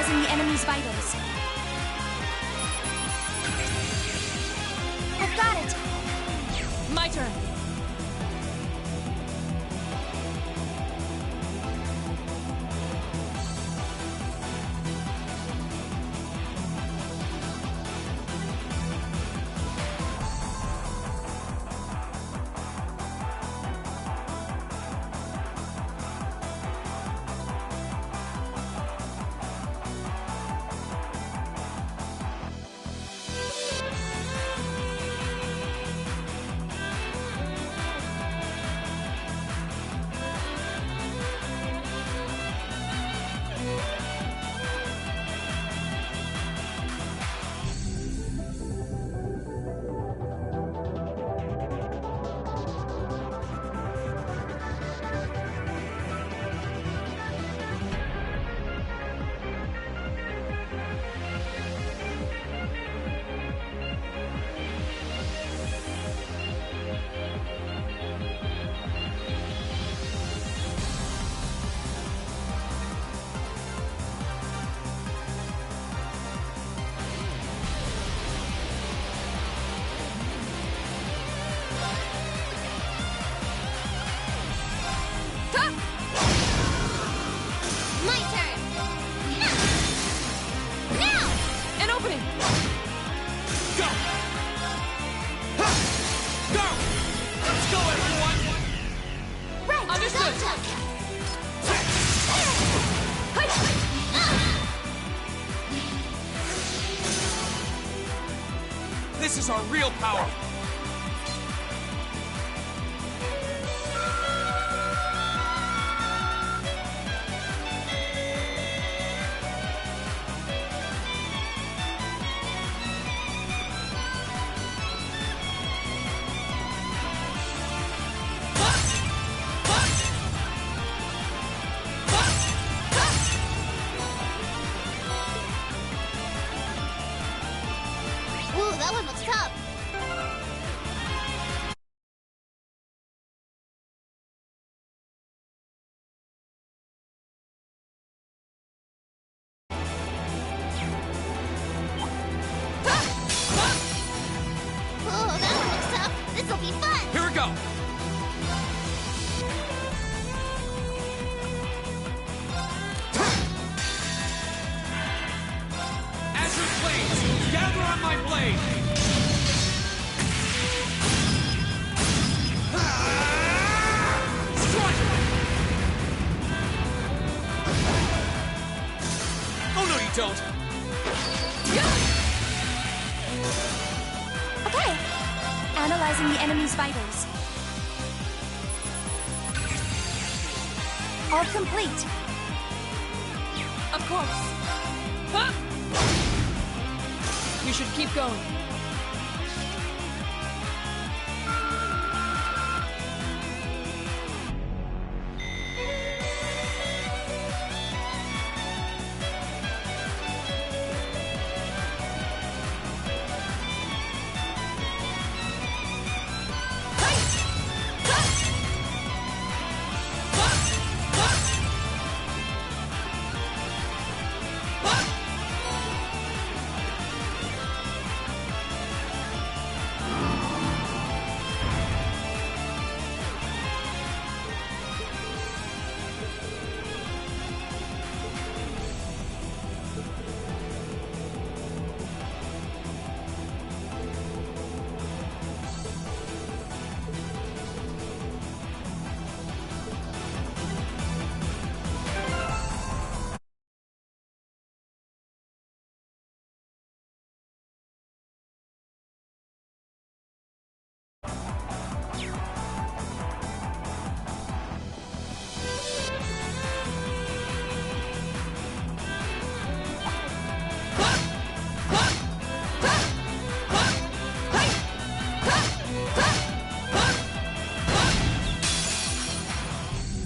Analyzing the enemy's vitals. I've got it! My turn. This is our real power! That one looks tough. Oh, that one looks tough. This will be fun. Here we go. Azure flames, gather on my blade. Oh no, you don't. Okay. Analyzing the enemy's vitals. All complete. Of course. Huh? You should keep going.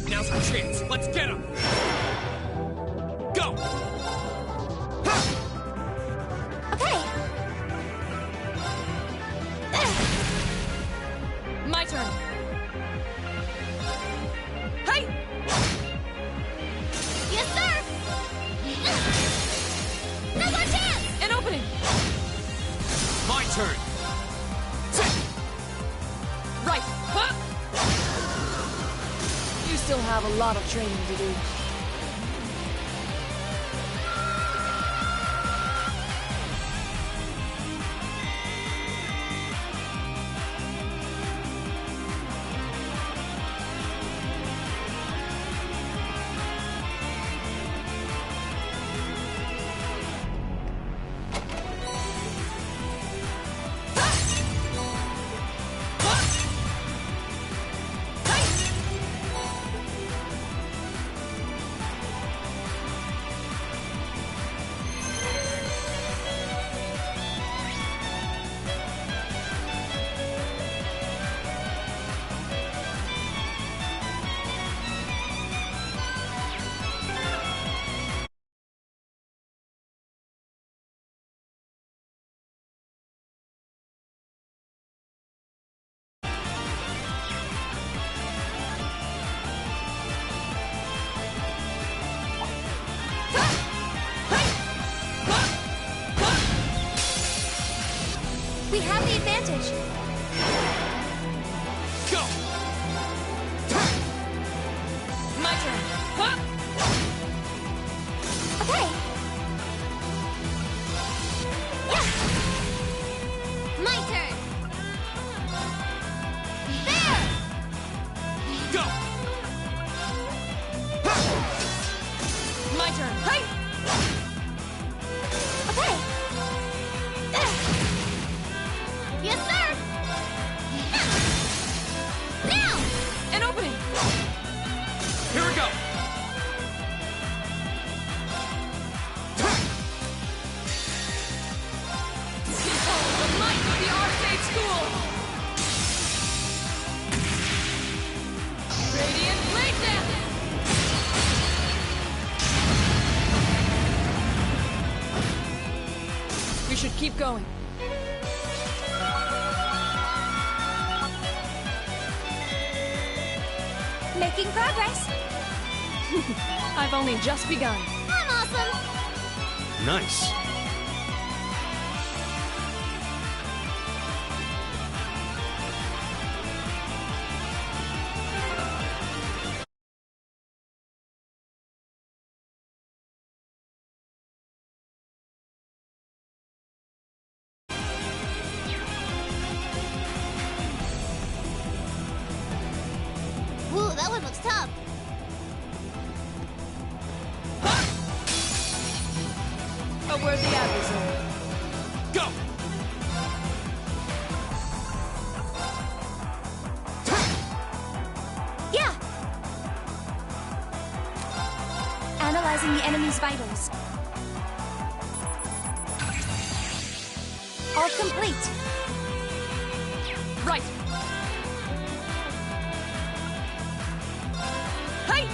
Now's our chance. Let's get him. Go. Okay. My turn. Hey! Yes, sir. turn. Right. Huh? You still have a lot of training to do. We have the advantage. Go! My turn. Huh? Okay. Yeah. My turn. There. Go! My turn. Hey! Okay. Yes, sir. Now. An opening. Here we go! Behold the might of the Arcade School! Radiant Blade Death! We should keep going. Making progress. I've only just begun. I'm awesome. Nice. Ooh, that one looks tough. A worthy adversary. Go! Yeah. Analyzing the enemy's vitals. All complete. Right. Hey!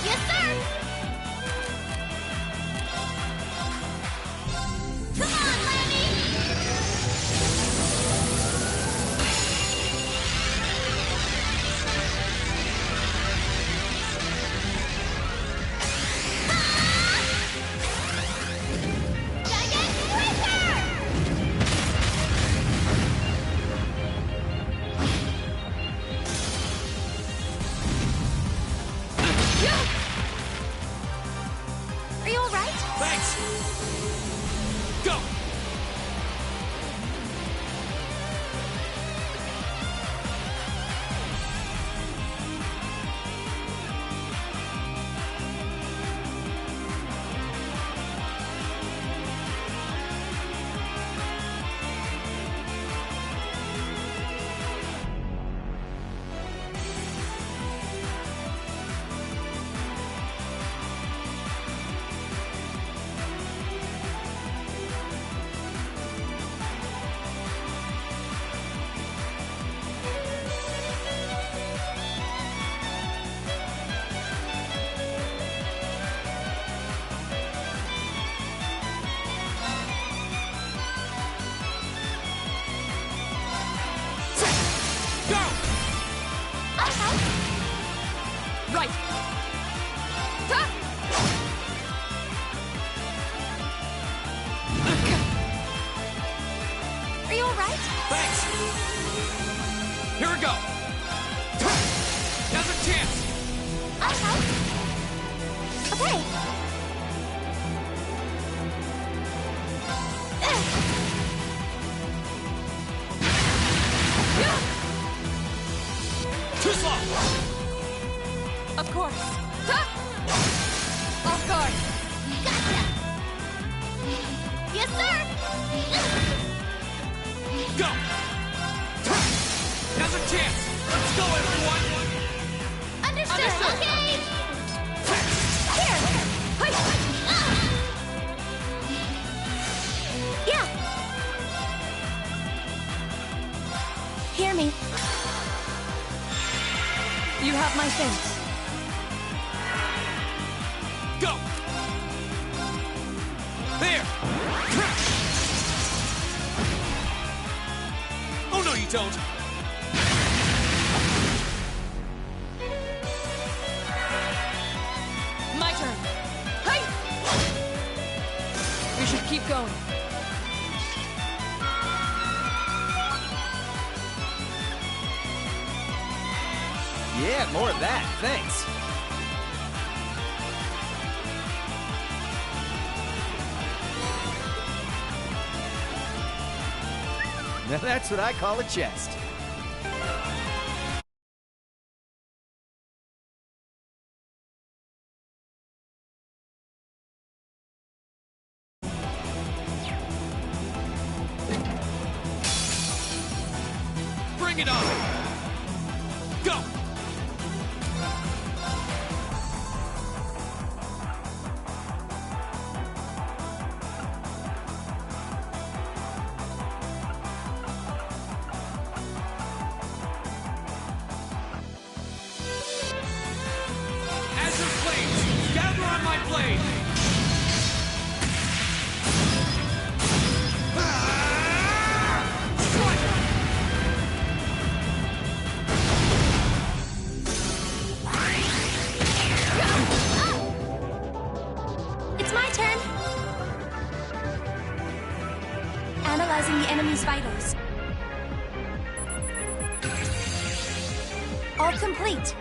Yes, sir. Come on, Lammy. Gotta get quicker. Here we go. Now's a chance. I'll help. Okay. Too slow. Of course. Ha! Off guard. Gotcha. Yes, sir. Go. Now's a chance. Let's go, everyone. Understood. Okay. Here! Hi! Yeah. Hear me. You have my thanks. Go. There. Oh, no, you don't. My turn. Hi! We should keep going. Yeah, more of that, thanks. Now that's what I call a chest. Bring it on. Go. Azure flames, gather on my blade. Strike! It's my turn. Analyzing the enemy's vitals. All complete.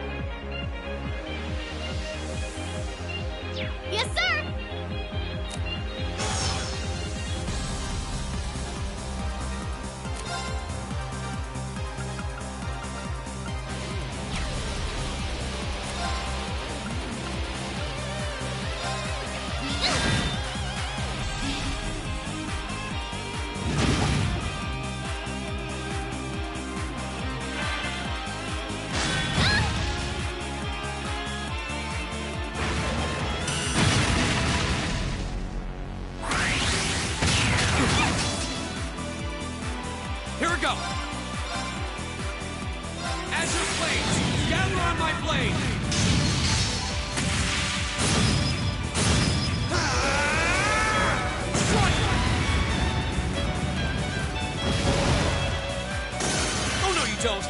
Yes, sir. Here we go. Azure flames, gather on my blade. Strike! Oh, no, you don't.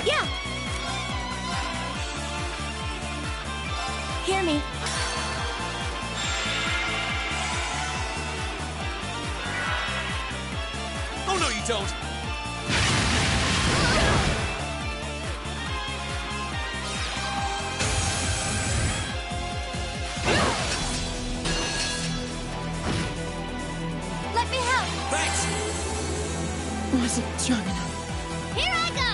Yeah. Hear me. Oh, no, you don't. Let me help. Thanks. Wasn't strong enough. Here I go.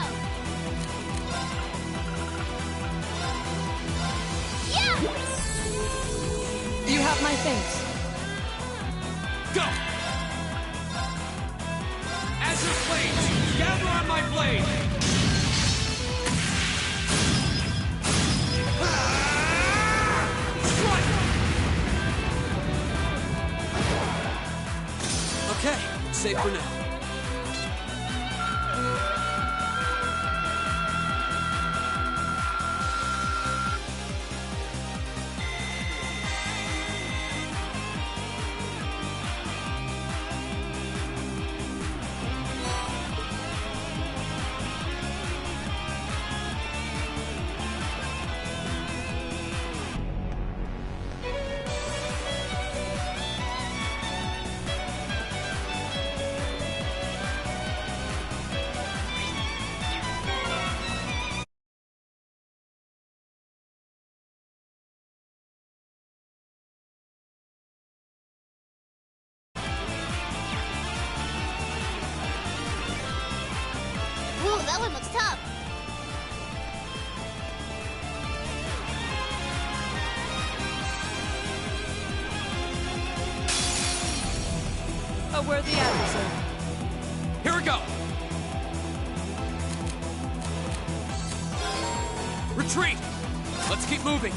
Yeah. You have my thanks. Go. Azure flames, gather on my blade. Strike! Okay, safe for now. that one looks tough. A worthy adversary. Here we go! Retreat! Let's keep moving!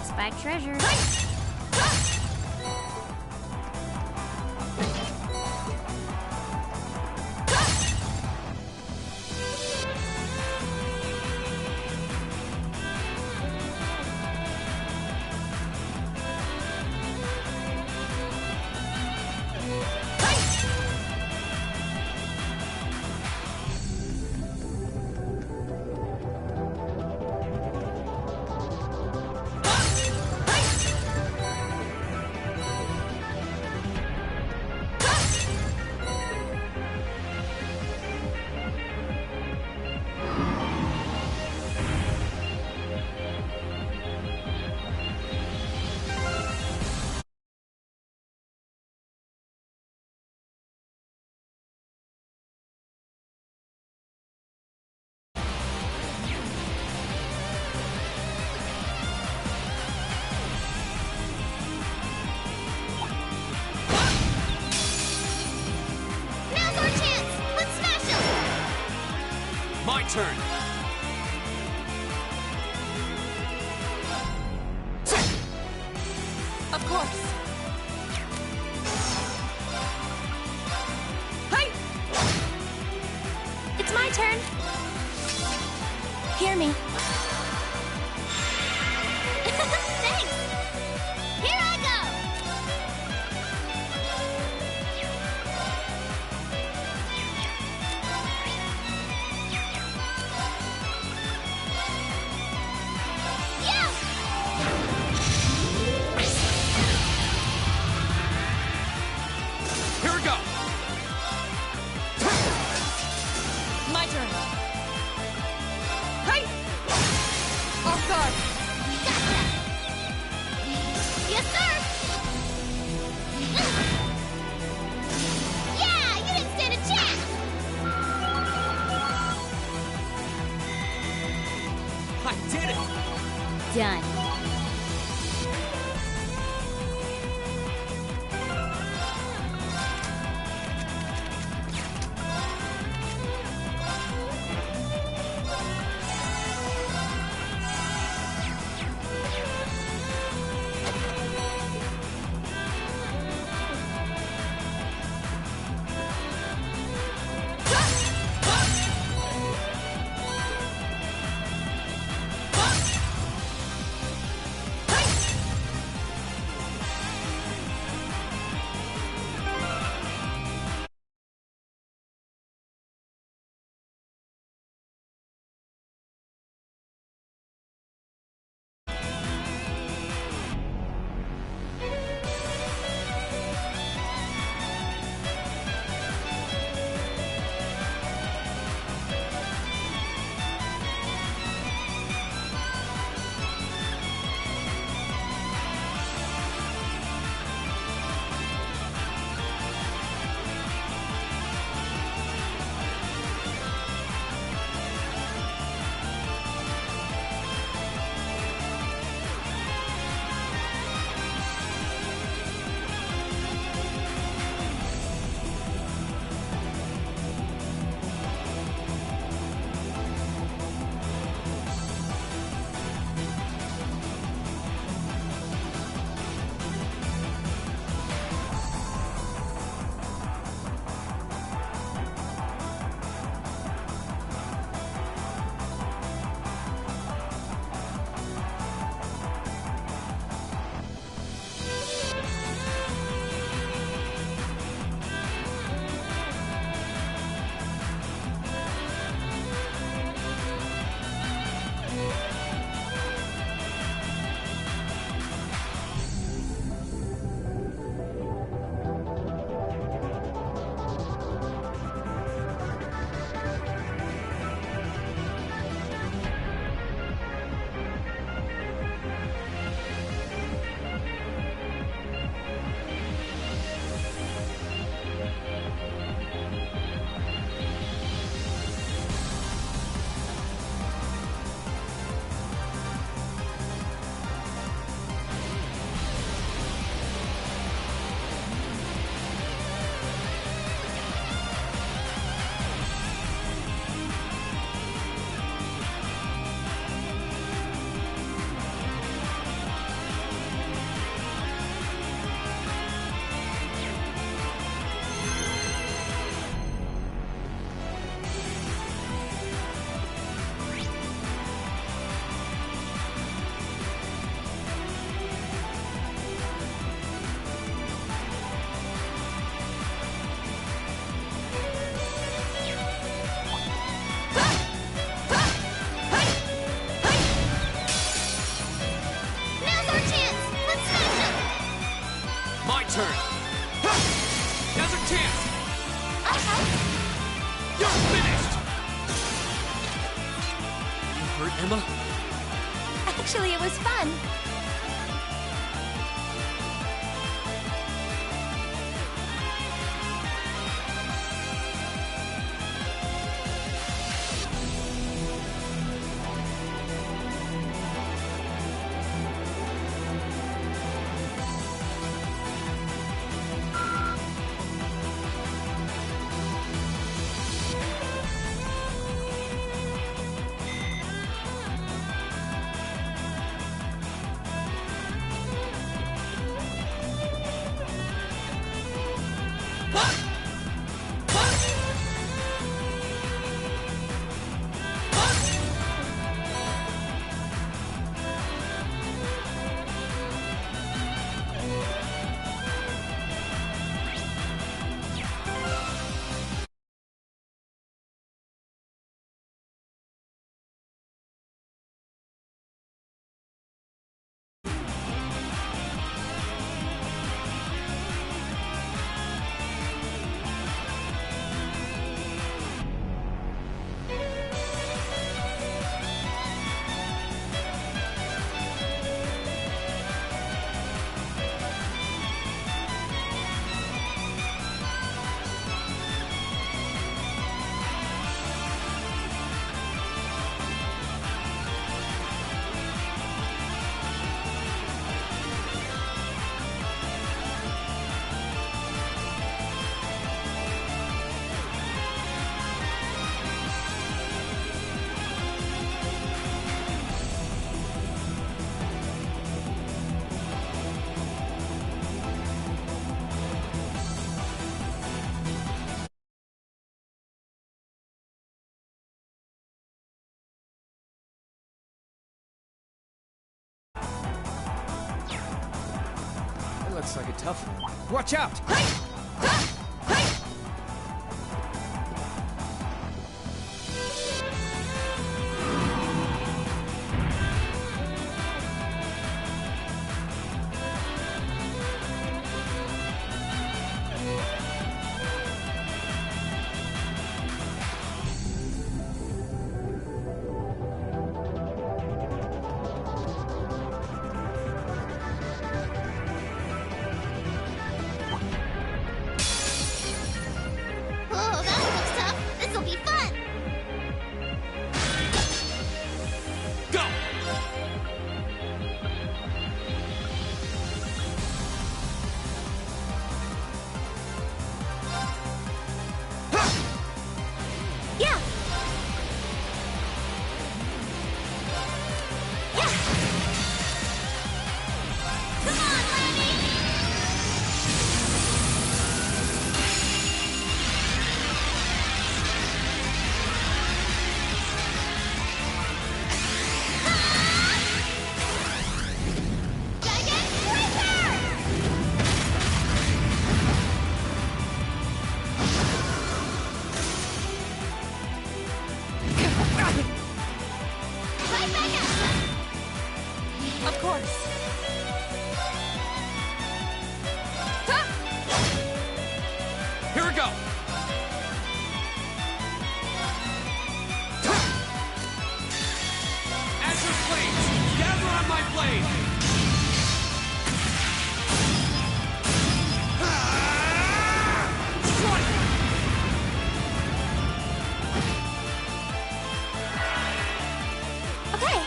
Spike treasure. Now's our chance! Let's smash him! My turn! Of course. Hey! It's my turn. Hear me. Thanks! Here I go! Yeah! Here we go! My turn. Hey! Off guard. Gotcha! Yes, sir! Yeah! You didn't stand a chance! I did it! Done. You're finished! You hurt, Emma? Actually, it was fun. That looks like a tough one. Watch out! Oh, that looks tough. This'll be fun. Go! Yeah. Yeah. Come on, Lemmy. Giant Wizard! Right back at ya. Of course. Here we go! Azure flames! Gather on my blade! Strike! Okay.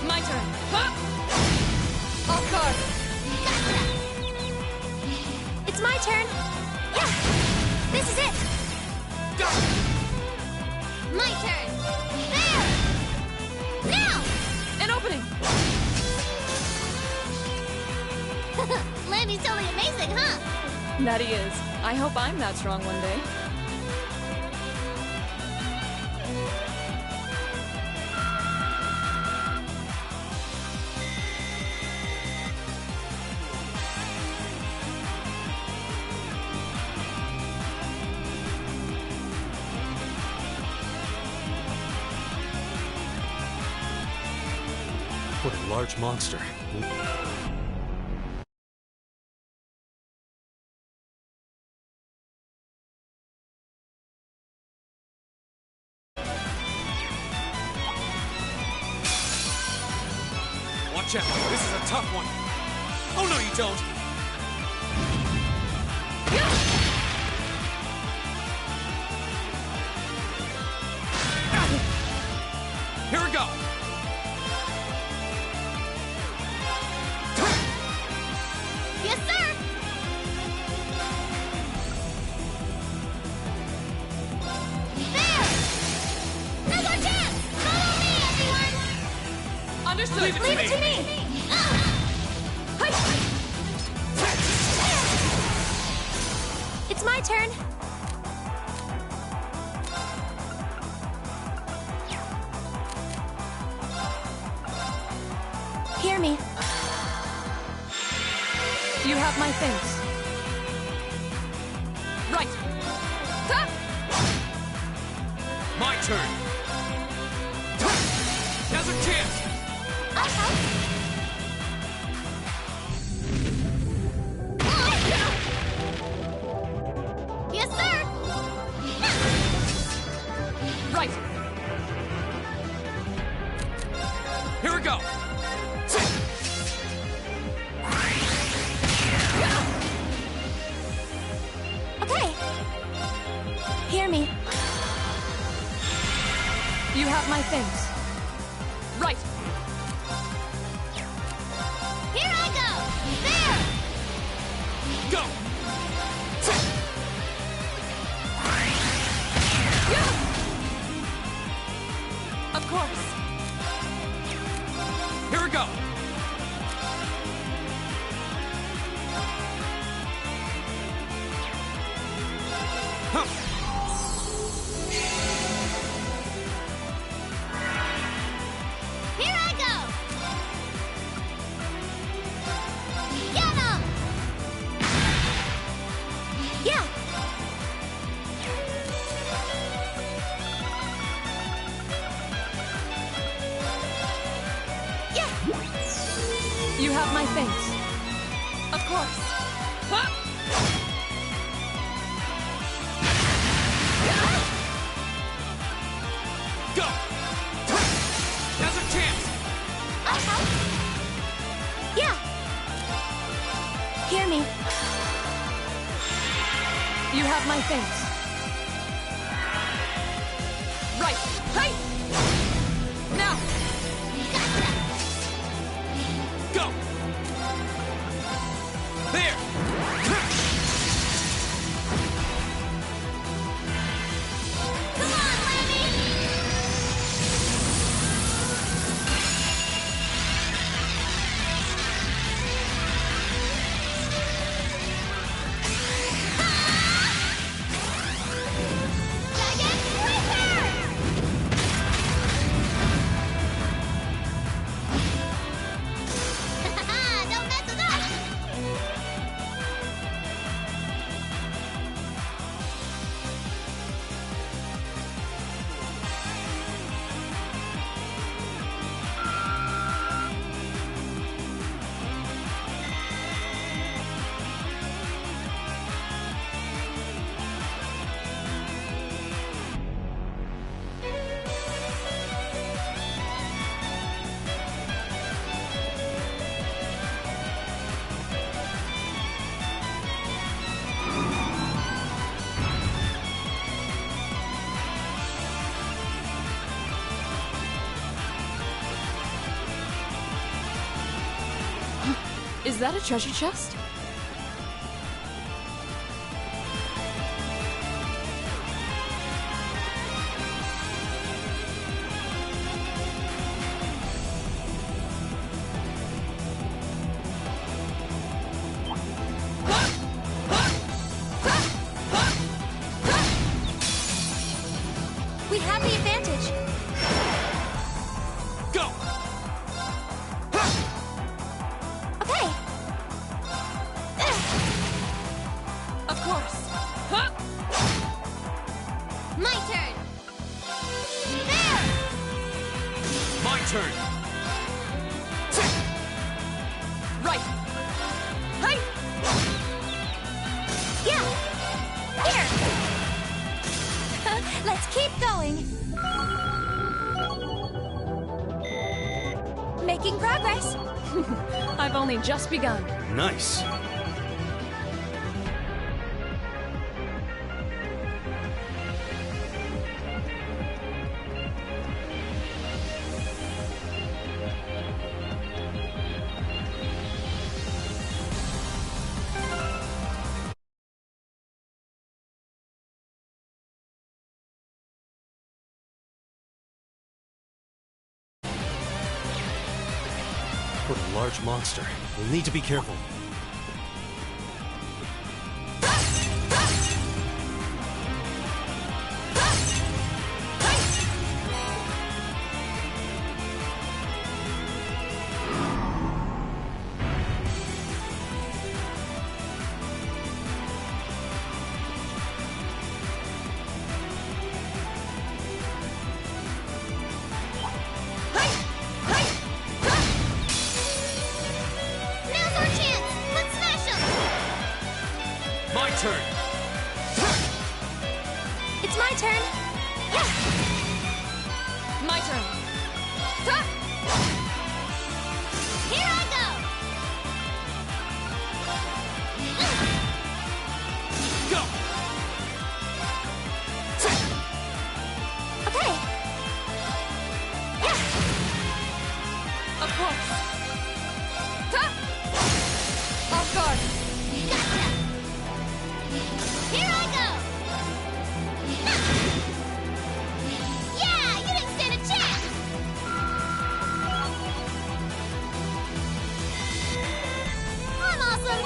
My turn. Off guard. It's my turn. Yeah. This is it. Go! My turn. There. Now. An opening. Lammy's totally amazing, huh? That he is. I hope I'm that strong one day. What a large monster. Watch out, this is a tough one. Oh no, you don't. Here we go. Yes, sir! There! Another chance! Follow me, everyone! Understood. Leave it to me! It's my turn. Hear me. You have my things. Right. Ha! My turn. Now's a chance. I'll help. Yes, sir! Right. Here we go. Okay. Hear me. You have my things. Right. Here I go! There! Go. Of course. Here we go. Huh. Here I go! Get 'em! Yeah! Yeah! You have my things. Of course. Ha! Go. Now's a chance. I'll help. Yeah! Hear me. You have my things. Right. Hey! Now. Gotcha! Go. There. Come on, Lammy! Dragon Reaper! Don't mess with us! Is that a treasure chest? We have the advantage. Go. Okay. Of course. Huh? My turn. There! My turn. Let's keep going. Making progress. I've only just begun. Nice. What a large monster. We'll need to be careful. Now's our chance. Let's smash him. My turn. It's my turn. Yeah. My turn. Here I go. Go. Okay. Yeah. Of course. Off guard. Gotcha. Here I go. Yeah, you didn't stand a chance. I'm awesome.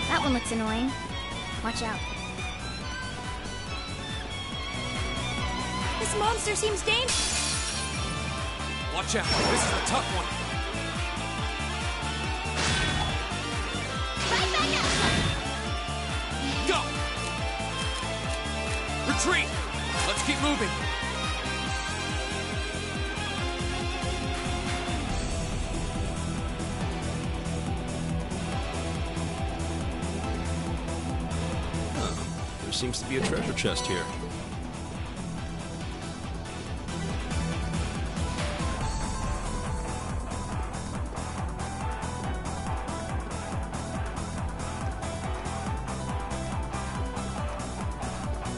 That one looks annoying. Watch out. This monster seems dangerous. Watch out. This is a tough one. Right back at you. Go. Retreat. Let's keep moving. There seems to be a treasure chest here.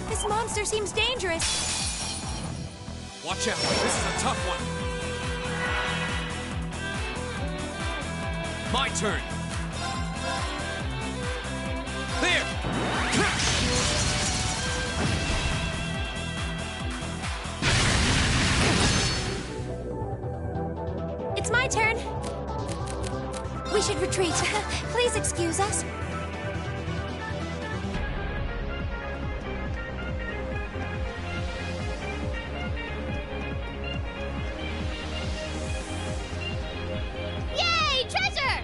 This monster seems dangerous. Watch out. This is a tough one. My turn. There. It's my turn. We should retreat. Please excuse us. Yay, treasure!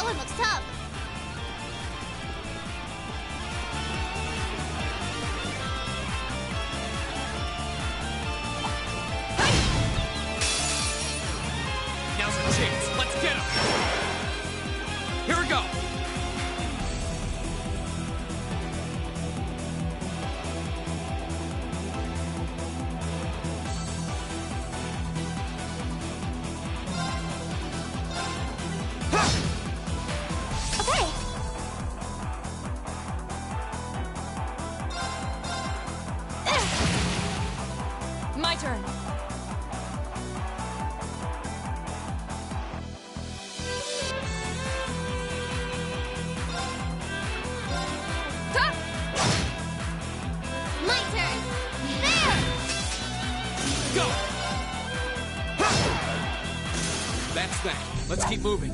one looks tough. Now's our chance. Let's get him. Here we go. Okay. My turn. My turn. There! Go. That's that. Let's keep moving.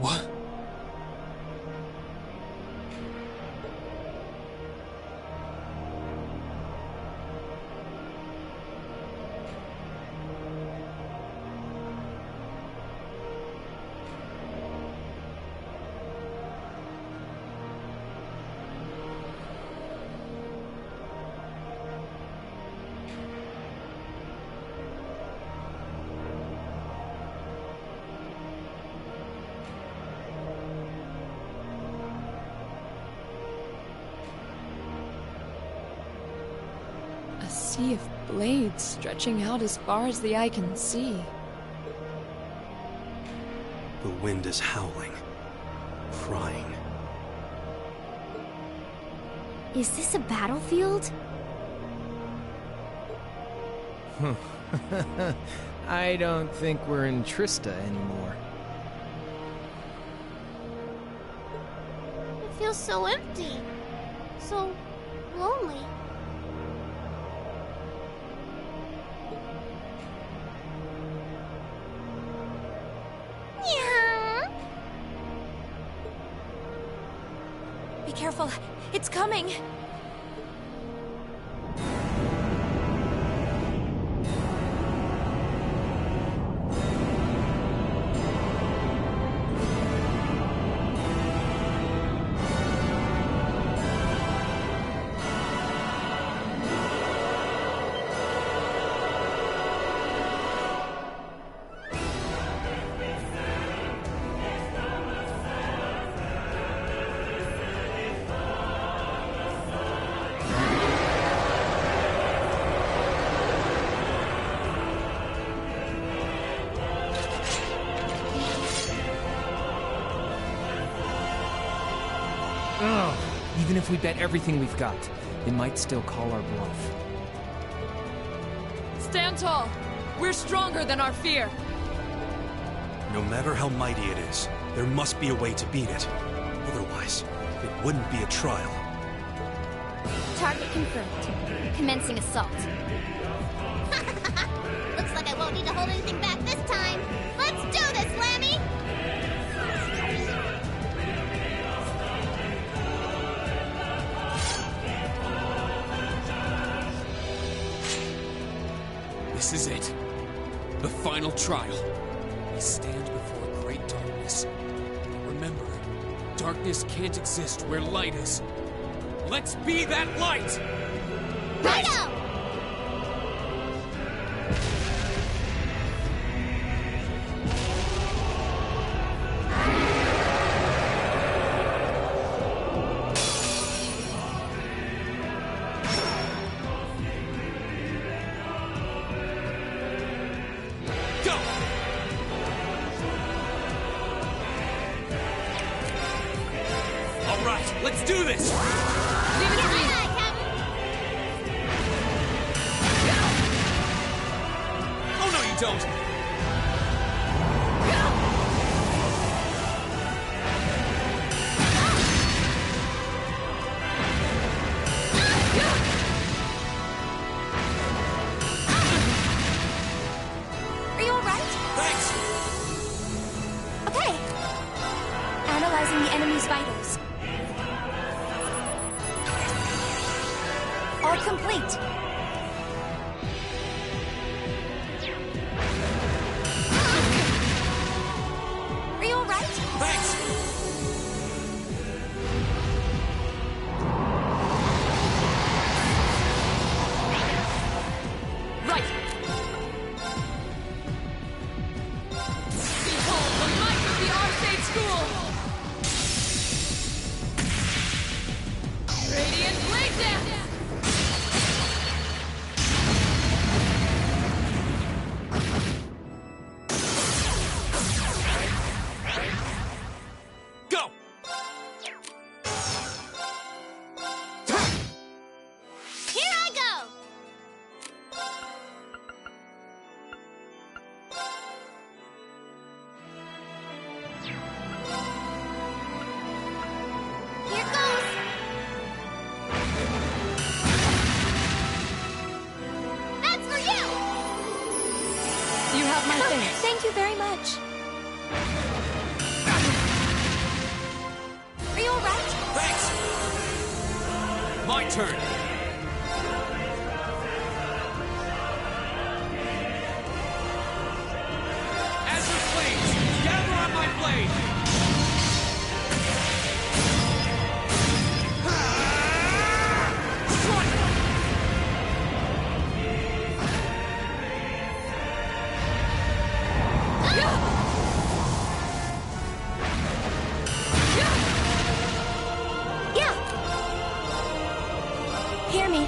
What? A sea of blades stretching out as far as the eye can see. The wind is howling, crying. Is this a battlefield? I don't think we're in Trista anymore. It feels so empty. So lonely. Yeah. Be careful. It's coming. Even if we bet everything we've got, they might still call our bluff. Stand tall. We're stronger than our fear. No matter how mighty it is, there must be a way to beat it. Otherwise, it wouldn't be a trial. Target confirmed. Commencing assault. Looks like I won't need to hold anything back this time. Let's do this, Lammy! This is it. The final trial. We stand before great darkness. Remember, darkness can't exist where light is. Let's be that light! Righto! Go! All right, let's do this! Leave it to me. Oh no, you don't! Are you alright? Thanks! Okay. Analyzing the enemy's vitals. All complete. Are you alright? Thanks! Right. Behold the might of the Arcade School! Radiant Blade Dance! Go! Here I go! Here goes! That's for you! You have my thanks. Thank you very much. turn. Azure flames, gather on my blade. Strike! Yeah! Hear me.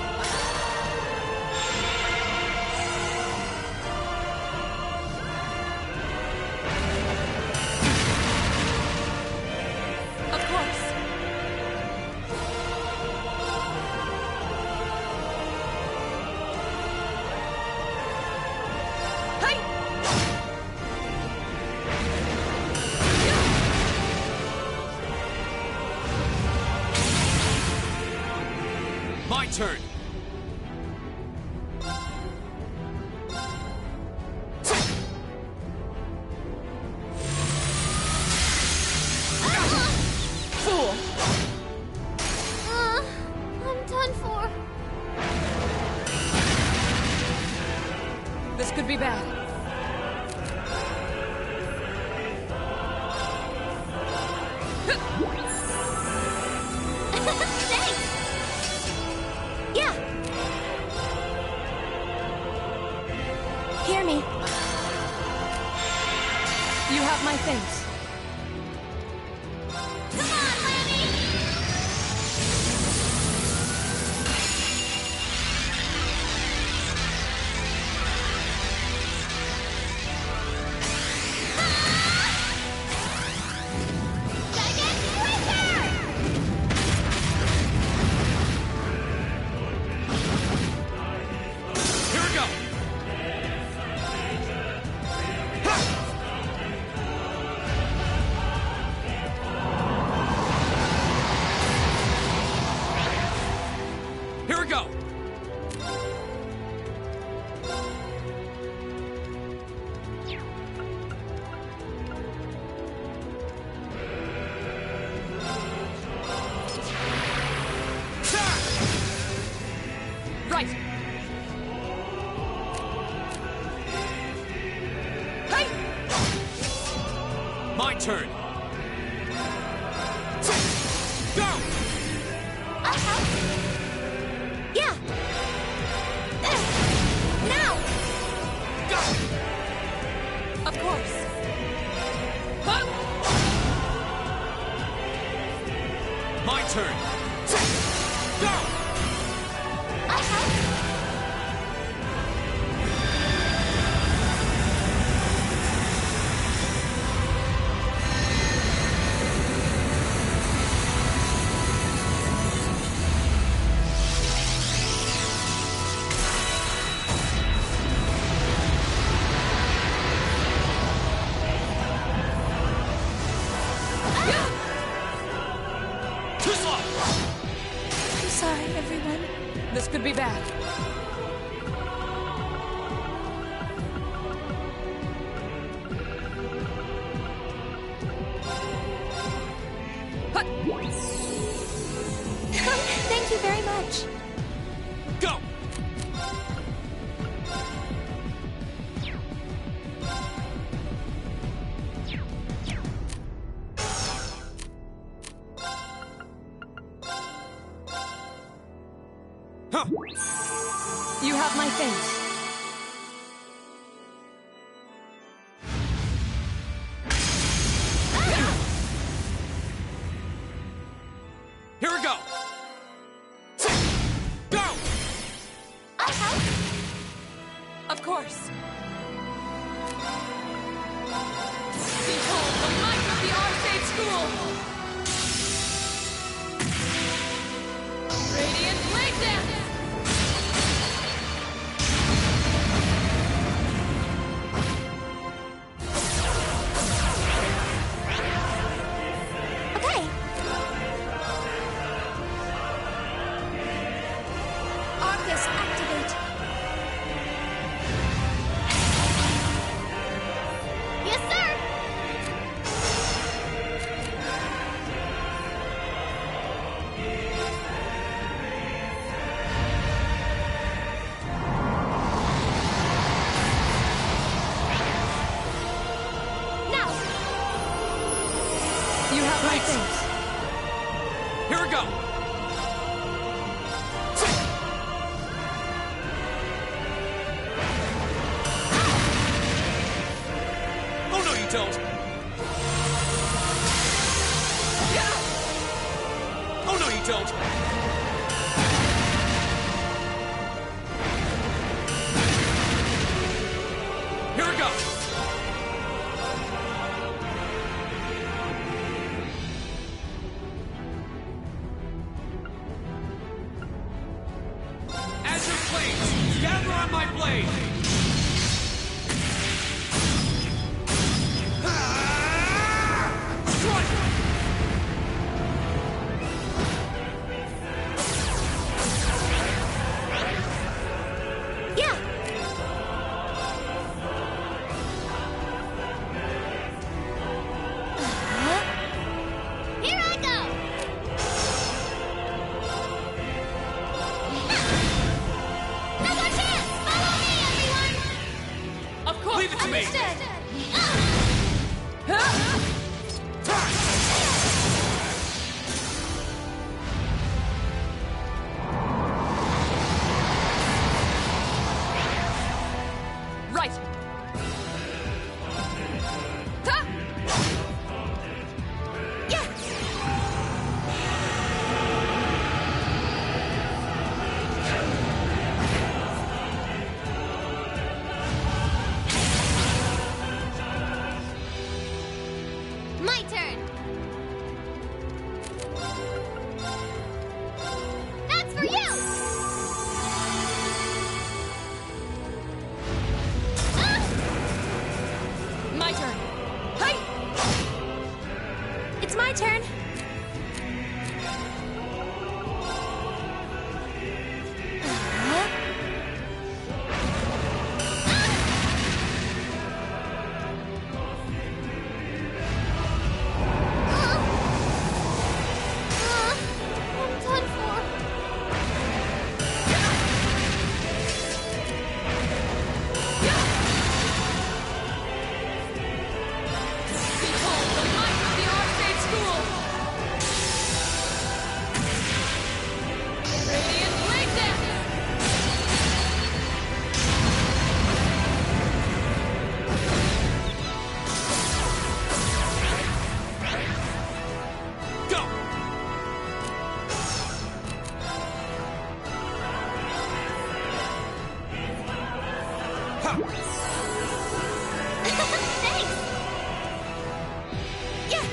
Of course. Hey! My turn. Fool! I'm done for. This could be bad. Thanks! Yeah! Hear me. You have my thanks. Come on, Lammy! Here we go. Here we go. Right! Hey! My turn. Go! Uh-huh. Yeah! Now! Go! Of course. Huh? My turn. Go! Uh-huh. Too slow! I'm sorry, everyone. This could be bad. Huh. Thank you very much. Go! Huh! You have my thanks. Here we go! Go! Uh-huh. Of course. Behold the might of the Arcade School! Radiant Blade Dance! You have my Thanks. thanks. Here we go! Oh no, you don't! Oh no, you don't! Here we go! As your flames gather on my blade! Strike! Yeah! Here I go! No more chance! Follow me, everyone! Of course. Leave it to me! Understood! Right. Ta! Yeah! My turn! That's for you! My turn. Hey! It's my turn! I'm done for. Behold the might of the Archfade School! Radiant Blade Dance! Go! Ha! Thanks! Yeah!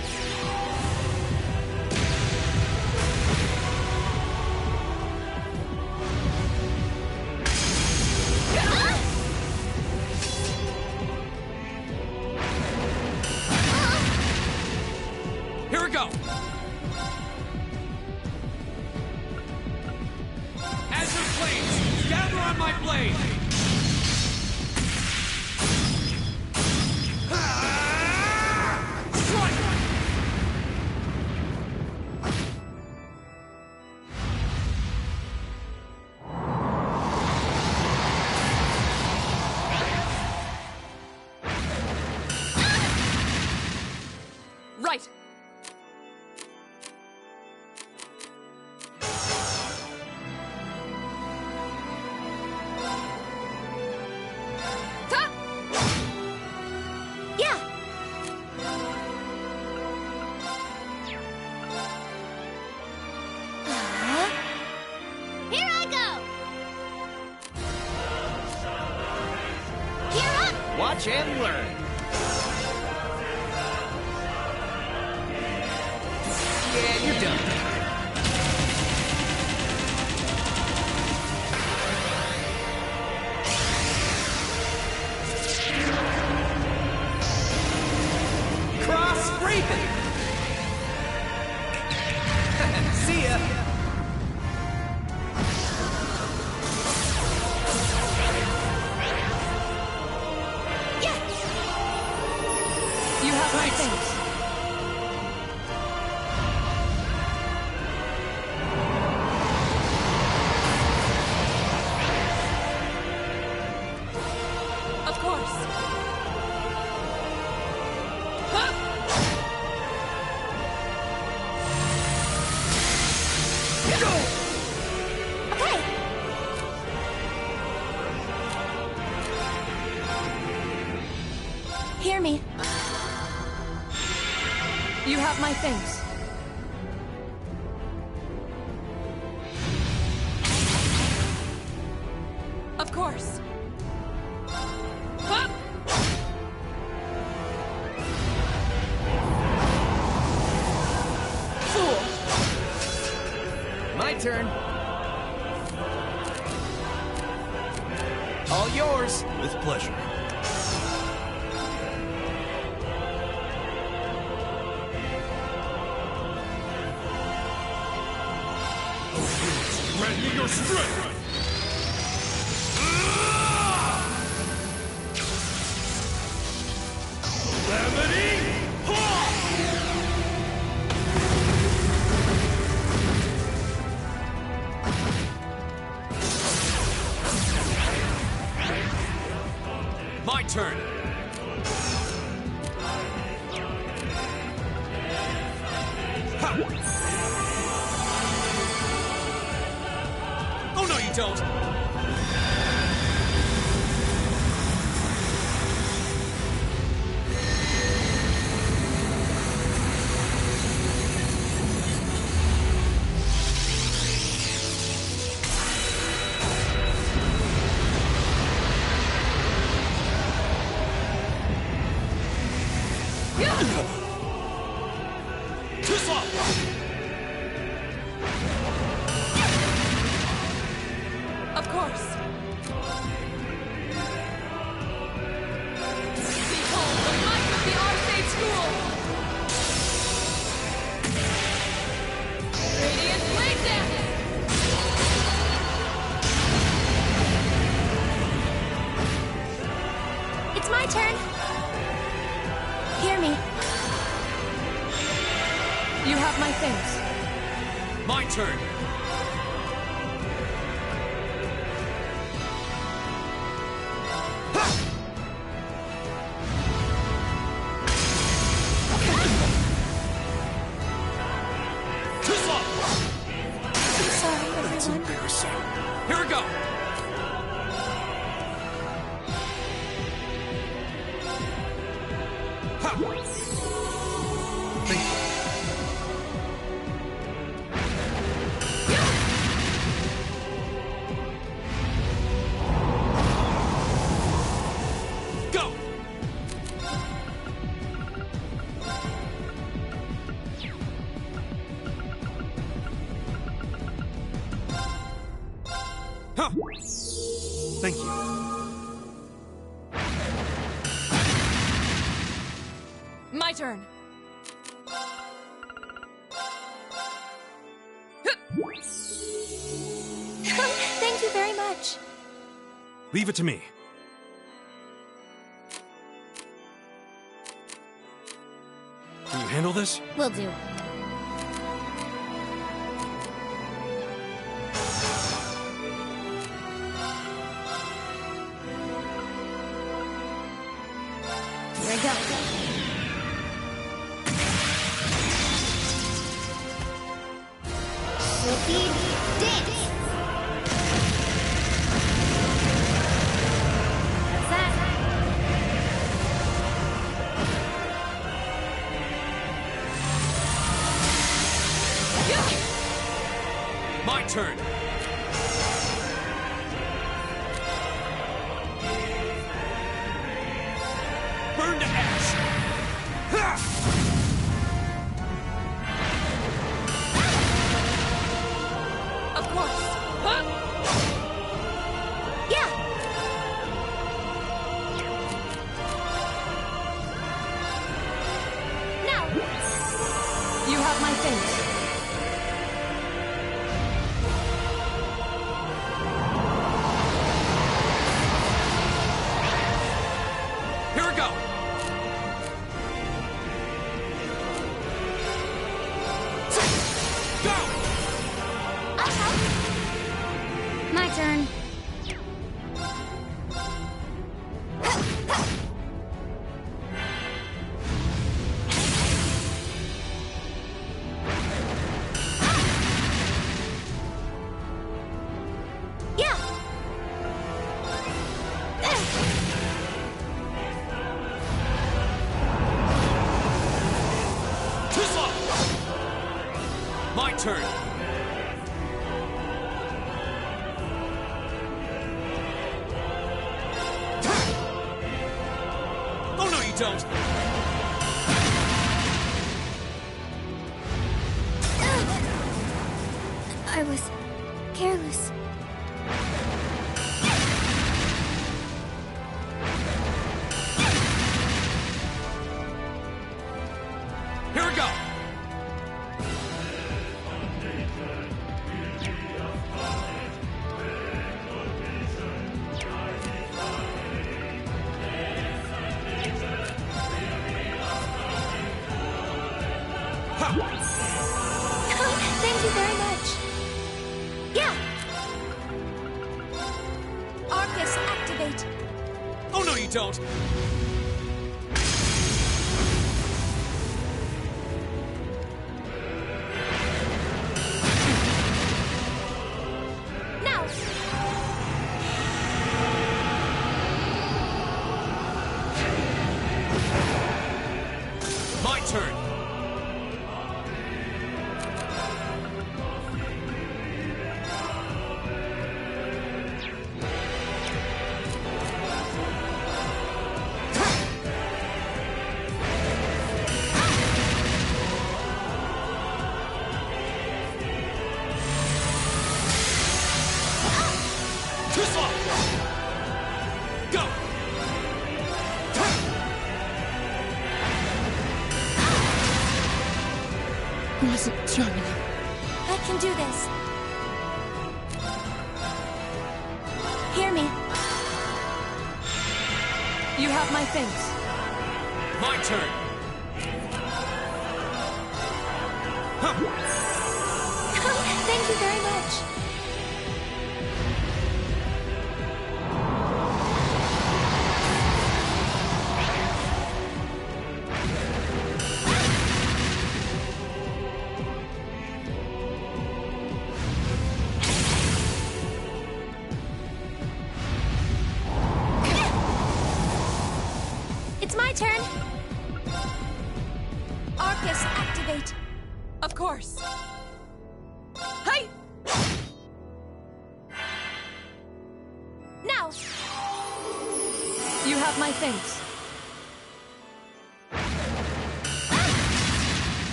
Here we go! As your flames gather on my blade! Strike! Right. Ta! Yeah! Here I go! Gear up! Watch and learn. Yeah, you're done. Cross breathing. See ya. Yeah! You have my thanks. Of course. Huh? You have my things. Of course. Huh? Fool! My turn. All yours. With pleasure. Grant me your strength! Calamity! My turn! Ha! Oh no, you don't! Of course. Behold the might of the Arcade School! Radiant Blade Dance! It's my turn. Hear me. You have my things. My turn! I'm sorry, That's everyone. embarrassing. Here we go! Ha! Thank you. Go! Huh! Thank you. My turn. Thank you very much. Leave it to me. Can you handle this? Will do. Here I go. Slippy dance. That's that. My turn! Burn to ash! Ha! Of course. Huh? Yeah. Now. You have my things. Here we go! Go! I'll help. My turn. My turn! Oh no, you don't! I was careless. Here we go! Thank you very much. Yeah! Arcus, activate. Oh no, you don't! Now! My turn! Too slow! Go! Wasn't strong enough. I can do this. Hear me. You have my thanks. My turn! Thank you very much. It's my turn. Arcus, activate. Of course. Hey! Now! You have my thanks.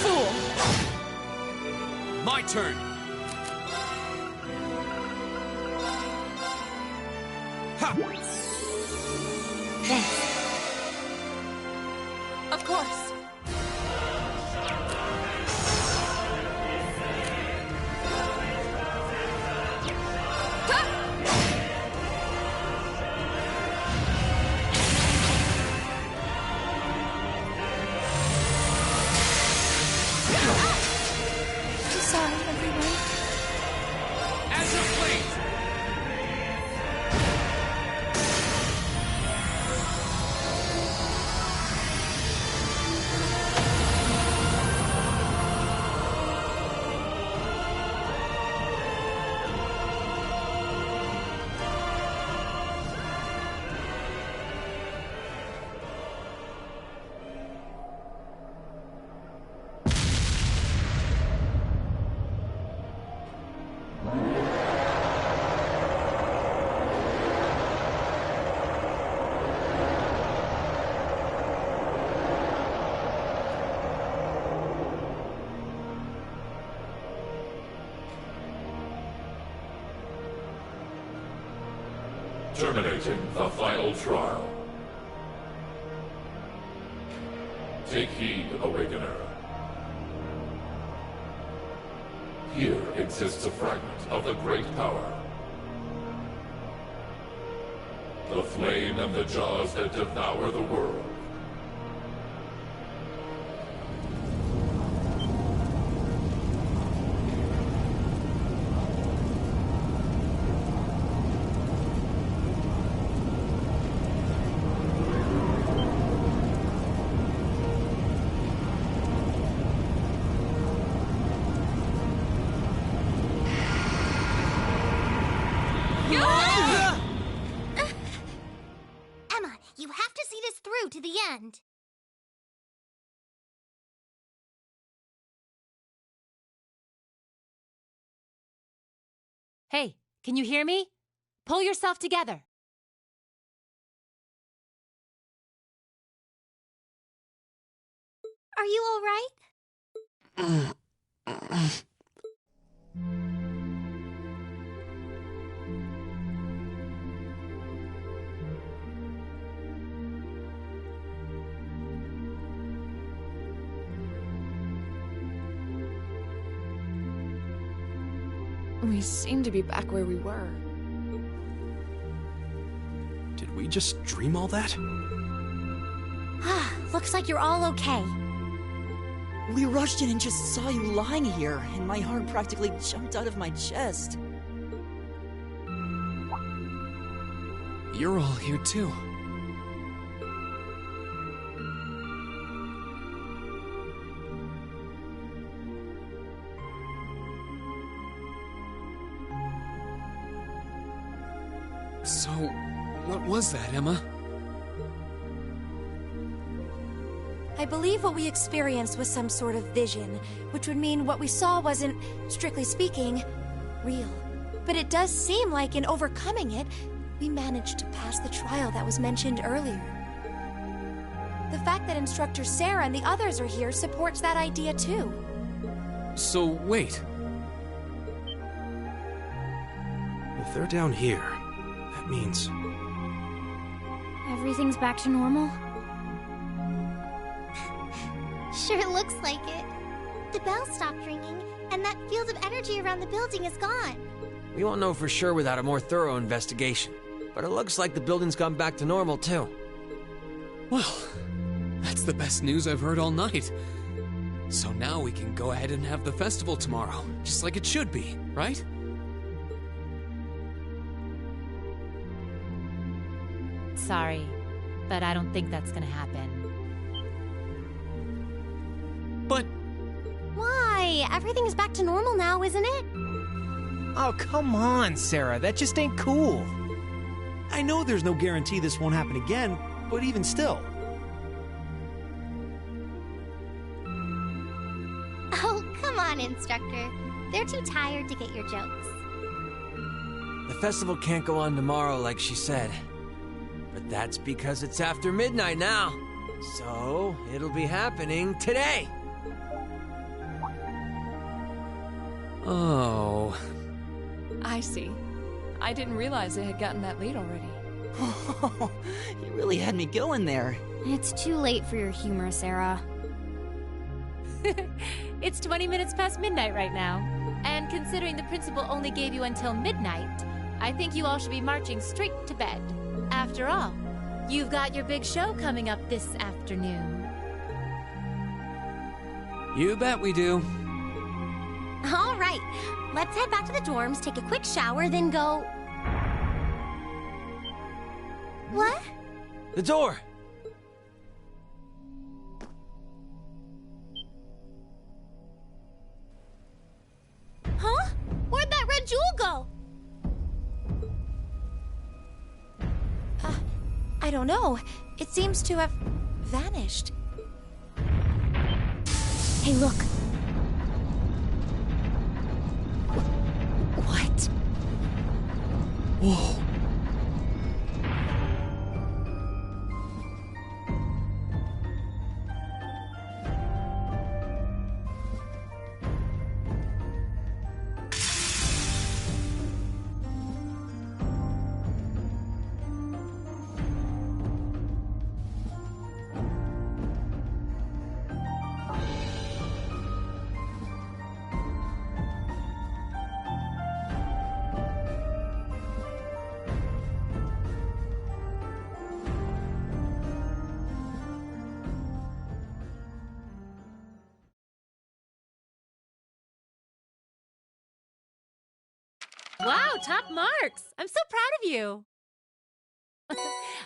Fool! My turn! Ha! Thanks. Of course. Sorry, everyone. As you please! Terminating the final trial. Take heed, Awakener. Here exists a fragment of the great power. The flame and the jaws that devour the world. through to the end. Hey, can you hear me? Pull yourself together. Are you all right? We seem to be back where we were. Did we just dream all that? Looks like you're all okay. We rushed in and just saw you lying here, and my heart practically jumped out of my chest. You're all here too. So, what was that, Emma? I believe what we experienced was some sort of vision, which would mean what we saw wasn't, strictly speaking, real. But it does seem like in overcoming it, we managed to pass the trial that was mentioned earlier. The fact that Instructor Sarah and the others are here supports that idea too. So, wait. If they're down here, that means... Everything's back to normal? Sure looks like it. The bell stopped ringing, and that field of energy around the building is gone. We won't know for sure without a more thorough investigation. But it looks like the building's gone back to normal, too. Well, that's the best news I've heard all night. So now we can go ahead and have the festival tomorrow, just like it should be, right? Sorry, but I don't think that's gonna happen. But... Why? Everything's back to normal now, isn't it? Oh, come on, Sarah. That just ain't cool. I know there's no guarantee this won't happen again, but even still. Oh, come on, Instructor. They're too tired to get your jokes. The festival can't go on tomorrow like she said. But that's because it's after midnight now. So, it'll be happening today. Oh... I see. I didn't realize it had gotten that late already. You really had me going there. It's too late for your humor, Sarah. It's 20 minutes past midnight right now. And considering the principal only gave you until midnight, I think you all should be marching straight to bed. After all, you've got your big show coming up this afternoon. You bet we do. All right, let's head back to the dorms, take a quick shower, then go... What? The door! Huh? Where'd that red jewel go? I don't know. It seems to have vanished. Hey, look. What? Whoa. Wow, top marks! I'm so proud of you!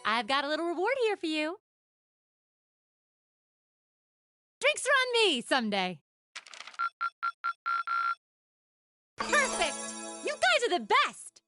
I've got a little reward here for you. Drinks are on me someday. Perfect! You guys are the best!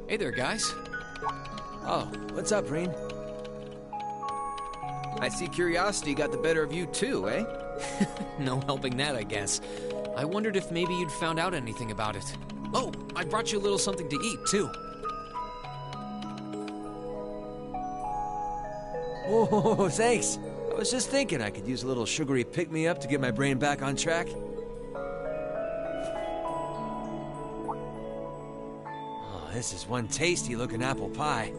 Hey there, guys. Oh, what's up, Reen? I see curiosity got the better of you too, eh? No helping that, I guess. I wondered if maybe you'd found out anything about it. Oh, I brought you a little something to eat, too. Oh, thanks. I was just thinking I could use a little sugary pick-me-up to get my brain back on track. Oh, this is one tasty-looking apple pie.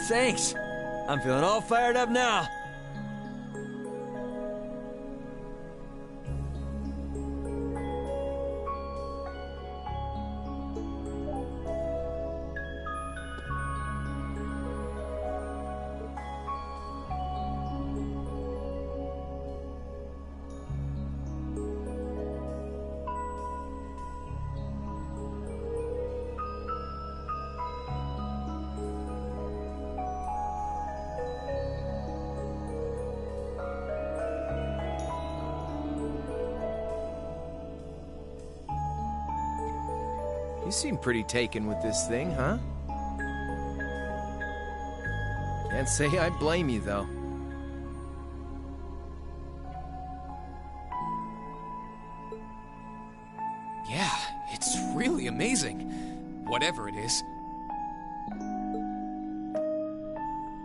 Thanks. I'm feeling all fired up now. You seem pretty taken with this thing, huh? Can't say I blame you, though. Yeah, it's really amazing. Whatever it is.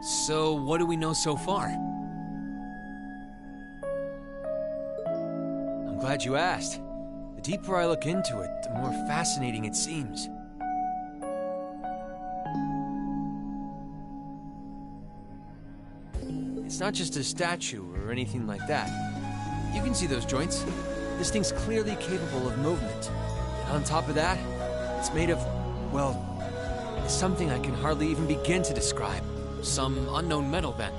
So, what do we know so far? I'm glad you asked. The deeper I look into it, the more fascinating it seems. It's not just a statue or anything like that. You can see those joints. This thing's clearly capable of movement. And on top of that, it's made of, well, something I can hardly even begin to describe. Some unknown metal, then.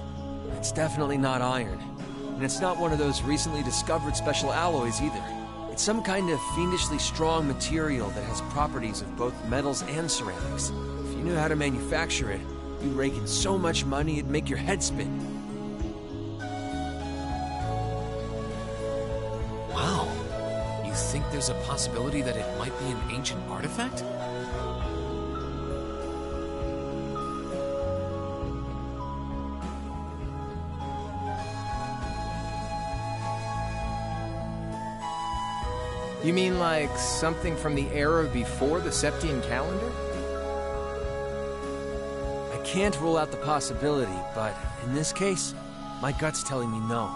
It's definitely not iron. And it's not one of those recently discovered special alloys either. It's some kind of fiendishly strong material that has properties of both metals and ceramics. If you knew how to manufacture it, you'd rake in so much money it'd make your head spin. Wow. You think there's a possibility that it might be an ancient artifact? You mean like something from the era before the Septian calendar? I can't rule out the possibility, but in this case, my gut's telling me no.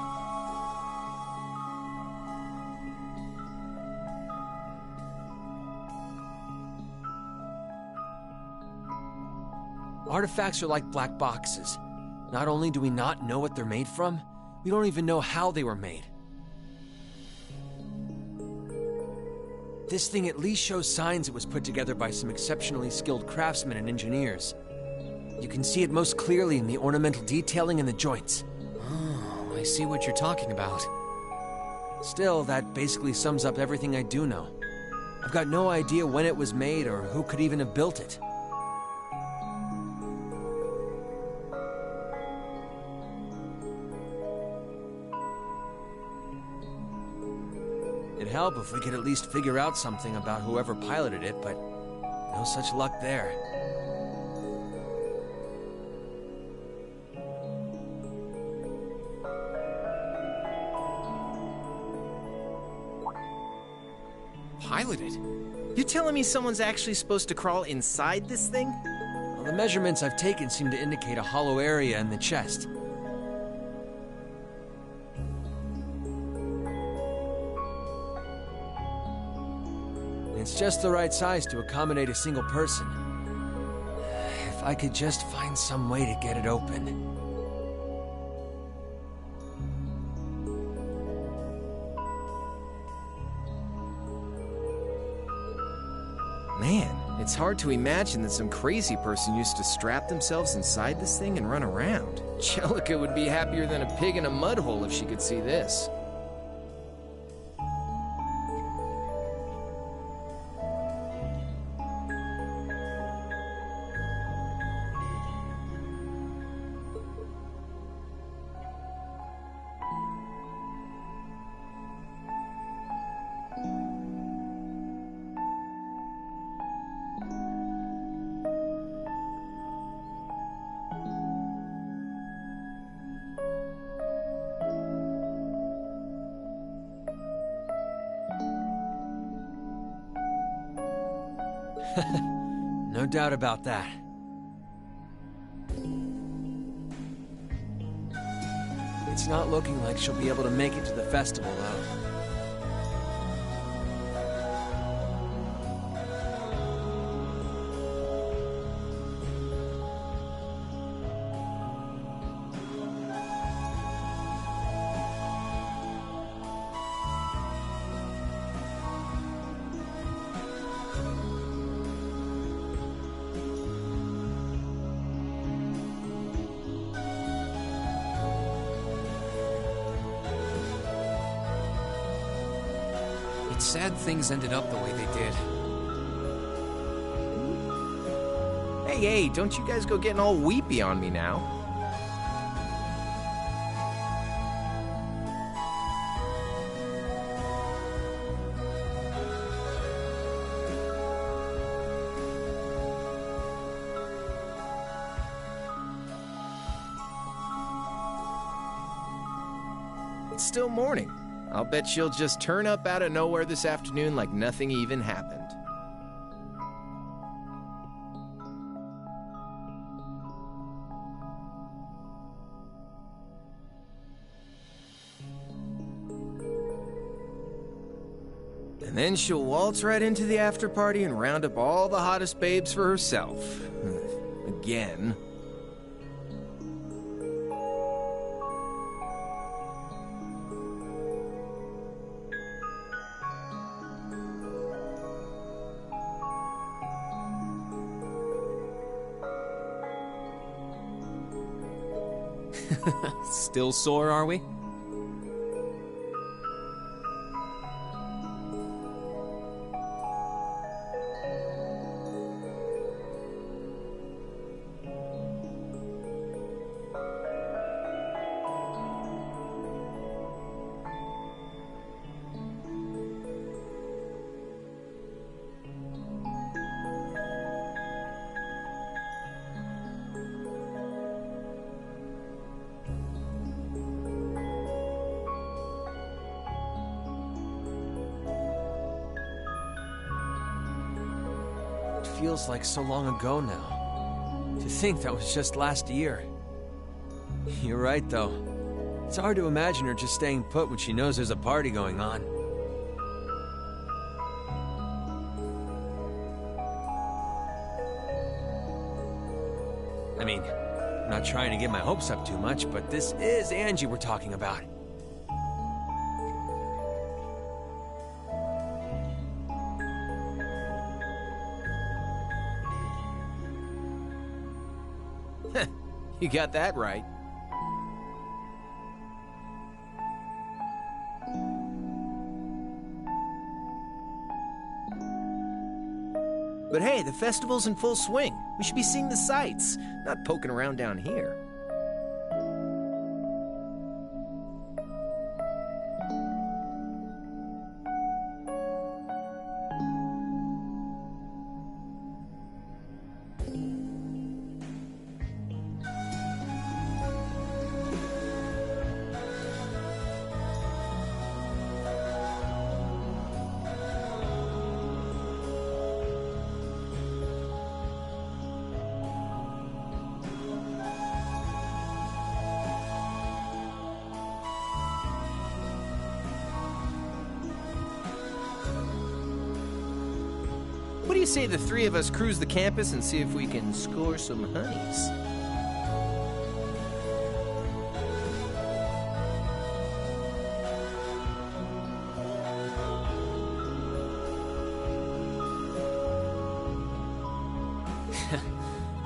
Artifacts are like black boxes. Not only do we not know what they're made from, we don't even know how they were made. This thing at least shows signs it was put together by some exceptionally skilled craftsmen and engineers. You can see it most clearly in the ornamental detailing and the joints. Oh, I see what you're talking about. Still, that basically sums up everything I do know. I've got no idea when it was made or who could even have built it. It'd help if we could at least figure out something about whoever piloted it, but no such luck there. Piloted? You're telling me someone's actually supposed to crawl inside this thing? Well, the measurements I've taken seem to indicate a hollow area in the chest. It's just the right size to accommodate a single person. If I could just find some way to get it open. Man, it's hard to imagine that some crazy person used to strap themselves inside this thing and run around. Jellica would be happier than a pig in a mud hole if she could see this. No doubt about that. It's not looking like she'll be able to make it to the festival, though. It's sad things ended up the way they did. Hey, don't you guys go getting all weepy on me now. It's still morning. I'll bet she'll just turn up out of nowhere this afternoon like nothing even happened. And then she'll waltz right into the after party and round up all the hottest babes for herself. Again. Still sore, are we? Feels like so long ago now. To think that was just last year. You're right, though. It's hard to imagine her just staying put when she knows there's a party going on. I mean, I'm not trying to get my hopes up too much, but this is Angie we're talking about. You got that right. But hey, the festival's in full swing. We should be seeing the sights, not poking around down here. What do you say the three of us cruise the campus and see if we can score some honeys?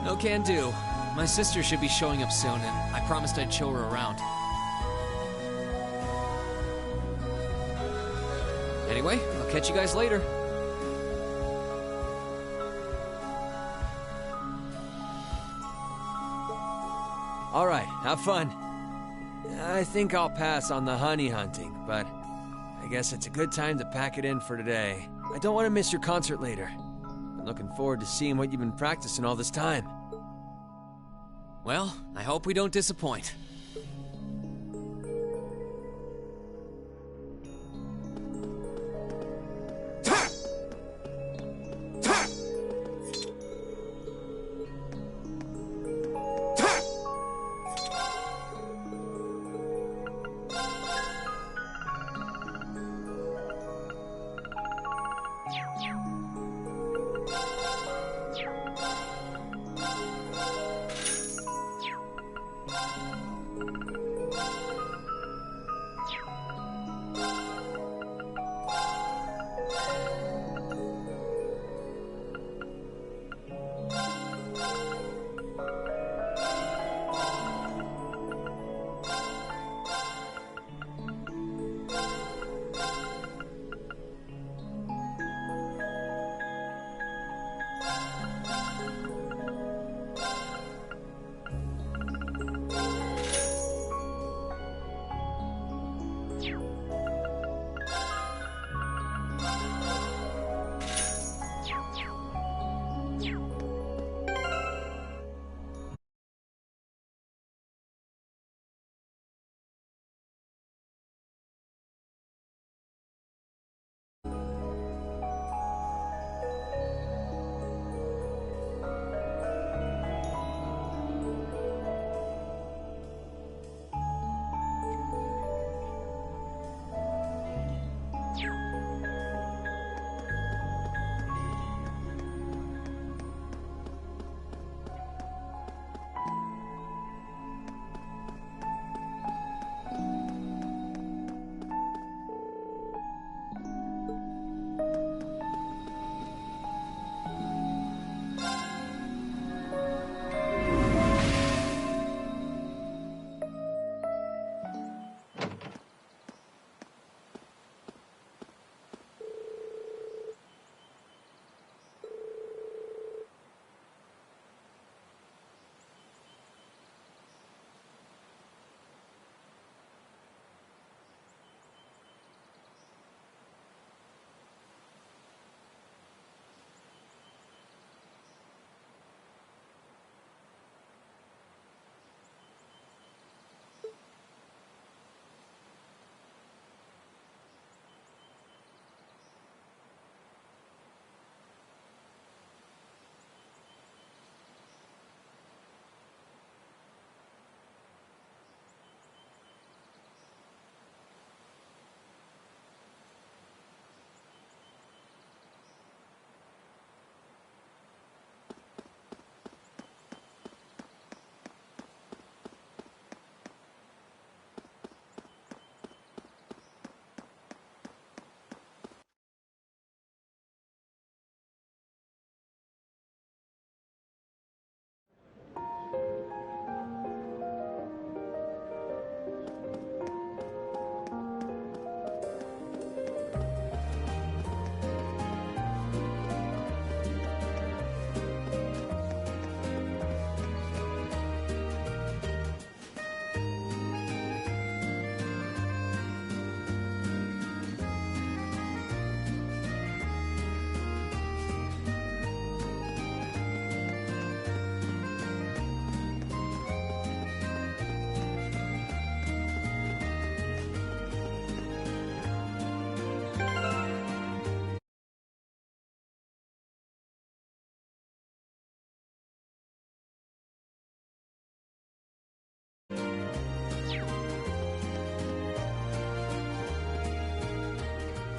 No can do. My sister should be showing up soon, and I promised I'd show her around. Anyway, I'll catch you guys later. All right, have fun. I think I'll pass on the honey hunting, but I guess it's a good time to pack it in for today. I don't want to miss your concert later. I'm looking forward to seeing what you've been practicing all this time. Well, I hope we don't disappoint.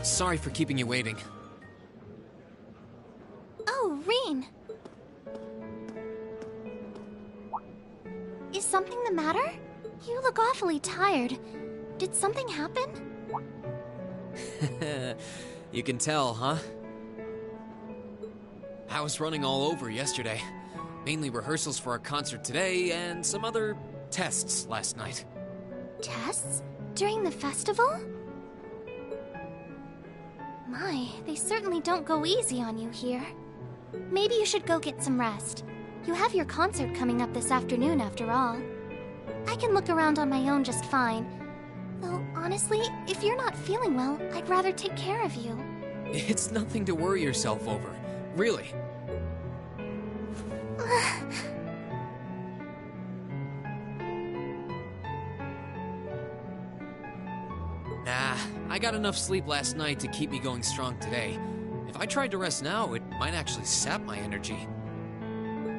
Sorry for keeping you waiting. Oh, Reen. Is something the matter? You look awfully tired. Did something happen? You can tell, huh? I was running all over yesterday. Mainly rehearsals for our concert today and some other tests last night. Tests? During the festival? My, they certainly don't go easy on you here. Maybe you should go get some rest. You have your concert coming up this afternoon after all. I can look around on my own just fine. Though, honestly, if you're not feeling well, I'd rather take care of you. It's nothing to worry yourself over. Really. Nah, I got enough sleep last night to keep me going strong today. If I tried to rest now, it might actually sap my energy.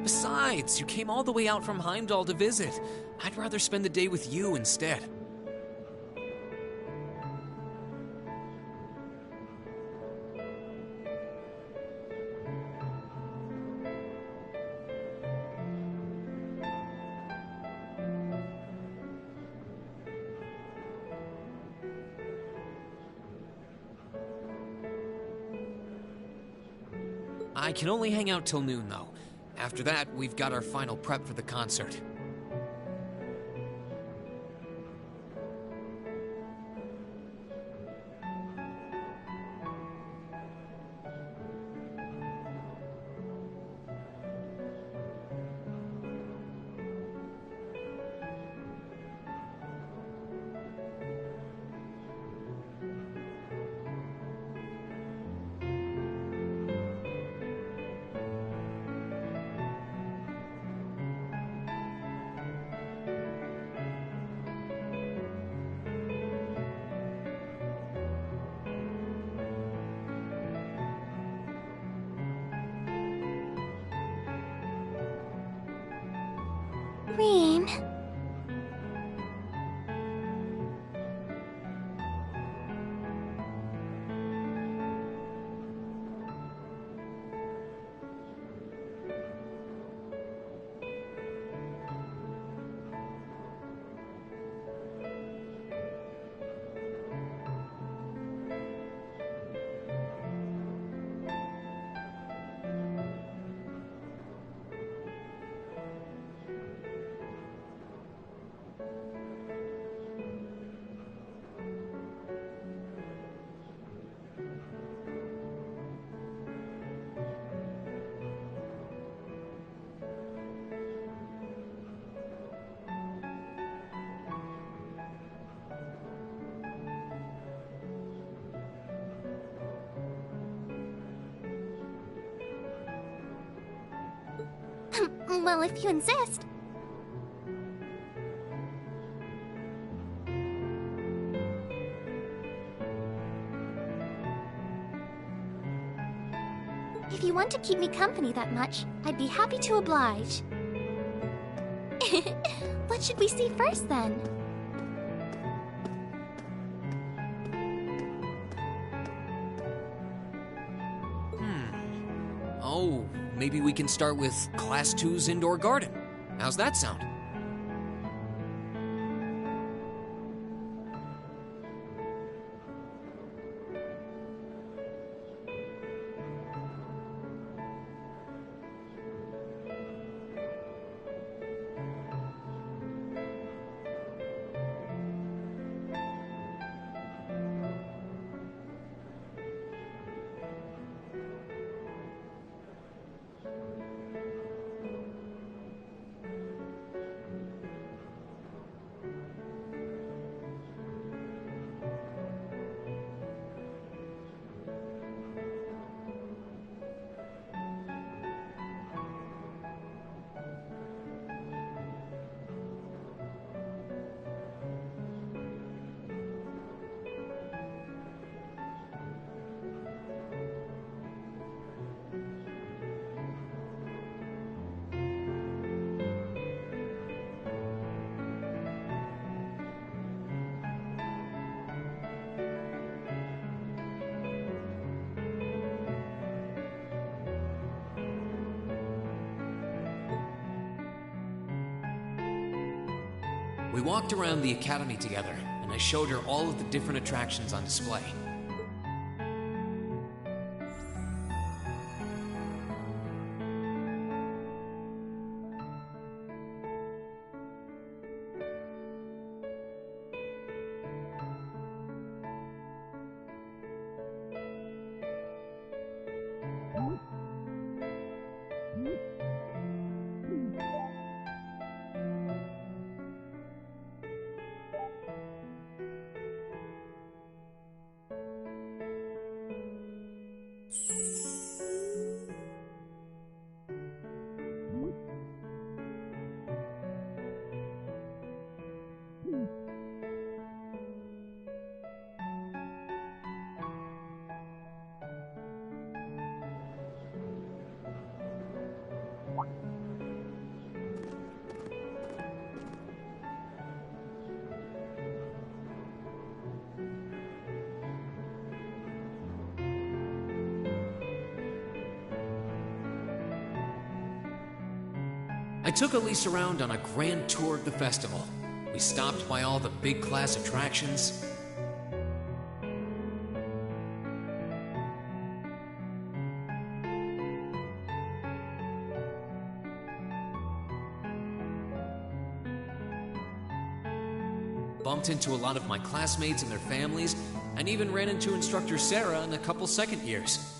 Besides, you came all the way out from Heimdall to visit. I'd rather spend the day with you instead. I can only hang out till noon, though. After that, we've got our final prep for the concert. Reen. Well, if you insist. If you want to keep me company that much, I'd be happy to oblige. What should we see first, then? Oh, maybe we can start with Class 2's indoor garden. How's that sound? We walked around the academy together, and I showed her all of the different attractions on display. I took Elise around on a grand tour of the festival. We stopped by all the big class attractions. Bumped into a lot of my classmates and their families, and even ran into instructor Sarah and a couple second years.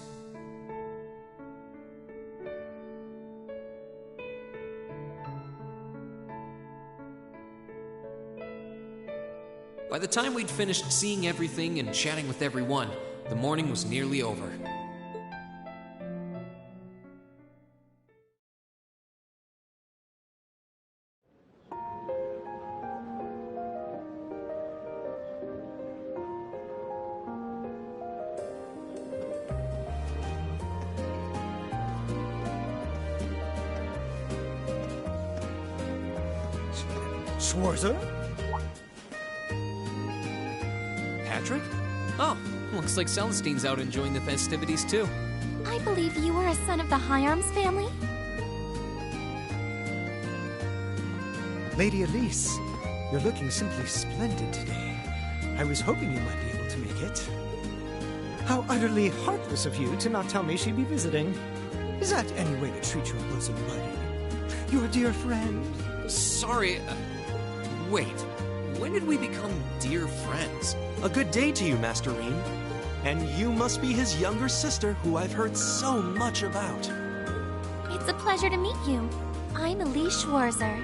By the time we'd finished seeing everything and chatting with everyone, the morning was nearly over. Schwarzer? Patrick? Oh, looks like Celestine's out enjoying the festivities too. I believe you are a son of the High Arms family? Lady Elise, you're looking simply splendid today. I was hoping you might be able to make it. How utterly heartless of you to not tell me she'd be visiting. Is that any way to treat your bosom buddy? Your dear friend? Sorry, wait. When did we become dear friends? A good day to you, Master Rean. And you must be his younger sister, who I've heard so much about. It's a pleasure to meet you. I'm Elise Schwarzer.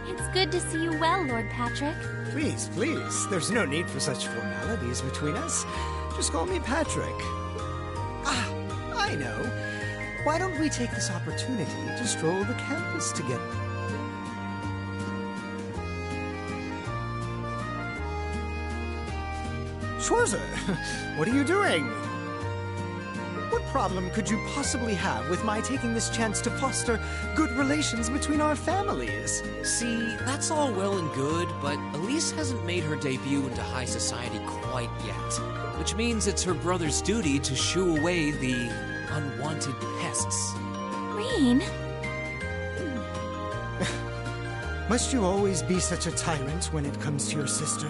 It's good to see you well, Lord Patrick. Please, please. There's no need for such formalities between us. Just call me Patrick. Ah, I know. Why don't we take this opportunity to stroll the campus together? Schwarzer, what are you doing? What problem could you possibly have with my taking this chance to foster good relations between our families? See, that's all well and good, but Elise hasn't made her debut into high society quite yet. Which means it's her brother's duty to shoo away the unwanted pests. Rean? Must you always be such a tyrant when it comes to your sister?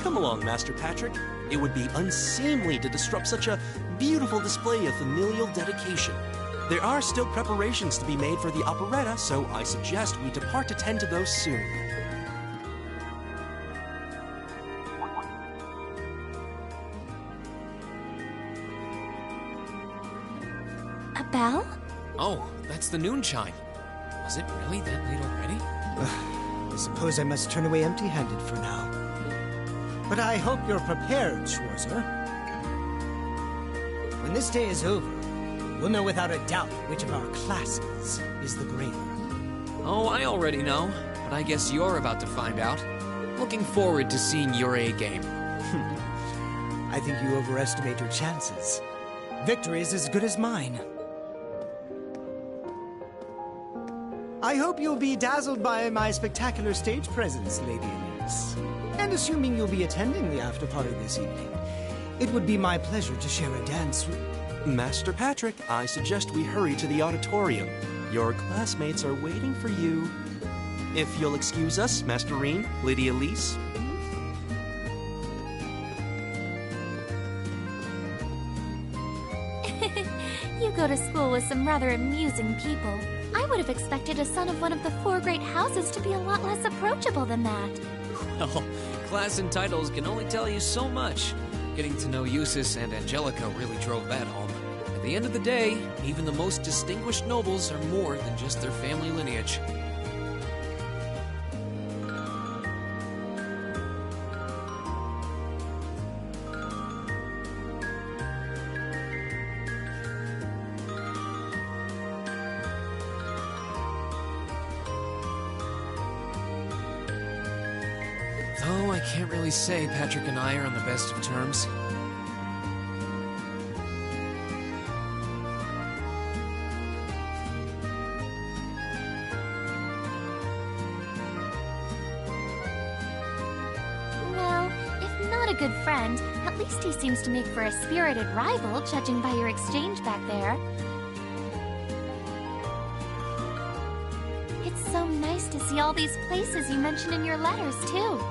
Come along, Master Patrick. It would be unseemly to disrupt such a beautiful display of familial dedication. There are still preparations to be made for the operetta, so I suggest we depart to tend to those soon. A bell? Oh, that's the noon chime. Was it really that late already? I suppose I must turn away empty-handed for now. But I hope you're prepared, Schwarzer. When this day is over, we'll know without a doubt which of our classes is the greater. Oh, I already know, but I guess you're about to find out. Looking forward to seeing your A game. I think you overestimate your chances. Victory is as good as mine. I hope you'll be dazzled by my spectacular stage presence, Lady Elise. And assuming you'll be attending the after-party this evening, it would be my pleasure to share a dance with... Master Patrick, I suggest we hurry to the auditorium. Your classmates are waiting for you. If you'll excuse us, Master Reen, Lady Elise. You go to school with some rather amusing people. I would have expected a son of one of the 4 great houses to be a lot less approachable than that. Well, class and titles can only tell you so much. Getting to know Eustace and Angelica really drove that home. At the end of the day, even the most distinguished nobles are more than just their family lineage. Though I can't really say Patrick and I are on the best of terms. Well, if not a good friend, at least he seems to make for a spirited rival, judging by your exchange back there. It's so nice to see all these places you mentioned in your letters, too.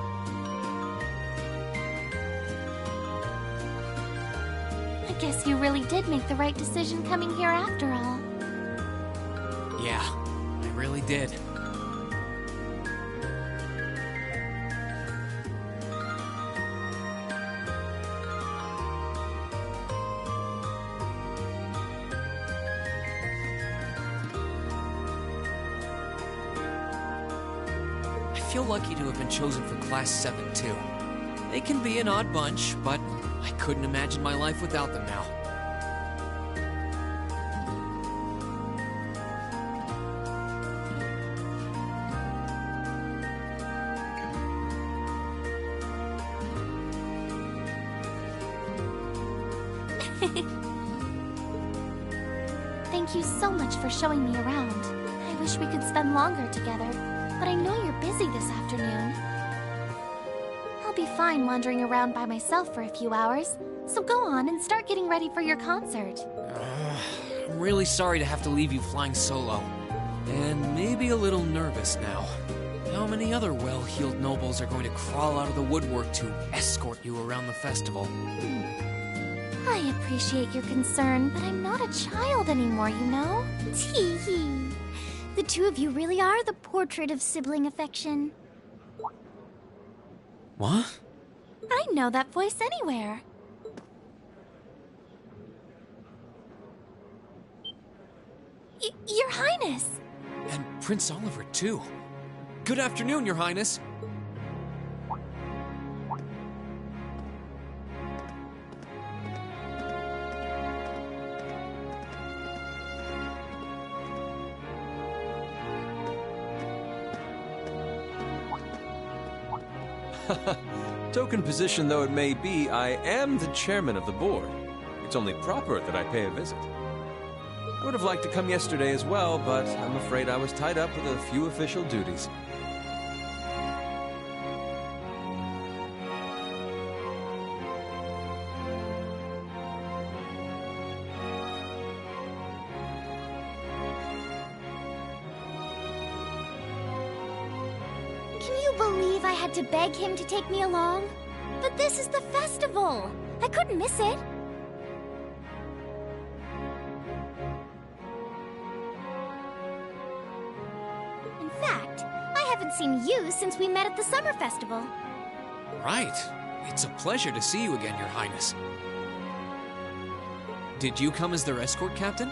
I guess you really did make the right decision coming here after all. Yeah, I really did. I feel lucky to have been chosen for Class 7, too. They can be an odd bunch, but I couldn't imagine my life without them now. Thank you so much for showing me around. I wish we could spend longer together, but I know you're busy this afternoon. I'll be fine wandering around by myself for a few hours, so go on and start getting ready for your concert. I'm really sorry to have to leave you flying solo. And maybe a little nervous now. How many other well-heeled nobles are going to crawl out of the woodwork to escort you around the festival? I appreciate your concern, but I'm not a child anymore, you know? Tee-hee. The two of you really are the portrait of sibling affection. What? I know that voice anywhere. Your Highness! And Prince Oliver, too. Good afternoon, Your Highness. Token position though it may be, I am the chairman of the board. It's only proper that I pay a visit. I would have liked to come yesterday as well, but I'm afraid I was tied up with a few official duties. Believe I had to beg him to take me along? But this is the festival! I couldn't miss it! In fact, I haven't seen you since we met at the summer festival. Right. It's a pleasure to see you again, Your Highness. Did you come as their escort captain?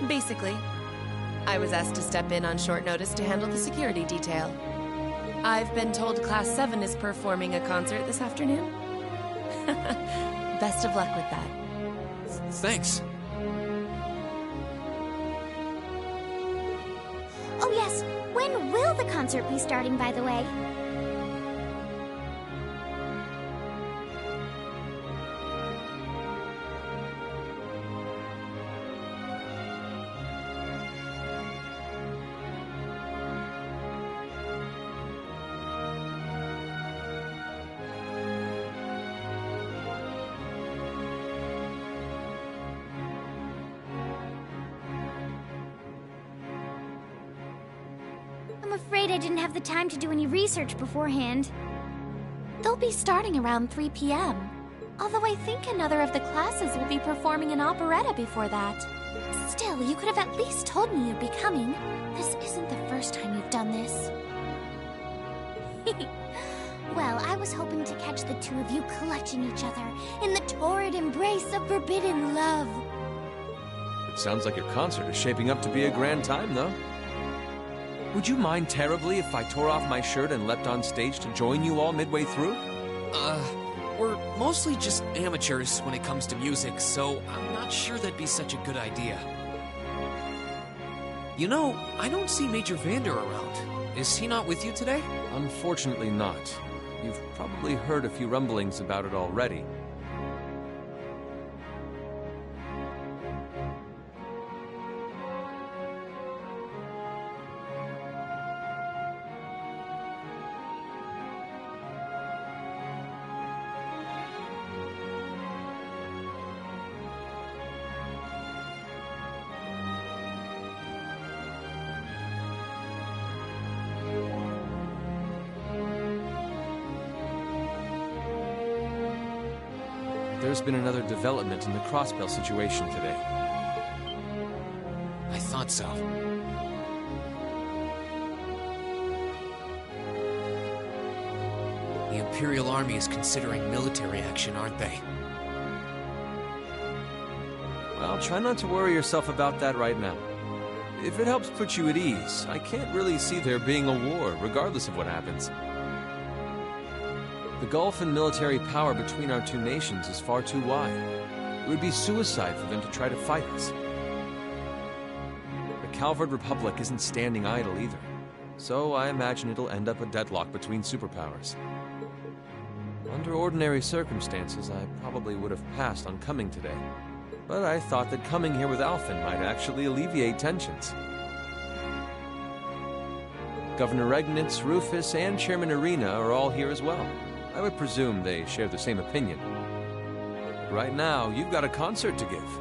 Basically. I was asked to step in on short notice to handle the security detail. I've been told Class 7 is performing a concert this afternoon. Best of luck with that. Thanks. Oh yes, when will the concert be starting, by the way? afraid I didn't have the time to do any research beforehand. They'll be starting around 3 p.m. Although I think another of the classes will be performing an operetta before that. Still, you could have at least told me you'd be coming. This isn't the first time you've done this. Well, I was hoping to catch the two of you clutching each other in the torrid embrace of forbidden love. It sounds like your concert is shaping up to be a grand time, though. Would you mind terribly if I tore off my shirt and leapt on stage to join you all midway through? We're mostly just amateurs when it comes to music, so I'm not sure that'd be such a good idea. You know, I don't see Major Vander around. Is he not with you today? Unfortunately not. You've probably heard a few rumblings about it already. There's been another development in the Crossbell situation today. I thought so. The Imperial Army is considering military action, aren't they? Well, try not to worry yourself about that right now. If it helps put you at ease, I can't really see there being a war, regardless of what happens. The gulf in military power between our two nations is far too wide. It would be suicide for them to try to fight us. The Calvard Republic isn't standing idle either, so I imagine it'll end up a deadlock between superpowers. Under ordinary circumstances, I probably would have passed on coming today, but I thought that coming here with Alphen might actually alleviate tensions. Governor Regnitz, Rufus, and Chairman Arena are all here as well. I would presume they share the same opinion. Right now, you've got a concert to give,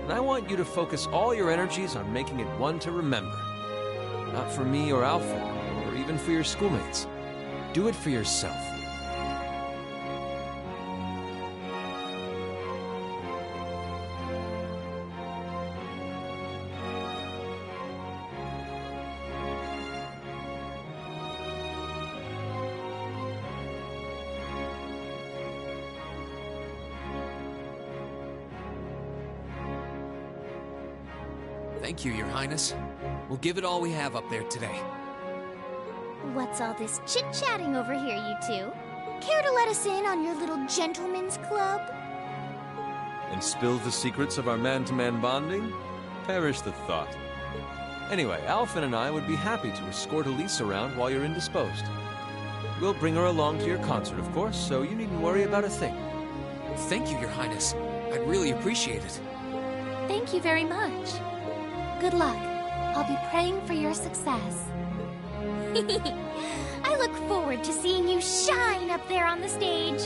and I want you to focus all your energies on making it one to remember. Not for me or Alphen, or even for your schoolmates. Do it for yourself. Thank you, Your Highness. We'll give it all we have up there today. What's all this chit-chatting over here, you two? Care to let us in on your little gentleman's club? And spill the secrets of our man-to-man bonding? Perish the thought. Anyway, Alphen and I would be happy to escort Elise around while you're indisposed. We'll bring her along to your concert, of course, so you needn't worry about a thing. Thank you, Your Highness. I'd really appreciate it. Thank you very much. Good luck. I'll be praying for your success. I look forward to seeing you shine up there on the stage.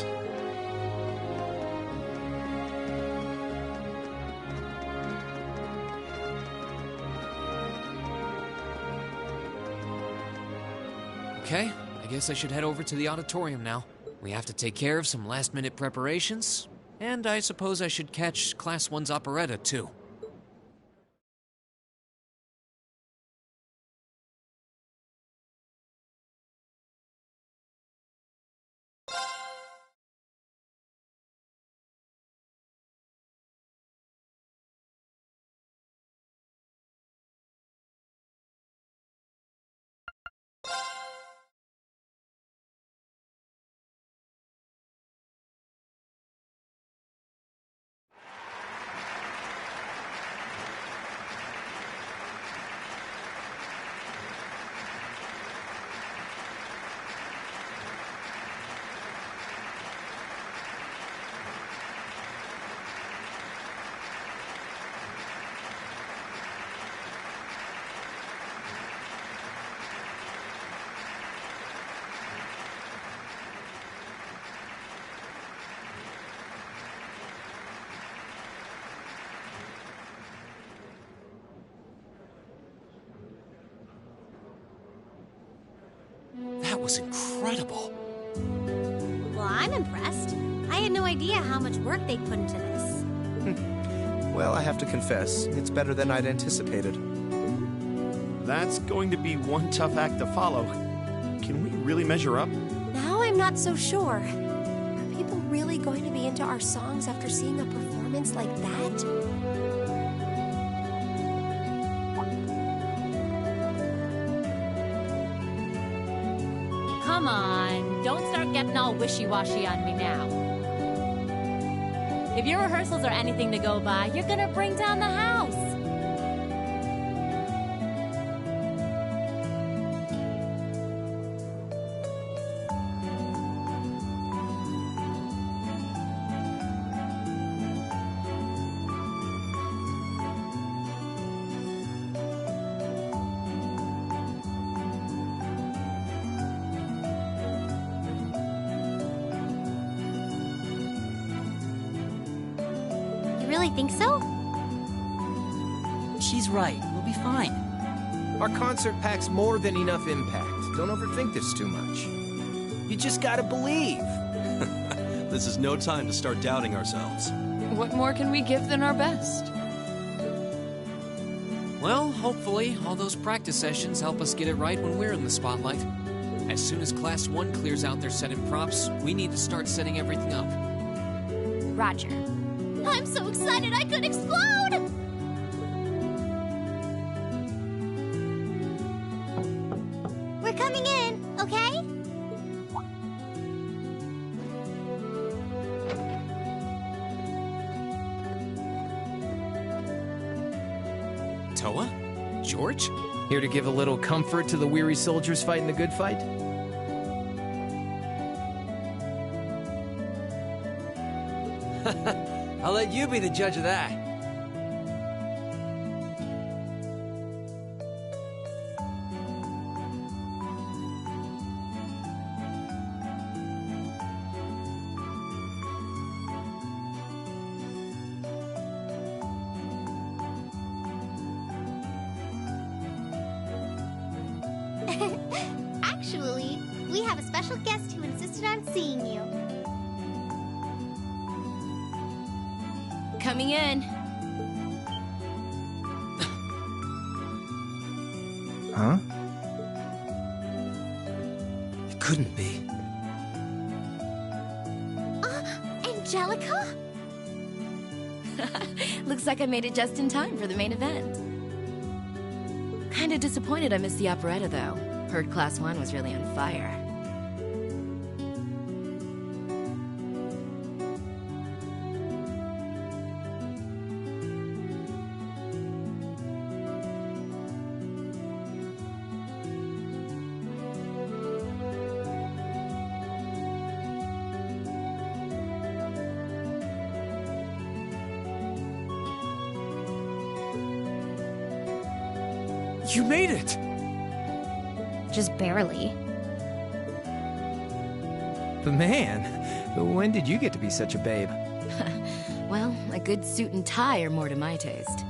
Okay, I guess I should head over to the auditorium now. We have to take care of some last-minute preparations, and I suppose I should catch Class 1's operetta, too. That was incredible. Well, I'm impressed. I had no idea how much work they'd put into this. Well, I have to confess, it's better than I'd anticipated. That's going to be one tough act to follow. Can we really measure up? Now I'm not so sure. Are people really going to be into our songs after seeing a performance like that? Come on, don't start getting all wishy-washy on me now. If your rehearsals are anything to go by, you're gonna bring down the house. Really think so? She's right. We'll be fine. Our concert packs more than enough impact. Don't overthink this too much. You just gotta believe. This is no time to start doubting ourselves. What more can we give than our best? Well, hopefully, all those practice sessions help us get it right when we're in the spotlight. As soon as Class 1 clears out their set and props, we need to start setting everything up. Roger. I'm so excited I could explode! We're coming in, okay? Toa? George? Here to give a little comfort to the weary soldiers fighting the good fight? I'll let you be the judge of that. Actually, we have a special guest who insisted on seeing you. Coming in. Huh? It couldn't be. Angelica? Looks like I made it just in time for the main event. Kinda disappointed I missed the operetta, though. Heard Class 1 was really on fire. You made it! Just barely. But man, when did you get to be such a babe? Well, a good suit and tie are more to my taste.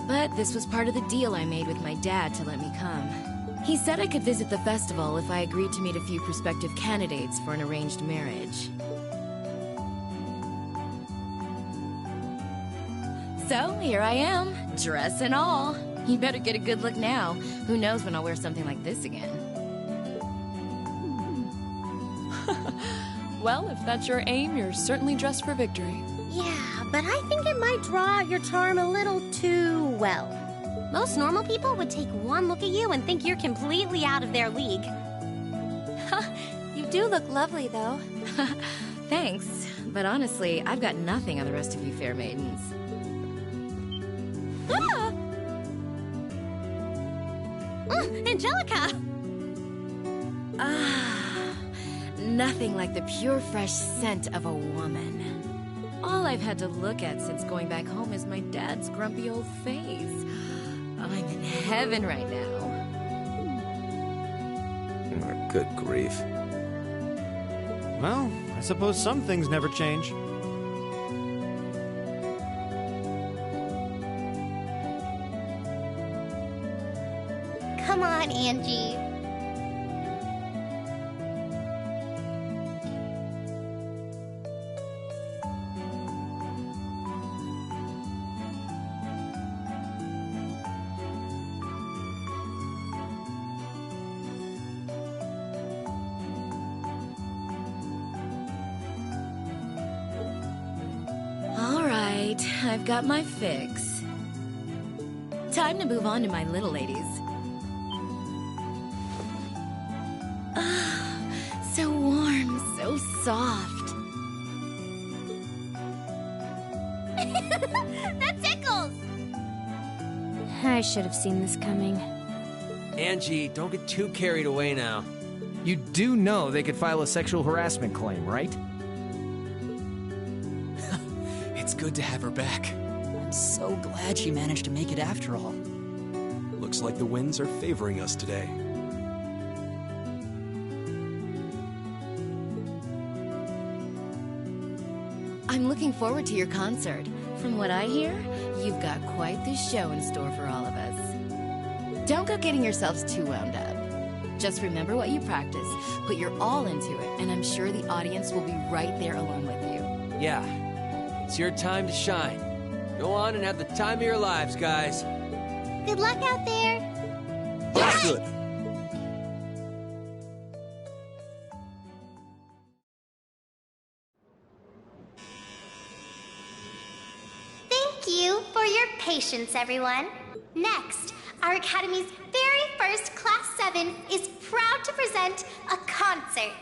But this was part of the deal I made with my dad to let me come. He said I could visit the festival if I agreed to meet a few prospective candidates for an arranged marriage. So, here I am, dress and all. You better get a good look now. Who knows when I'll wear something like this again. Well, if that's your aim, you're certainly dressed for victory. Yeah, but I think it might draw out your charm a little too well. Most normal people would take one look at you and think you're completely out of their league. You do look lovely, though. Thanks, but honestly, I've got nothing on the rest of you fair maidens. Ah! Angelica! Nothing like the pure, fresh scent of a woman. All I've had to look at since going back home is my dad's grumpy old face. I'm in heaven right now. Oh, good grief. Well, I suppose some things never change. Come on, Angie. I've got my fix. Time to move on to my little ladies. Ah, so warm, so soft. That tickles! I should have seen this coming. Angie, don't get too carried away now. You do know they could file a sexual harassment claim, right? It's good to have her back. I'm so glad she managed to make it after all. Looks like the winds are favoring us today. I'm looking forward to your concert. From what I hear, you've got quite the show in store for all of us. Don't go getting yourselves too wound up. Just remember what you practice, put your all into it, and I'm sure the audience will be right there along with you. Yeah, it's your time to shine. Go on and have the time of your lives, guys. Good luck out there. That's good. Thank you for your patience, everyone. Next, our Academy's very first Class 7 is proud to present a concert.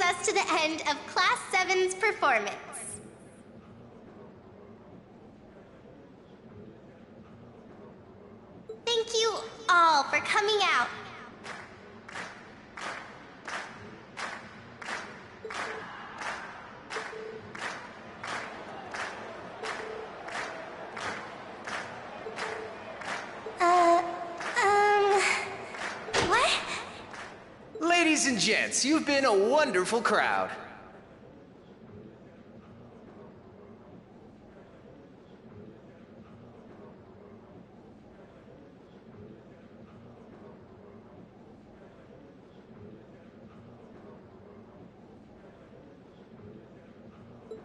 Us to the end of Class 7's performance. Thank you all for coming out. What? Ladies and gents, you've been a wonderful crowd.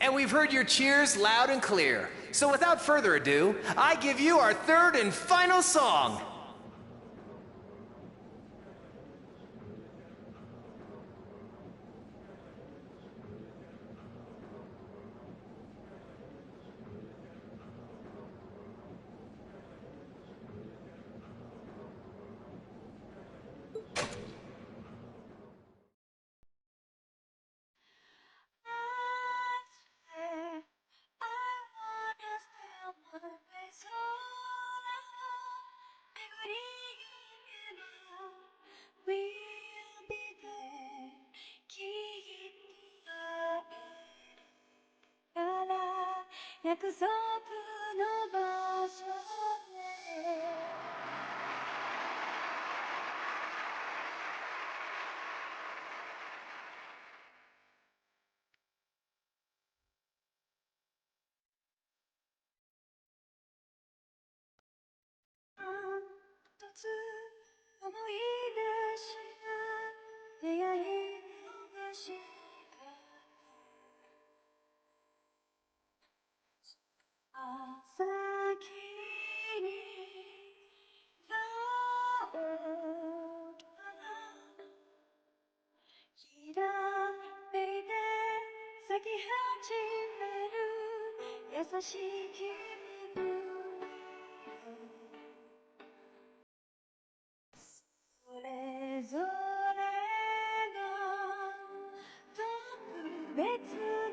And we've heard your cheers loud and clear. So without further ado, I give you our third and final song.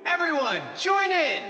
Everyone, join in!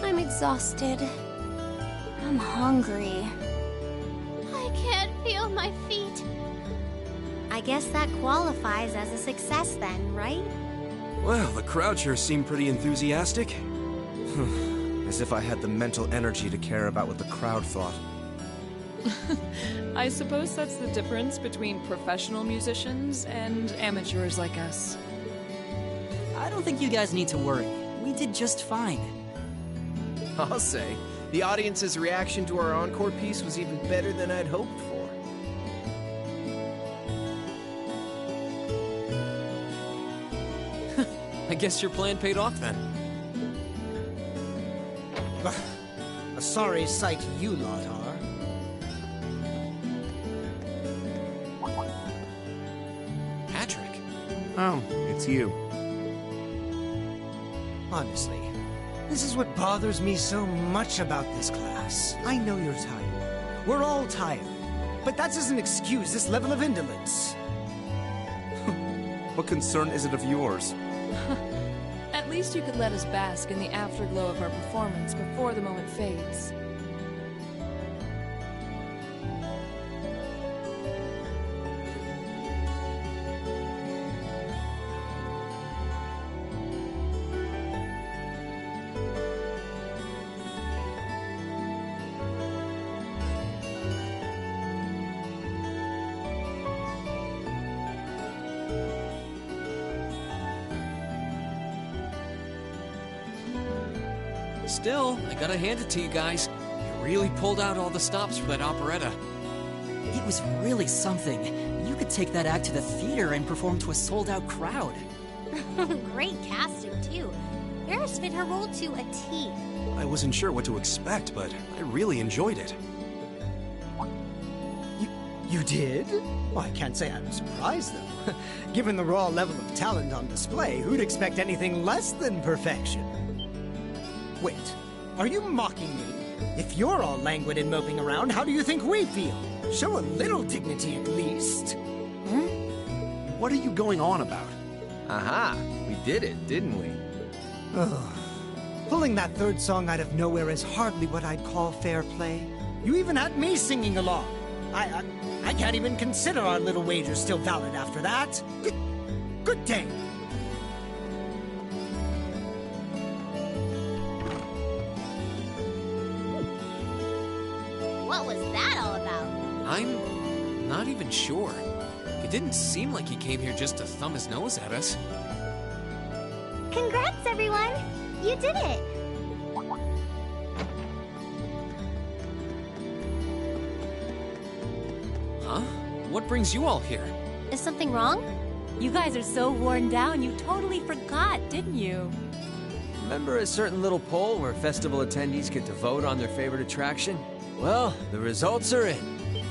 I'm exhausted. I'm hungry. I can't feel my feet. I guess that qualifies as a success then, right? Well, the crowd sure seemed pretty enthusiastic. As if I had the mental energy to care about what the crowd thought. I suppose that's the difference between professional musicians and amateurs like us. I don't think you guys need to worry. We did just fine. I'll say, the audience's reaction to our encore piece was even better than I'd hoped for. I guess your plan paid off then. A sorry sight you lot are. Patrick. Oh, it's you. Honestly, this is what bothers me so much about this class. I know you're tired. We're all tired. But that doesn't excuse this level of indolence. What concern is it of yours? At least you could let us bask in the afterglow of our performance before the moment fades. Still, I gotta hand it to you guys. You really pulled out all the stops for that operetta. It was really something. You could take that act to the theater and perform to a sold-out crowd. Great casting, too. Eris fit her role to a T. I wasn't sure what to expect, but I really enjoyed it. You did? Well, I can't say I'm surprised, though. Given the raw level of talent on display, who'd expect anything less than perfection? Wait, are you mocking me? If you're all languid and moping around, how do you think we feel? Show a little dignity at least. What are you going on about? Aha, we did it, didn't we? Ugh. Pulling that third song out of nowhere is hardly what I'd call fair play. You even had me singing along. I can't even consider our little wager still valid after that. Good day. What was that all about? I'm not even sure. It didn't seem like he came here just to thumb his nose at us. Congrats, everyone! You did it! Huh? What brings you all here? Is something wrong? You guys are so worn down, you totally forgot, didn't you? Remember a certain little poll where festival attendees get to vote on their favorite attraction? Well, the results are in.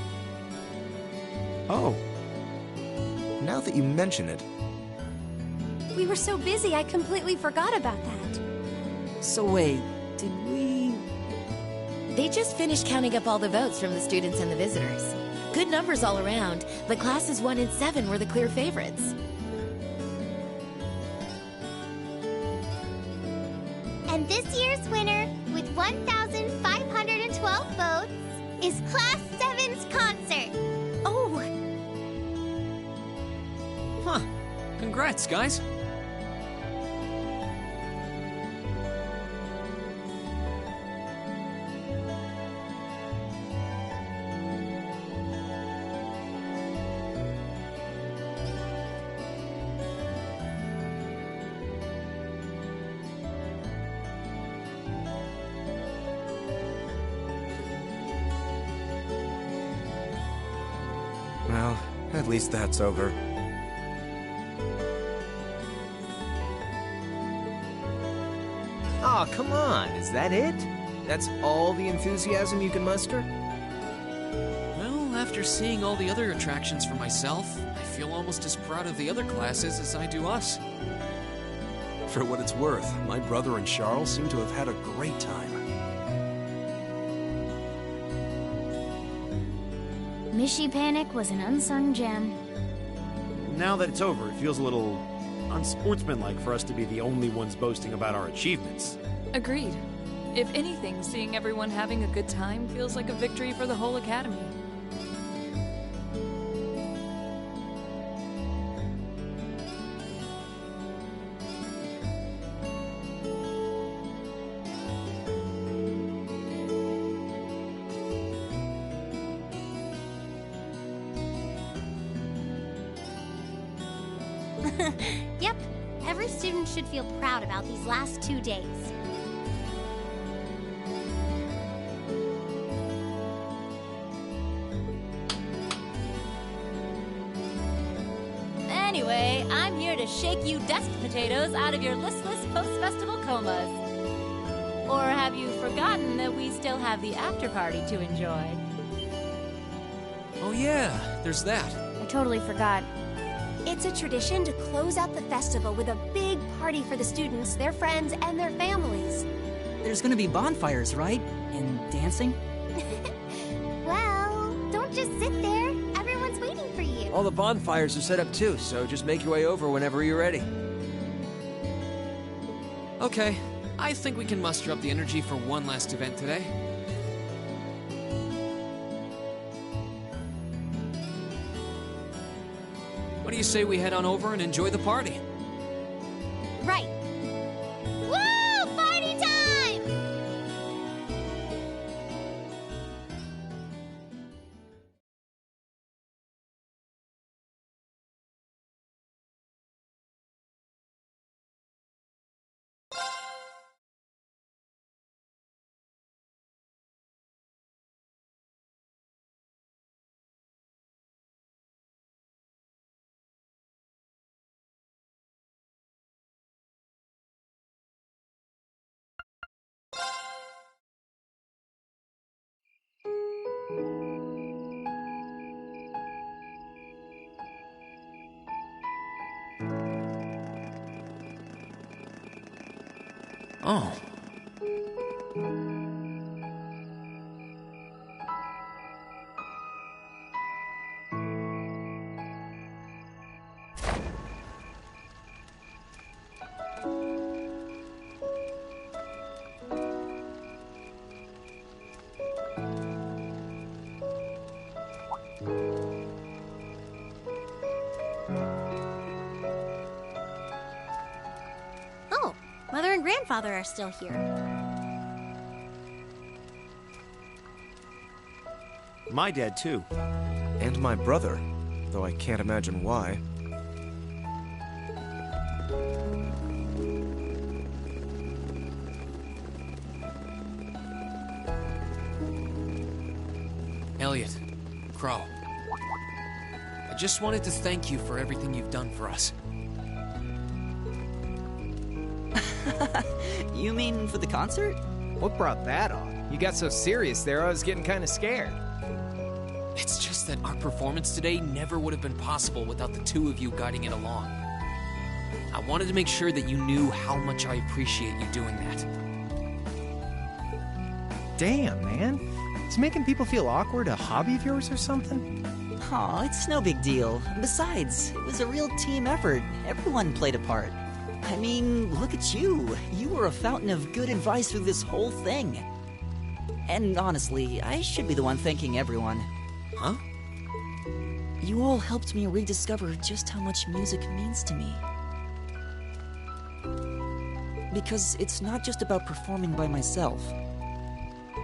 Oh. Now that you mention it. We were so busy, I completely forgot about that. So wait, did we... They just finished counting up all the votes from the students and the visitors. Good numbers all around. The classes 1 and 7 were the clear favorites. And this year's winner, with 1,512 votes, is Class 7's concert. Oh! Huh. Congrats, guys. Well, at least that's over. Aw, come on, is that it? That's all the enthusiasm you can muster? Well, after seeing all the other attractions for myself, I feel almost as proud of the other classes as I do us. For what it's worth, my brother and Charles seem to have had a great time. Mishy Panic was an unsung gem. Now that it's over, it feels a little unsportsmanlike for us to be the only ones boasting about our achievements. Agreed. If anything, seeing everyone having a good time feels like a victory for the whole academy. Yep, every student should feel proud about these last 2 days. Anyway, I'm here to shake you dust potatoes out of your listless post-festival comas. Or have you forgotten that we still have the after-party to enjoy? Oh yeah, there's that. I totally forgot. It's a tradition to close out the festival with a big party for the students, their friends, and their families. There's gonna be bonfires, right? And dancing? Well, don't just sit there. Everyone's waiting for you. All the bonfires are set up too, so just make your way over whenever you're ready. Okay, I think we can muster up the energy for one last event today. What do you say we head on over and enjoy the party? Right. Oh. Oh, Mother and Grandfather are still here. My dad, too. And my brother, though I can't imagine why. Elliot, Crow. I just wanted to thank you for everything you've done for us. You mean for the concert? What brought that on? You got so serious there, I was getting kind of scared. It's just that our performance today never would have been possible without the two of you guiding it along. I wanted to make sure that you knew how much I appreciate you doing that. Damn, man. Is making people feel awkward a hobby of yours or something? Aw, it's no big deal. Besides, it was a real team effort. Everyone played a part. I mean, look at you. You were a fountain of good advice through this whole thing. And honestly, I should be the one thanking everyone. Huh? You all helped me rediscover just how much music means to me. Because it's not just about performing by myself.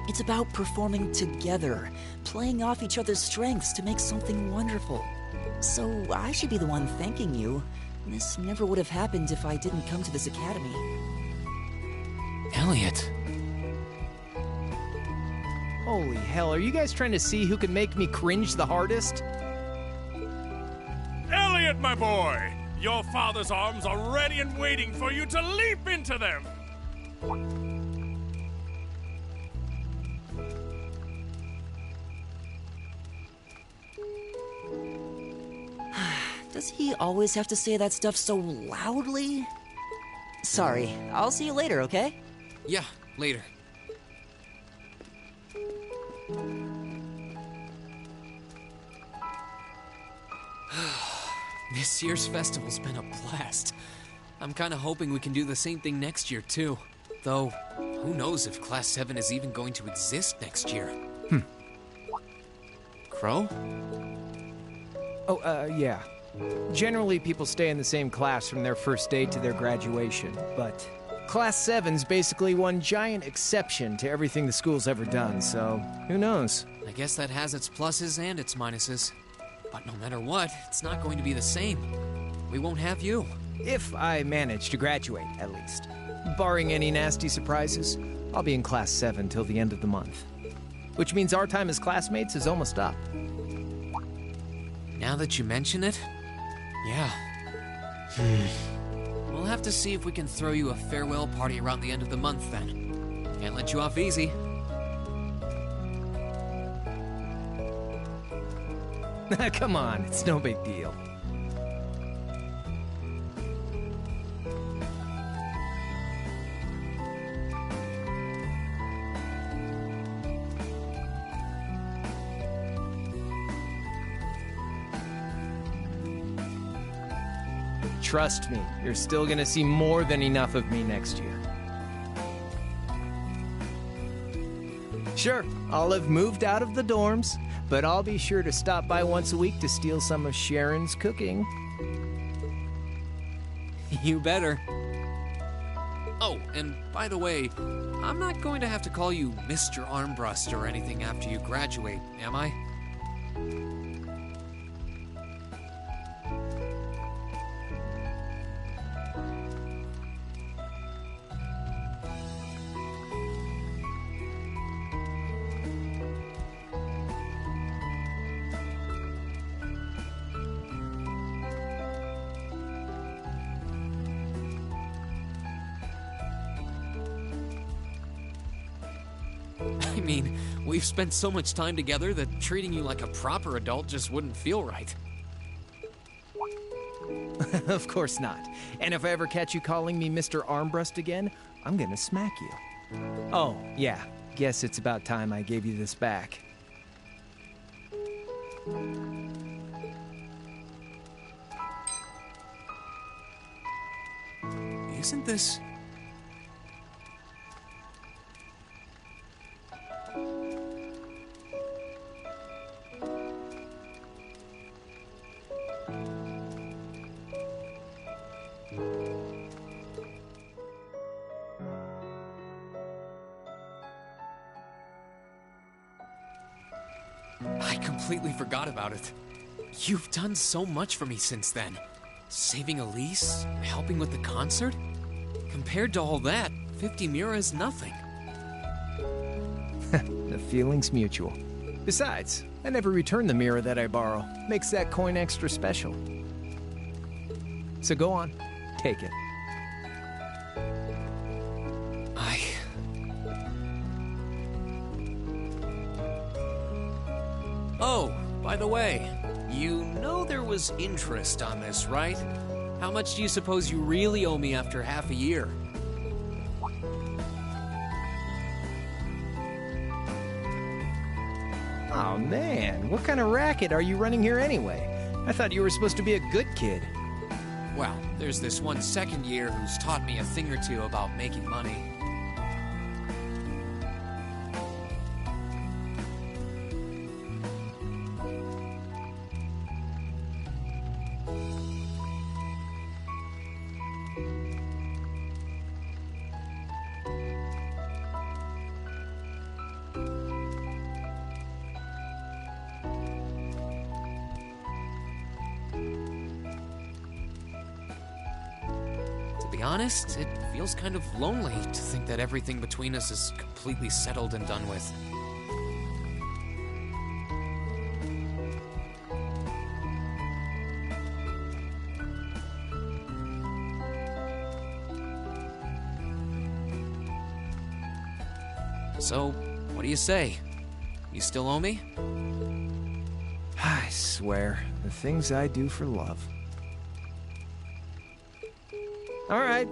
It's about performing together, playing off each other's strengths to make something wonderful. So I should be the one thanking you. This never would have happened if I didn't come to this academy. Elliot. Holy hell, are you guys trying to see who can make me cringe the hardest? Elliot, my boy! Your father's arms are ready and waiting for you to leap into them! Does he always have to say that stuff so loudly? Sorry, I'll see you later, okay? Yeah, later. This year's festival's been a blast. I'm kinda hoping we can do the same thing next year, too. Though, who knows if Class 7 is even going to exist next year. Crow? Oh, yeah. Generally, people stay in the same class from their first day to their graduation, but Class 7's basically one giant exception to everything the school's ever done, so who knows? I guess that has its pluses and its minuses. But no matter what, it's not going to be the same. We won't have you. If I manage to graduate, at least. Barring any nasty surprises, I'll be in Class 7 till the end of the month. Which means our time as classmates is almost up. Now that you mention it, yeah. We'll have to see if we can throw you a farewell party around the end of the month, then. Can't let you off easy. Come on, it's no big deal. Trust me, you're still gonna see more than enough of me next year. Sure, I'll have moved out of the dorms, but I'll be sure to stop by once a week to steal some of Sharon's cooking. You better. Oh, and by the way, I'm not going to have to call you Mr. Armbrust or anything after you graduate, am I? I mean, we've spent so much time together that treating you like a proper adult just wouldn't feel right. Of course not. And if I ever catch you calling me Mr. Armbrust again, I'm gonna smack you. Oh, yeah. Guess it's about time I gave you this back. Isn't this... I completely forgot about it. You've done so much for me since then. Saving Elise, helping with the concert. Compared to all that, 50 Mira is nothing. The feeling's mutual. Besides, I never return the mirror that I borrow. Makes that coin extra special. So go on, take it. Oh, by the way, you know there was interest on this, right? How much do you suppose you really owe me after half a year? Oh man, what kind of racket are you running here anyway? I thought you were supposed to be a good kid. Well, there's this one second year who's taught me a thing or two about making money. To be honest, it feels kind of lonely to think that everything between us is completely settled and done with. So, what do you say? You still owe me? I swear, the things I do for love.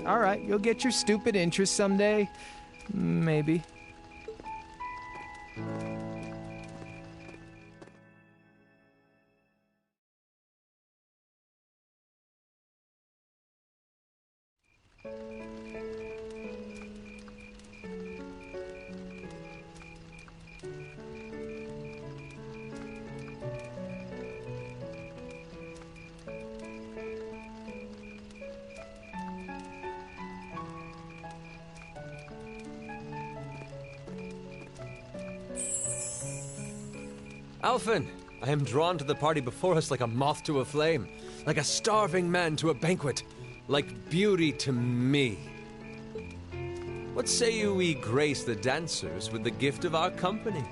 All right, you'll get your stupid interest someday. Maybe. Alphen, I am drawn to the party before us like a moth to a flame, like a starving man to a banquet, like beauty to me. What say you we grace the dancers with the gift of our company?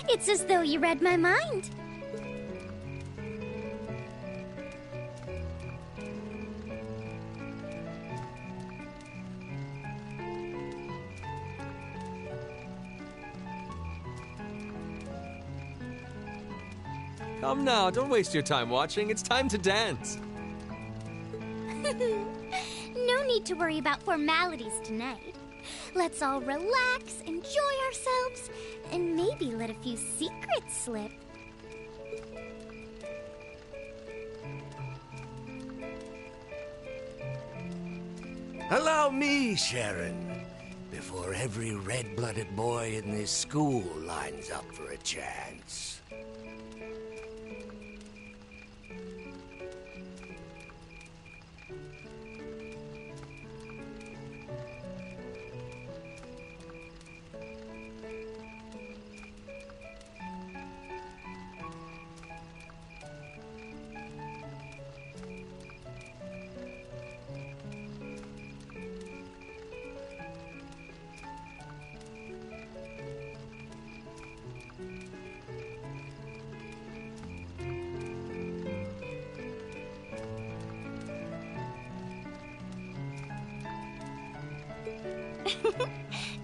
It's as though you read my mind. Come now, don't waste your time watching. It's time to dance. No need to worry about formalities tonight. Let's all relax, enjoy ourselves, and maybe let a few secrets slip. Allow me, Sharon, before every red-blooded boy in this school lines up for a chance.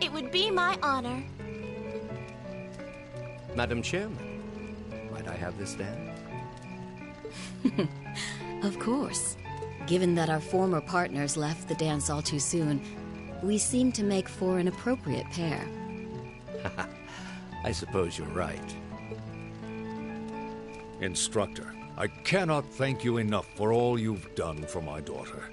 It would be my honor. Madam Chairman, might I have this dance? Of course. Given that our former partners left the dance all too soon, we seem to make for an appropriate pair. I suppose you're right. Instructor, I cannot thank you enough for all you've done for my daughter.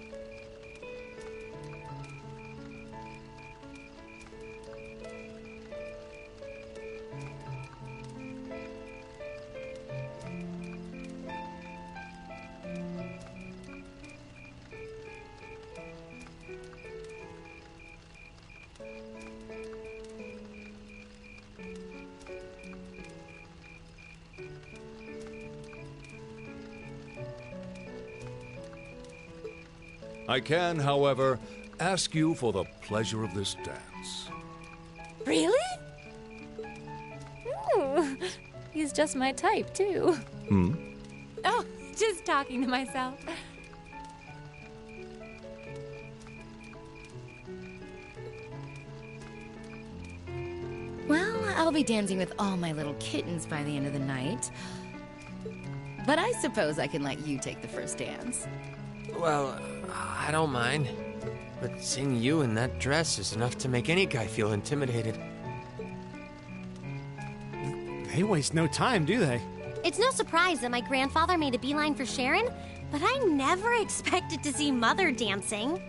I can, however, ask you for the pleasure of this dance. Really? Ooh, he's just my type, too. Hmm? Oh, just talking to myself. Well, I'll be dancing with all my little kittens by the end of the night. But I suppose I can let you take the first dance. Well, I don't mind. But seeing you in that dress is enough to make any guy feel intimidated. They waste no time, do they? It's no surprise that my grandfather made a beeline for Sharon, but I never expected to see Mother dancing.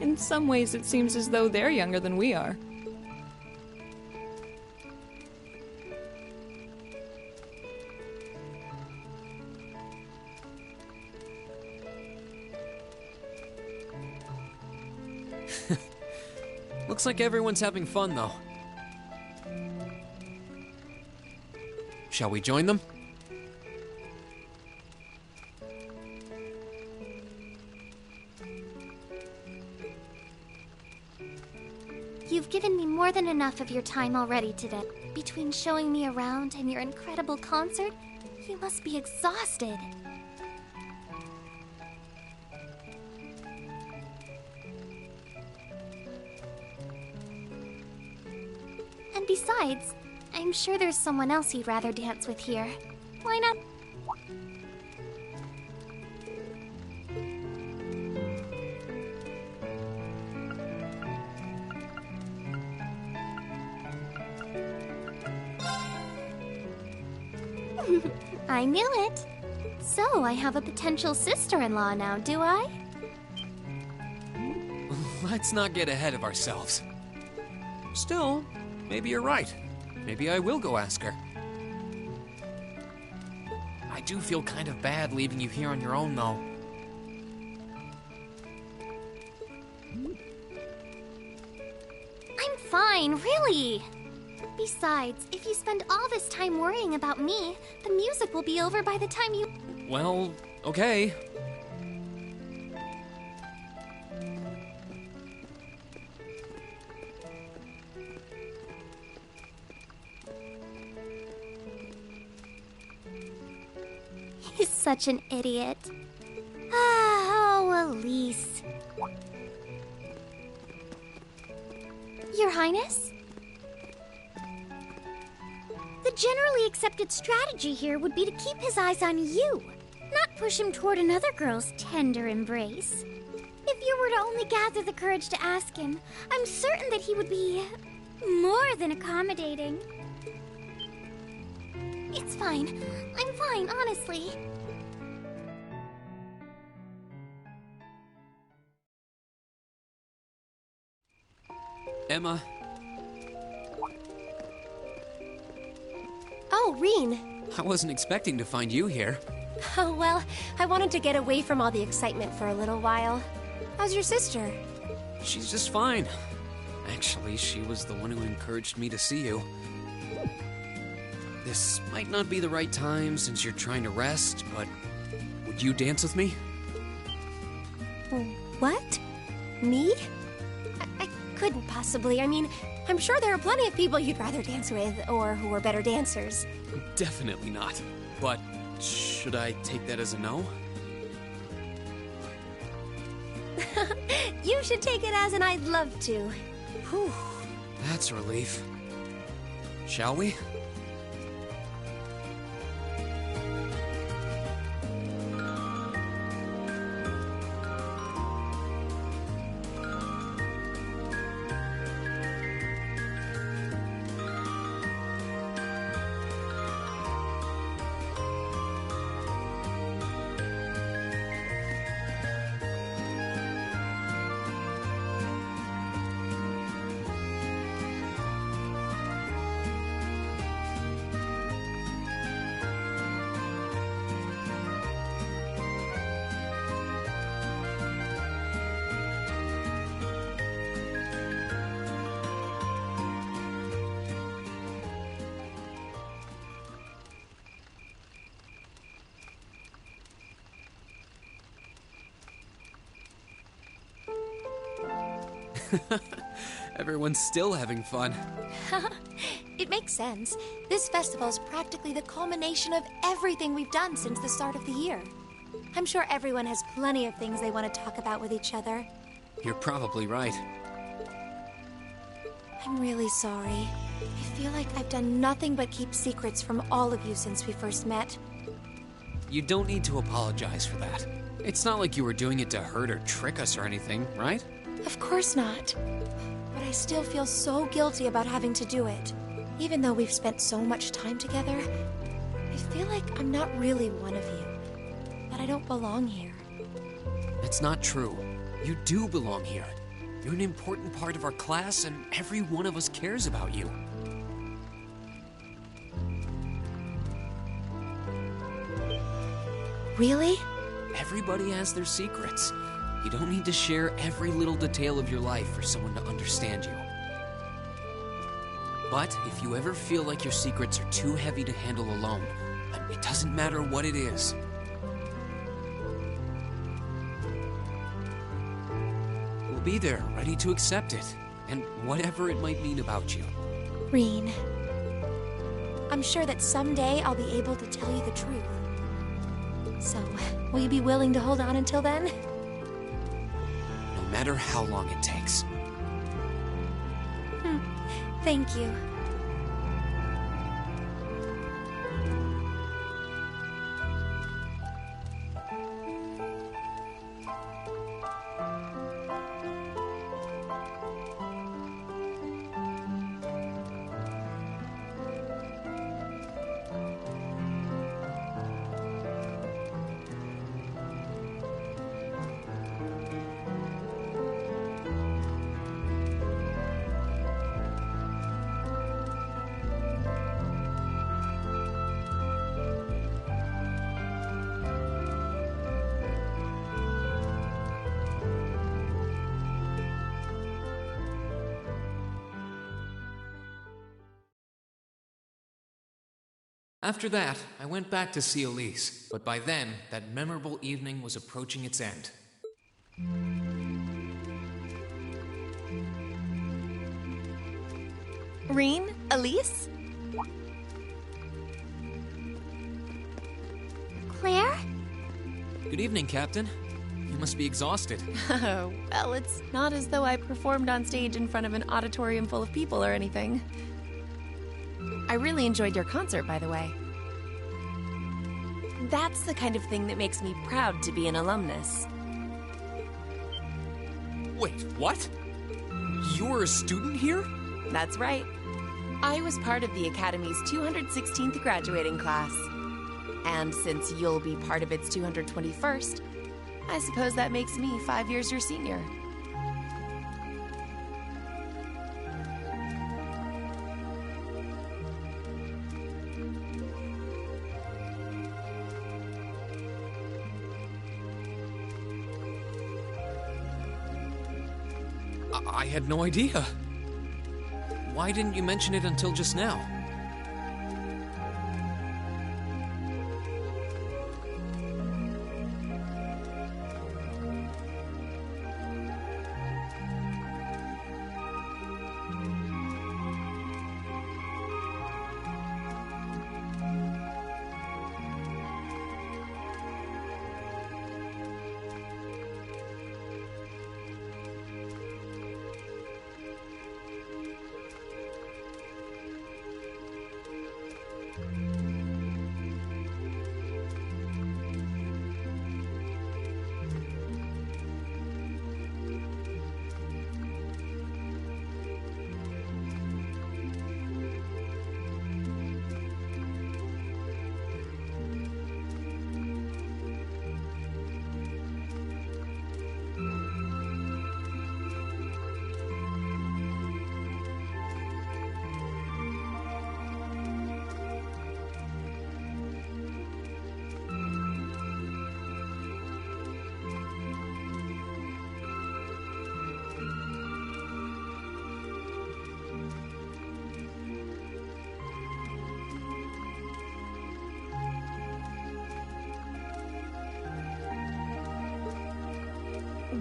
In some ways, it seems as though they're younger than we are. Looks like everyone's having fun, though. Shall we join them? You've given me more than enough of your time already today. Between showing me around and your incredible concert, you must be exhausted. And besides, I'm sure there's someone else you'd rather dance with here. Why not? I knew it. So, I have a potential sister-in-law now, do I? Let's not get ahead of ourselves. Still, maybe you're right. Maybe I will go ask her. I do feel kind of bad leaving you here on your own, though. I'm fine, really. Besides, if you spend all this time worrying about me, the music will be over by the time you... Well, okay. He's such an idiot. Oh, Elise. Your Highness? The generally accepted strategy here would be to keep his eyes on you, not push him toward another girl's tender embrace. If you were to only gather the courage to ask him, I'm certain that he would be more than accommodating. It's fine. I'm fine, honestly. Emma. Oh, Reen. I wasn't expecting to find you here. Oh, well, I wanted to get away from all the excitement for a little while. How's your sister? She's just fine. Actually, she was the one who encouraged me to see you. This might not be the right time since you're trying to rest, but would you dance with me? What? Me? I couldn't possibly. I mean, I'm sure there are plenty of people you'd rather dance with, or who are better dancers. Definitely not. But should I take that as a no? You should take it as an I'd love to. Whew, that's a relief. Shall we? Everyone's still having fun. It makes sense. This festival is practically the culmination of everything we've done since the start of the year. I'm sure everyone has plenty of things they want to talk about with each other. You're probably right. I'm really sorry. I feel like I've done nothing but keep secrets from all of you since we first met. You don't need to apologize for that. It's not like you were doing it to hurt or trick us or anything, right? Of course not. But I still feel so guilty about having to do it. Even though we've spent so much time together, I feel like I'm not really one of you. That I don't belong here. It's not true. You do belong here. You're an important part of our class, and every one of us cares about you. Really? Everybody has their secrets. You don't need to share every little detail of your life for someone to understand you. But if you ever feel like your secrets are too heavy to handle alone, it doesn't matter what it is. We'll be there, ready to accept it, and whatever it might mean about you. Reen, I'm sure that someday I'll be able to tell you the truth. So, will you be willing to hold on until then? No matter how long it takes. Thank you. After that, I went back to see Elise, but by then, that memorable evening was approaching its end. Reen? Elise? Claire? Good evening, Captain. You must be exhausted. Oh, well, it's not as though I performed on stage in front of an auditorium full of people or anything. I really enjoyed your concert, by the way. That's the kind of thing that makes me proud to be an alumnus. Wait, what? You're a student here? That's right. I was part of the Academy's 216th graduating class. And since you'll be part of its 221st, I suppose that makes me 5 years your senior. I had no idea. Why didn't you mention it until just now?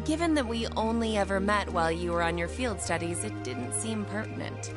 Given that we only ever met while you were on your field studies, it didn't seem pertinent.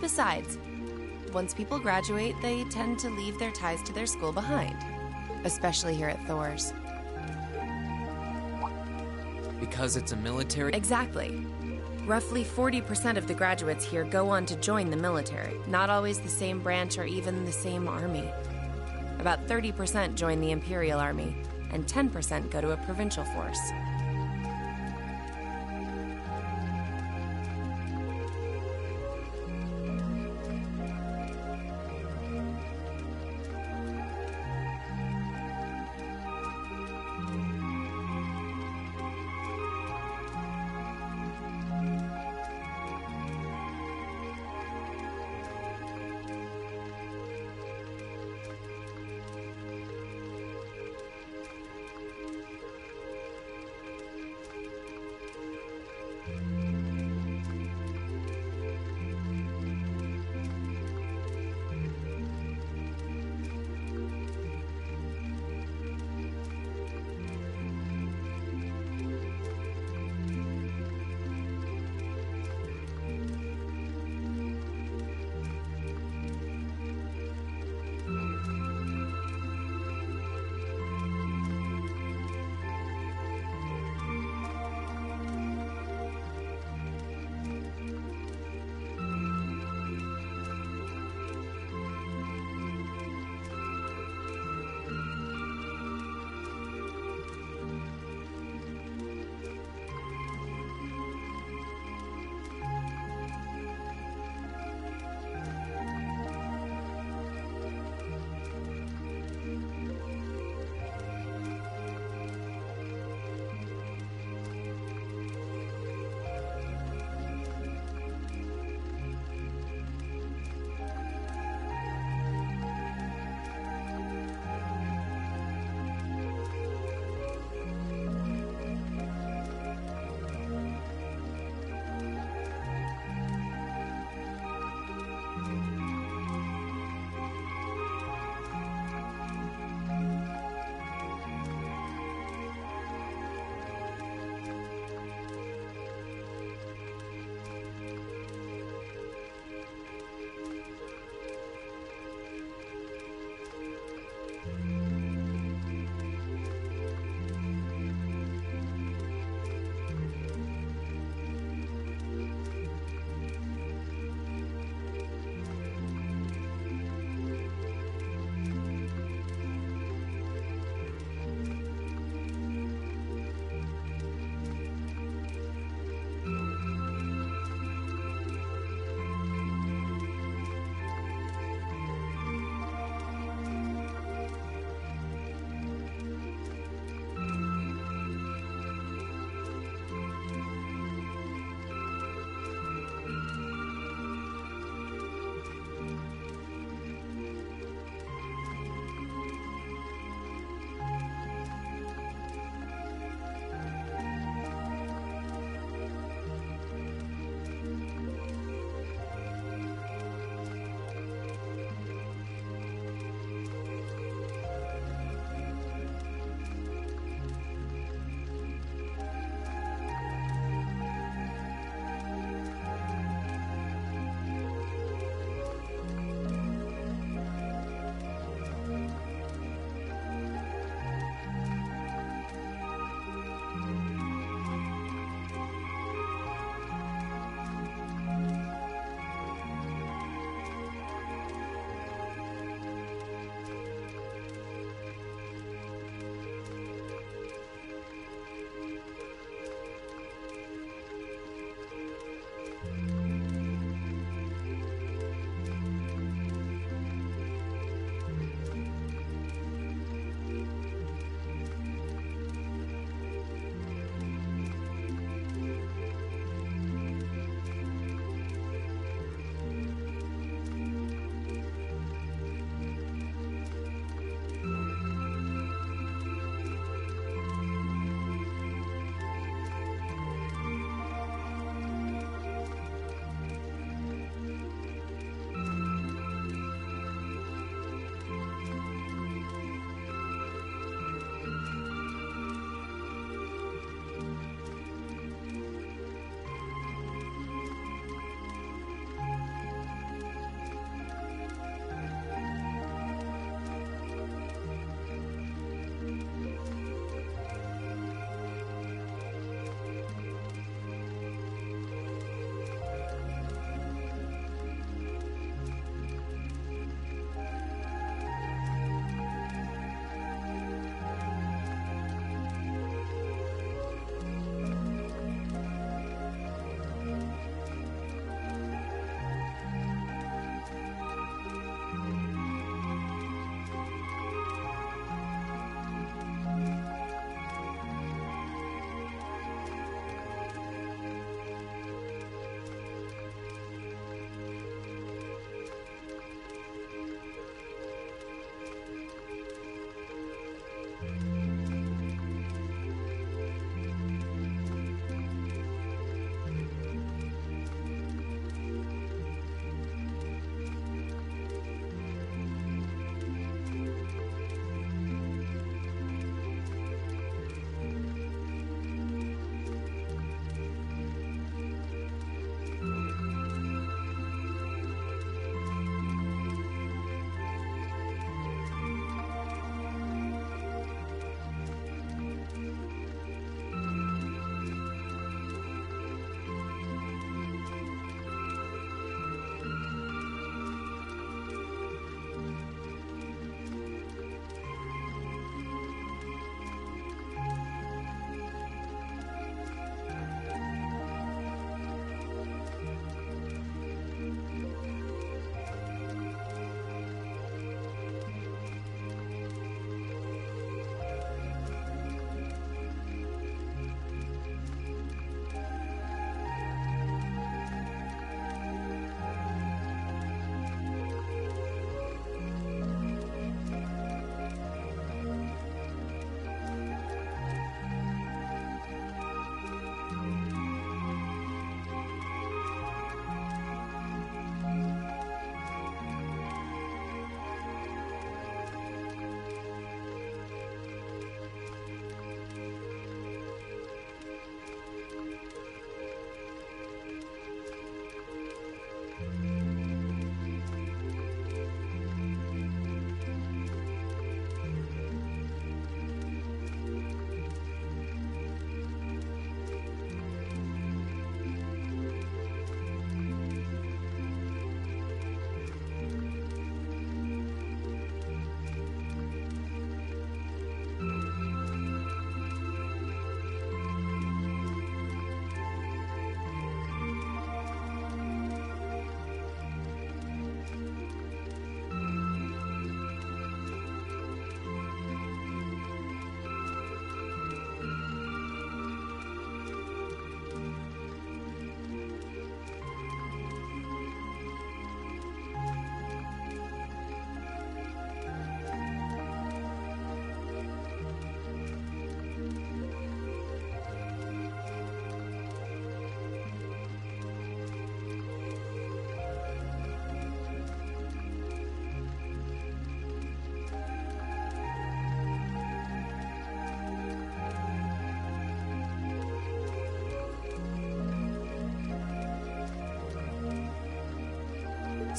Besides, once people graduate, they tend to leave their ties to their school behind. Especially here at Thor's. Because it's a military? Exactly. Roughly 40% of the graduates here go on to join the military. Not always the same branch or even the same army. About 30% join the Imperial Army, and 10% go to a provincial force.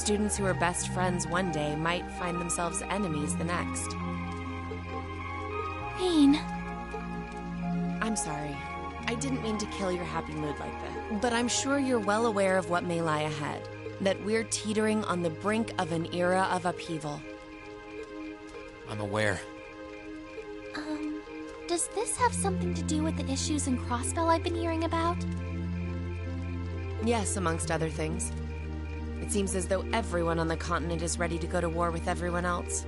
Students who are best friends one day might find themselves enemies the next. Rain. I'm sorry. I didn't mean to kill your happy mood like that. But I'm sure you're well aware of what may lie ahead. That we're teetering on the brink of an era of upheaval. I'm aware. Does this have something to do with the issues in Crossbell I've been hearing about? Yes, amongst other things. It seems as though everyone on the continent is ready to go to war with everyone else.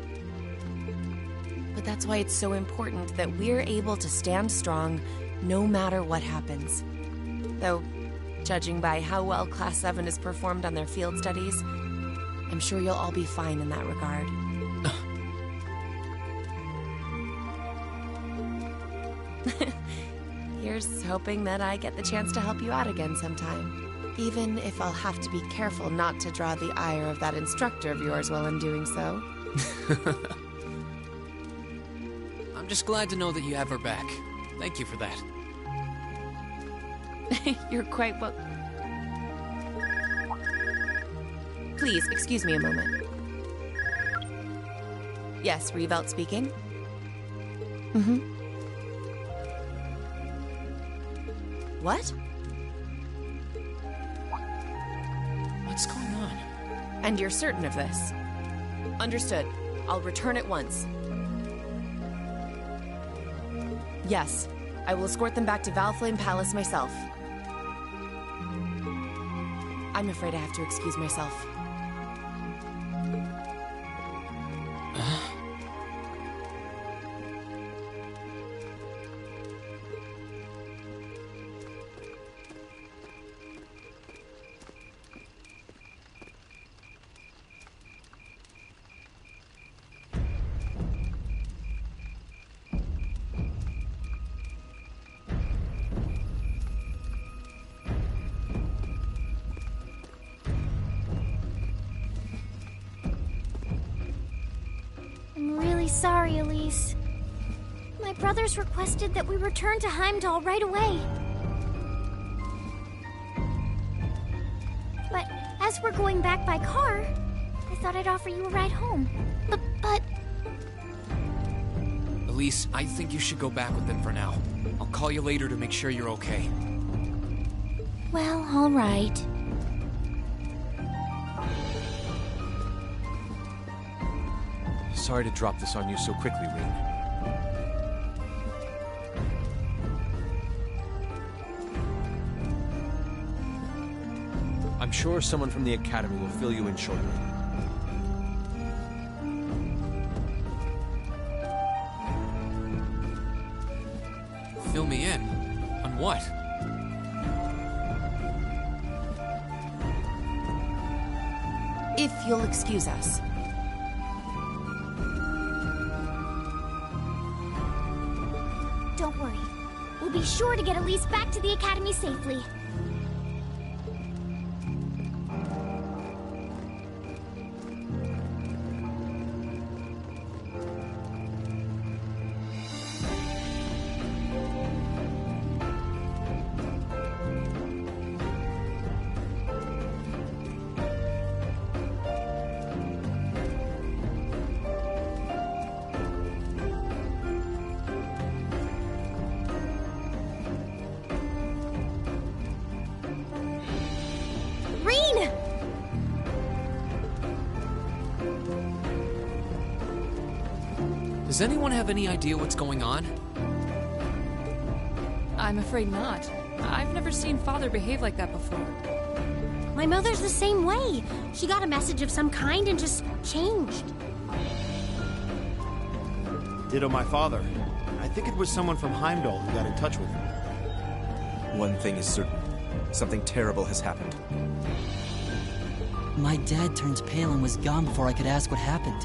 But that's why it's so important that we're able to stand strong no matter what happens. Though, judging by how well Class 7 has performed on their field studies, I'm sure you'll all be fine in that regard. Here's hoping that I get the chance to help you out again sometime. Even if I'll have to be careful not to draw the ire of that instructor of yours while I'm doing so. I'm just glad to know that you have her back. Thank you for that. You're quite well... Please, excuse me a moment. Yes, Revelt speaking. Mm-hmm. What? What's going on? And you're certain of this? Understood. I'll return at once. Yes, I will escort them back to Valflame Palace myself. I'm afraid I have to excuse myself. Sorry, Elise. My brothers requested that we return to Heimdall right away. But as we're going back by car, I thought I'd offer you a ride home. But... Elise, I think you should go back with them for now. I'll call you later to make sure you're okay. Well, all right. Sorry to drop this on you so quickly, Rain. I'm sure someone from the Academy will fill you in shortly. Fill me in? On what? If you'll excuse us. Don't worry. We'll be sure to get Elise back to the Academy safely. Does anyone have any idea what's going on? I'm afraid not. I've never seen Father behave like that before. My mother's the same way. She got a message of some kind and just changed. Ditto my father. I think it was someone from Heimdall who got in touch with him. One thing is certain. Something terrible has happened. My dad turned pale and was gone before I could ask what happened.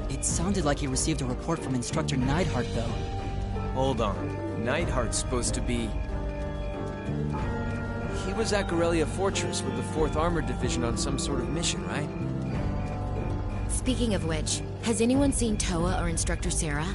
It sounded like he received a report from Instructor Neidhart, though. Hold on. Neidhart's supposed to be... He was at Corellia Fortress with the 4th Armored Division on some sort of mission, right? Speaking of which, has anyone seen Toa or Instructor Sarah?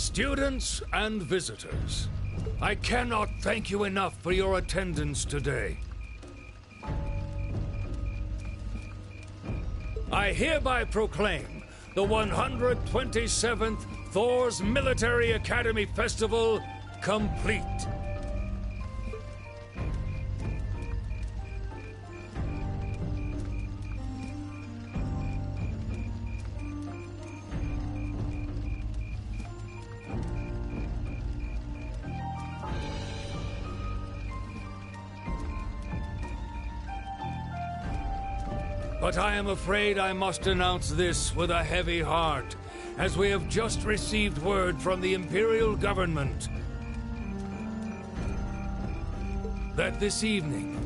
Students and visitors, I cannot thank you enough for your attendance today. I hereby proclaim the 127th Thor's Military Academy Festival complete. But I am afraid I must announce this with a heavy heart, as we have just received word from the Imperial government that this evening,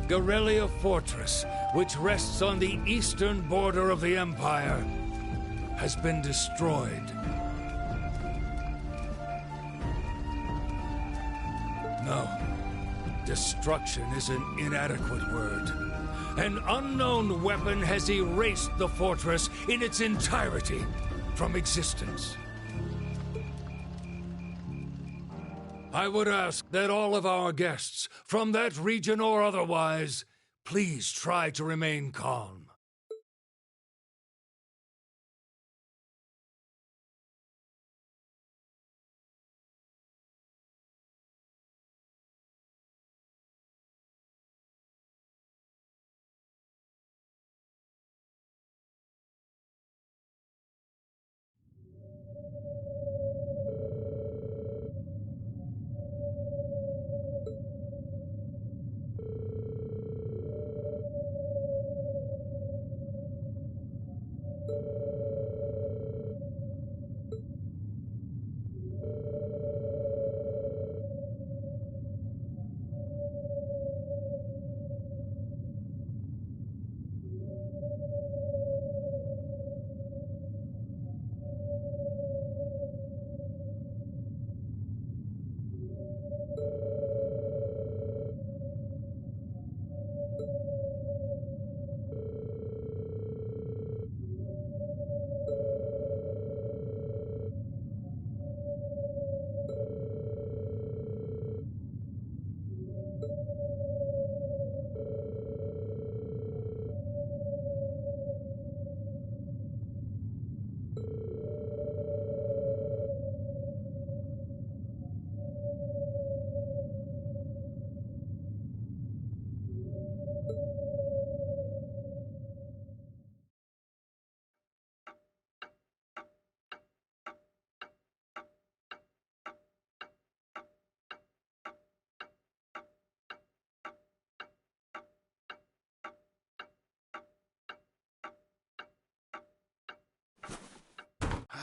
Garrelia Fortress, which rests on the eastern border of the Empire, has been destroyed. No, destruction is an inadequate word. An unknown weapon has erased the fortress in its entirety from existence. I would ask that all of our guests, from that region or otherwise, please try to remain calm.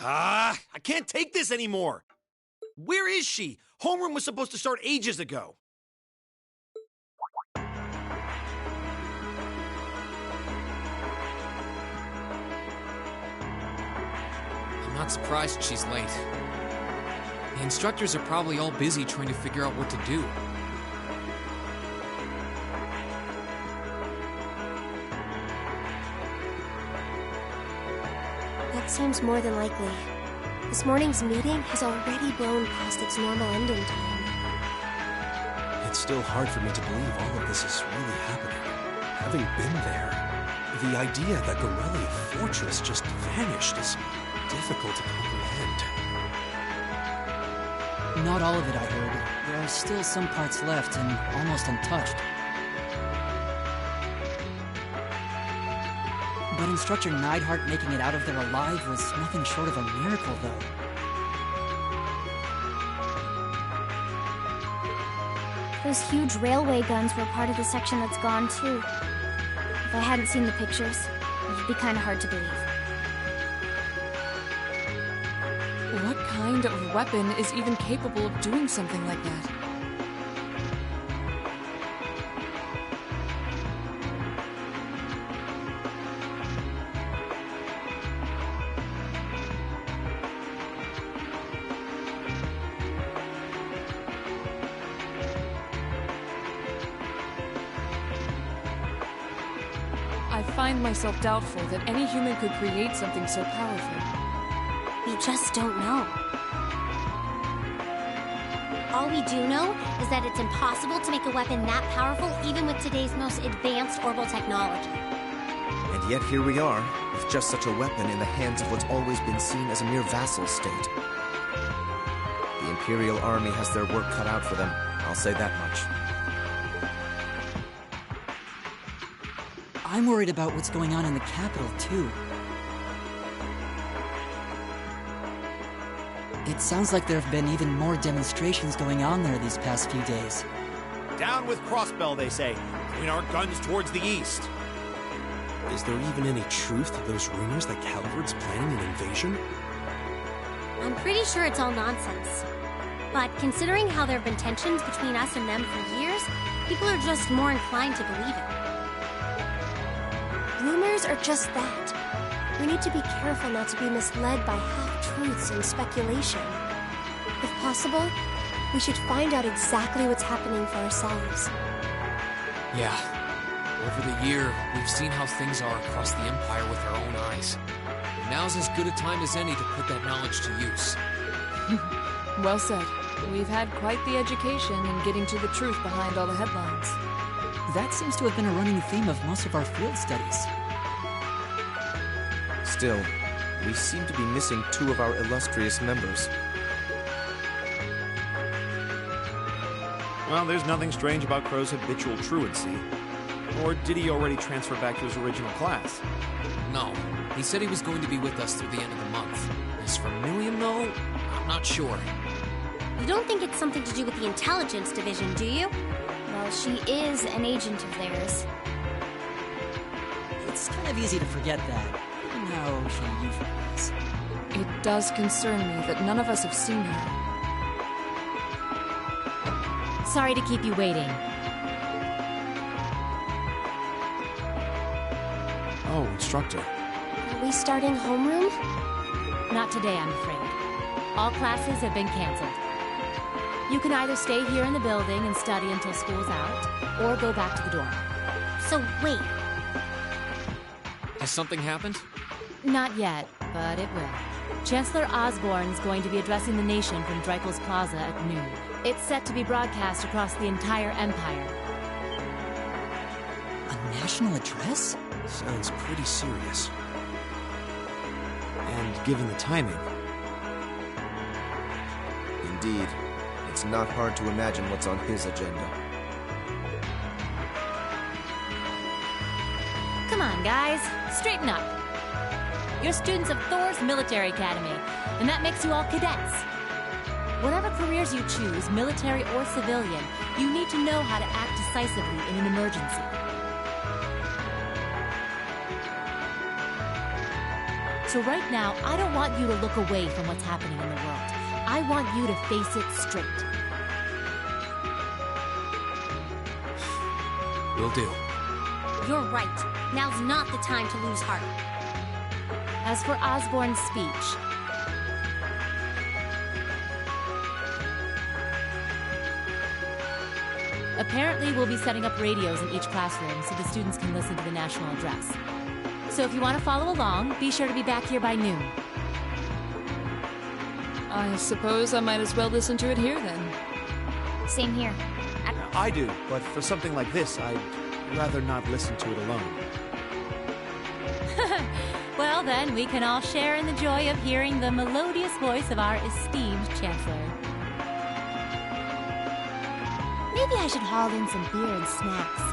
I can't take this anymore. Where is she? Homeroom was supposed to start ages ago. I'm not surprised she's late. The instructors are probably all busy trying to figure out what to do. That seems more than likely. This morning's meeting has already blown past its normal ending time. It's still hard for me to believe all of this is really happening. Having been there, the idea that Garrelia Fortress just vanished is difficult to comprehend. Not all of it, I heard. There are still some parts left and almost untouched. But Instructor Neidhart making it out of there alive was nothing short of a miracle, though. Those huge railway guns were part of the section that's gone, too. If I hadn't seen the pictures, it would be kind of hard to believe. What kind of weapon is even capable of doing something like that? I find myself doubtful that any human could create something so powerful. We just don't know. All we do know is that it's impossible to make a weapon that powerful even with today's most advanced orbital technology. And yet here we are, with just such a weapon in the hands of what's always been seen as a mere vassal state. The Imperial Army has their work cut out for them, I'll say that much. I'm worried about what's going on in the capital, too. It sounds like there have been even more demonstrations going on there these past few days. Down with Crossbell, they say. Point our guns towards the east. Is there even any truth to those rumors that Calvard's planning an invasion? I'm pretty sure it's all nonsense. But considering how there have been tensions between us and them for years, people are just more inclined to believe it. Rumors are just that. We need to be careful not to be misled by half-truths and speculation. If possible, we should find out exactly what's happening for ourselves. Yeah. Over the year, we've seen how things are across the Empire with our own eyes. Now's as good a time as any to put that knowledge to use. Well said. We've had quite the education in getting to the truth behind all the headlines. That seems to have been a running theme of most of our field studies. Still, we seem to be missing two of our illustrious members. Well, there's nothing strange about Crow's habitual truancy. Or did he already transfer back to his original class? No. He said he was going to be with us through the end of the month. As for Milliam, though, I'm not sure. You don't think it's something to do with the intelligence division, do you? Well, she is an agent of theirs. It's kind of easy to forget that. No, she usually is. It does concern me that none of us have seen her. Sorry to keep you waiting. Oh, instructor. Are we starting homeroom? Not today, I'm afraid. All classes have been canceled. You can either stay here in the building and study until school's out, or go back to the dorm. So wait. Has something happened? Not yet, but it will. Chancellor Osborne's going to be addressing the nation from Dreikel's Plaza at noon. It's set to be broadcast across the entire Empire. A national address? Sounds pretty serious. And given the timing... Indeed. It's not hard to imagine what's on his agenda. Come on, guys. Straighten up. You're students of Thor's Military Academy, and that makes you all cadets. Whatever careers you choose, military or civilian, you need to know how to act decisively in an emergency. So right now, I don't want you to look away from what's happening in the world. I want you to face it straight. Will do. You're right. Now's not the time to lose heart. As for Osborne's speech, apparently we'll be setting up radios in each classroom so the students can listen to the national address. So if you want to follow along, be sure to be back here by noon. I suppose I might as well listen to it here, then. Same here. I do, but for something like this, I'd rather not listen to it alone. Well then, we can all share in the joy of hearing the melodious voice of our esteemed Chancellor. Maybe I should haul in some beer and snacks.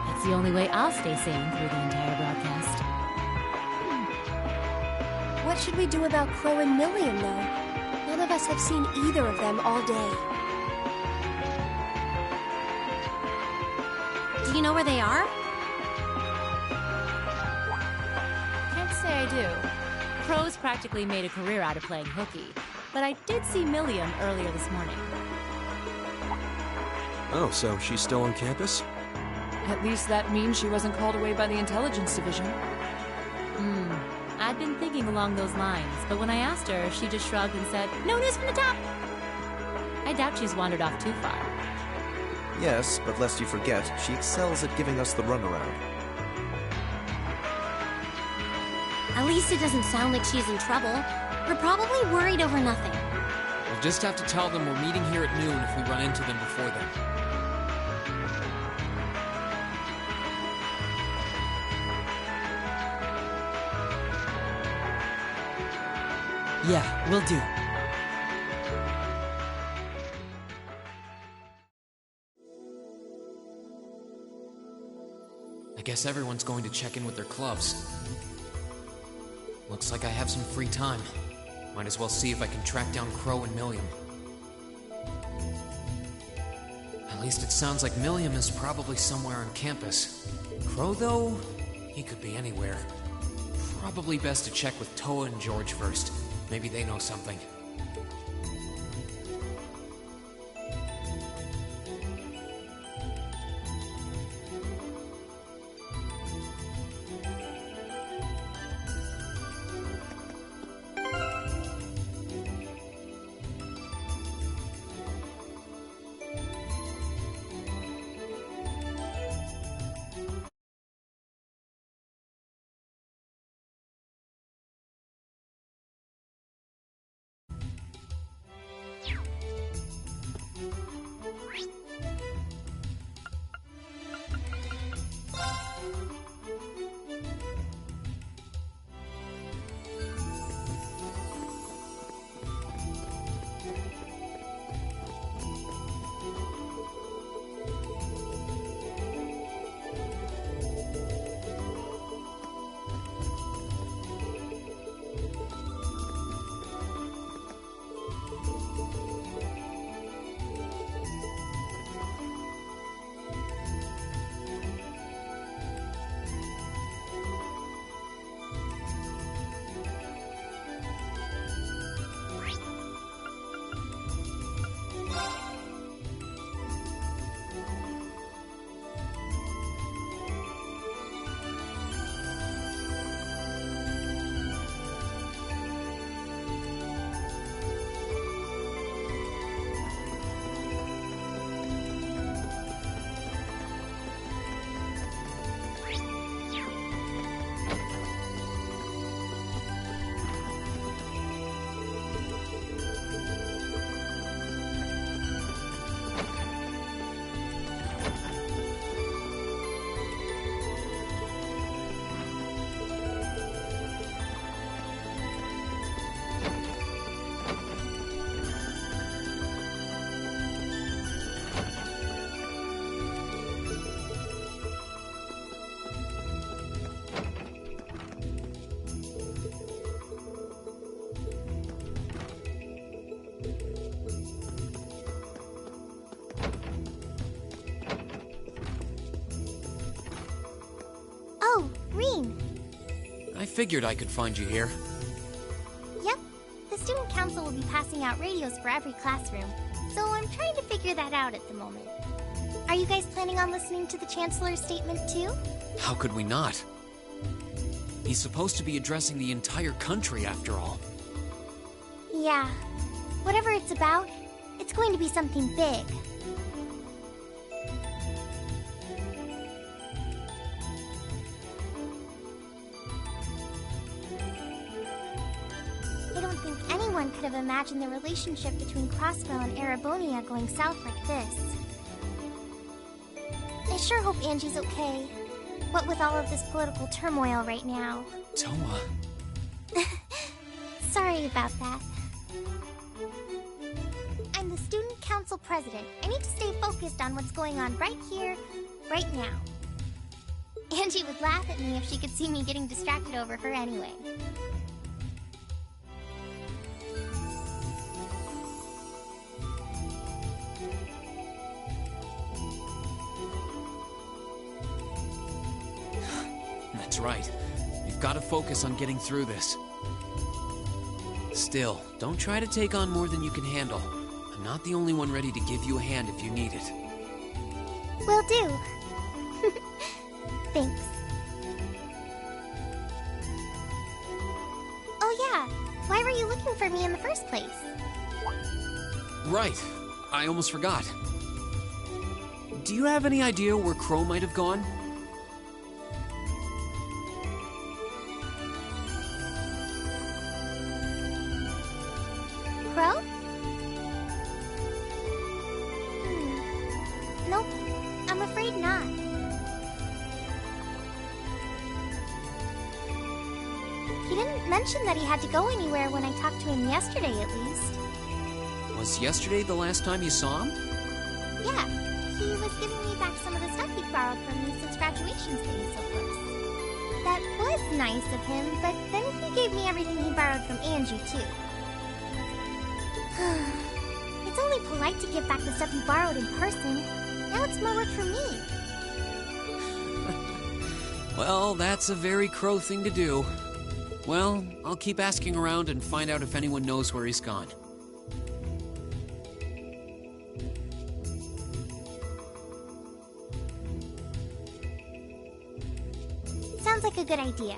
That's the only way I'll stay sane through the entire broadcast. What should we do about Crow and Milliam, though? None of us have seen either of them all day. Do you know where they are? Can't say I do. Crow's practically made a career out of playing hooky, but I did see Milliam earlier this morning. Oh, so she's still on campus? At least that means she wasn't called away by the intelligence division. I'd been thinking along those lines, but when I asked her, she just shrugged and said, "No news from the top." I doubt she's wandered off too far. Yes, but lest you forget, she excels at giving us the runaround. At least it doesn't sound like she's in trouble. We're probably worried over nothing. We'll just have to tell them we're meeting here at noon if we run into them before then. Yeah, will do. I guess everyone's going to check in with their clubs. Looks like I have some free time. Might as well see if I can track down Crow and Milliam. At least it sounds like Milliam is probably somewhere on campus. Crow, though, he could be anywhere. Probably best to check with Toa and George first. Maybe they know something. I figured I could find you here. Yep. The student council will be passing out radios for every classroom, so I'm trying to figure that out at the moment. Are you guys planning on listening to the Chancellor's statement too? How could we not? He's supposed to be addressing the entire country after all. Yeah. Whatever it's about, it's going to be something big. I don't think anyone could have imagined the relationship between Crossbell and Erebonia going south like this. I sure hope Angie's okay. What with all of this political turmoil right now. Toa. Sorry about that. I'm the student council president. I need to stay focused on what's going on right here, right now. Angie would laugh at me if she could see me getting distracted over her anyway. That's right. You've got to focus on getting through this. Still, don't try to take on more than you can handle. I'm not the only one ready to give you a hand if you need it. Will do. Thanks. Oh yeah, why were you looking for me in the first place? Right. I almost forgot. Do you have any idea where Crow might have gone? Crow? He didn't mention that he had to go anywhere when I talked to him yesterday, at least. Was yesterday the last time you saw him? Yeah, he was giving me back some of the stuff he borrowed from me since graduation's getting so close. That was nice of him, but then he gave me everything he borrowed from Angie, too. It's only polite to give back the stuff you borrowed in person. Now it's more work for me. Well, that's a very Crow thing to do. Well, I'll keep asking around and find out if anyone knows where he's gone. Sounds like a good idea.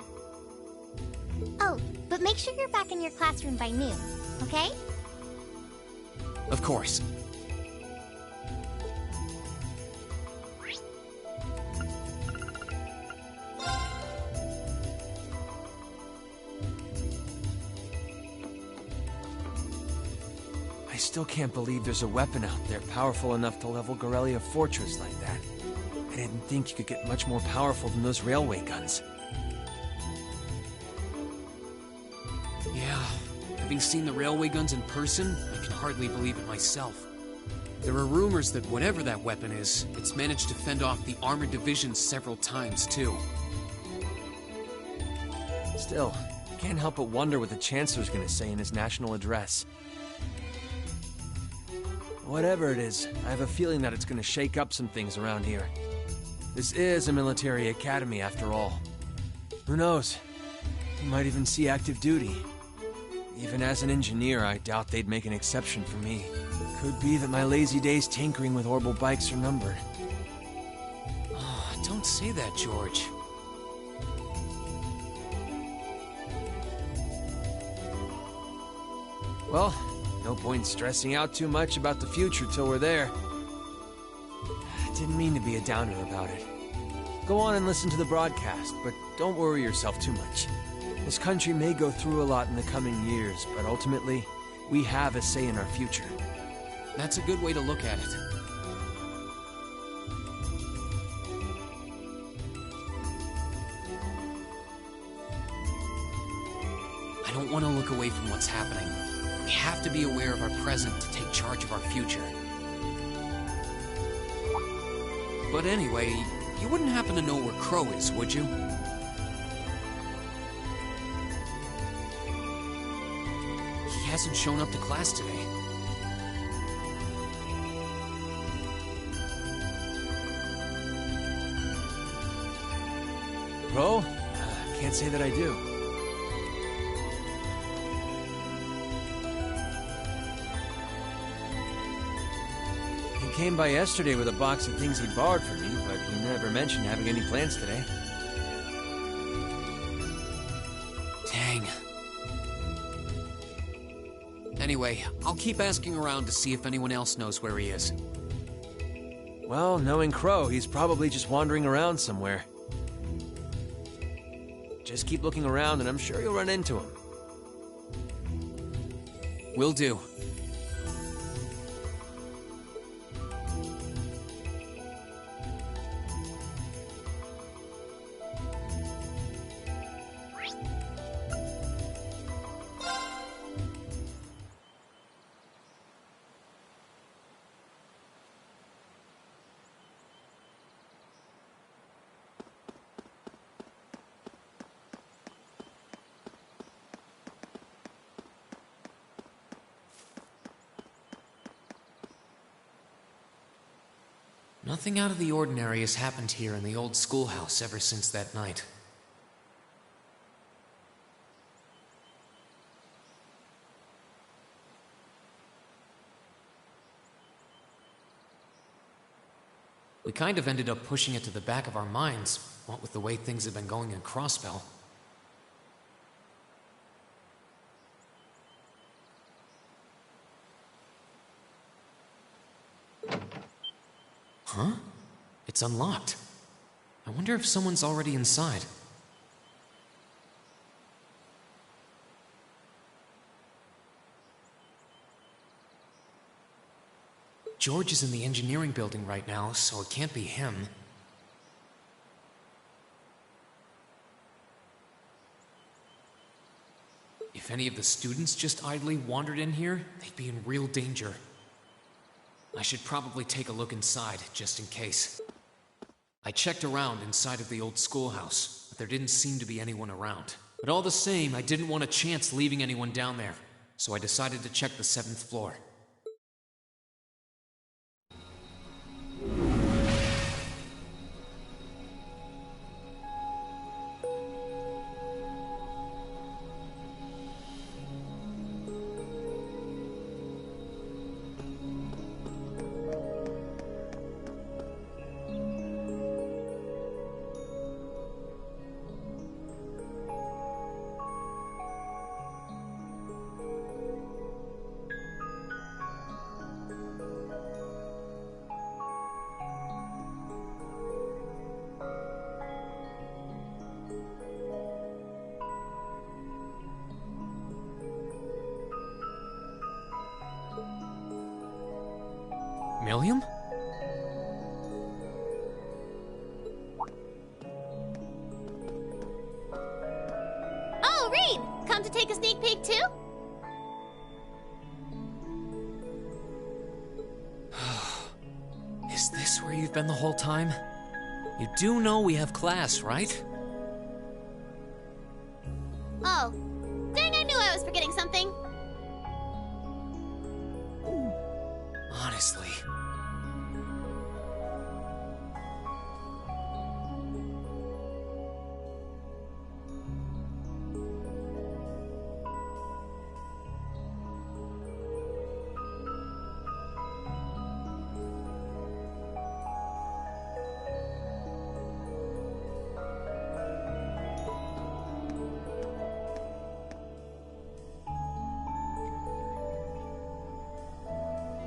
Oh, but make sure you're back in your classroom by noon, okay? Of course. I still can't believe there's a weapon out there powerful enough to level Gorelia Fortress like that. I didn't think you could get much more powerful than those railway guns. Yeah, having seen the railway guns in person, I can hardly believe it myself. There are rumors that whatever that weapon is, it's managed to fend off the armored divisions several times, too. Still, I can't help but wonder what the Chancellor's gonna say in his national address. Whatever it is, I have a feeling that it's gonna shake up some things around here. This is a military academy, after all. Who knows? You might even see active duty. Even as an engineer, I doubt they'd make an exception for me. Could be that my lazy days tinkering with orbital bikes are numbered. Oh, don't say that, George. Well, no point stressing out too much about the future till we're there. I didn't mean to be a downer about it. Go on and listen to the broadcast, but don't worry yourself too much. This country may go through a lot in the coming years, but ultimately, we have a say in our future. That's a good way to look at it. I don't want to look away from what's happening. We have to be aware of our present to take charge of our future. But anyway, you wouldn't happen to know where Crow is, would you? He hasn't shown up to class today. Crow? Can't say that I do. He came by yesterday with a box of things he borrowed from me, but he never mentioned having any plans today. Dang. Anyway, I'll keep asking around to see if anyone else knows where he is. Well, knowing Crow, he's probably just wandering around somewhere. Just keep looking around and I'm sure you'll run into him. Will do. Nothing out of the ordinary has happened here in the old schoolhouse ever since that night. We kind of ended up pushing it to the back of our minds, what with the way things have been going in Crossbell. Huh? It's unlocked. I wonder if someone's already inside. George is in the engineering building right now, so it can't be him. If any of the students just idly wandered in here, they'd be in real danger. I should probably take a look inside, just in case. I checked around inside of the old schoolhouse, but there didn't seem to be anyone around. But all the same, I didn't want a chance leaving anyone down there, so I decided to check the 7th floor. Milliam? Oh, Reed! Come to take a sneak peek too? Is this where you've been the whole time? You do know we have class, right? Oh. Dang, I knew I was forgetting something. Honestly.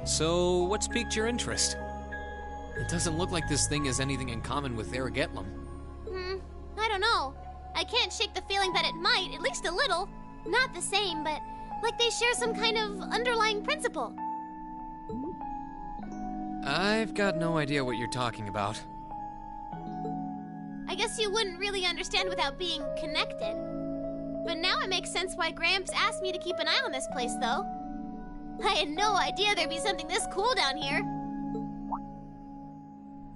So, what's piqued your interest? It doesn't look like this thing has anything in common with Aragetlum. I don't know. I can't shake the feeling that it might, at least a little. Not the same, but like they share some kind of underlying principle. I've got no idea what you're talking about. I guess you wouldn't really understand without being connected. But now it makes sense why Gramps asked me to keep an eye on this place, though. I had no idea there'd be something this cool down here.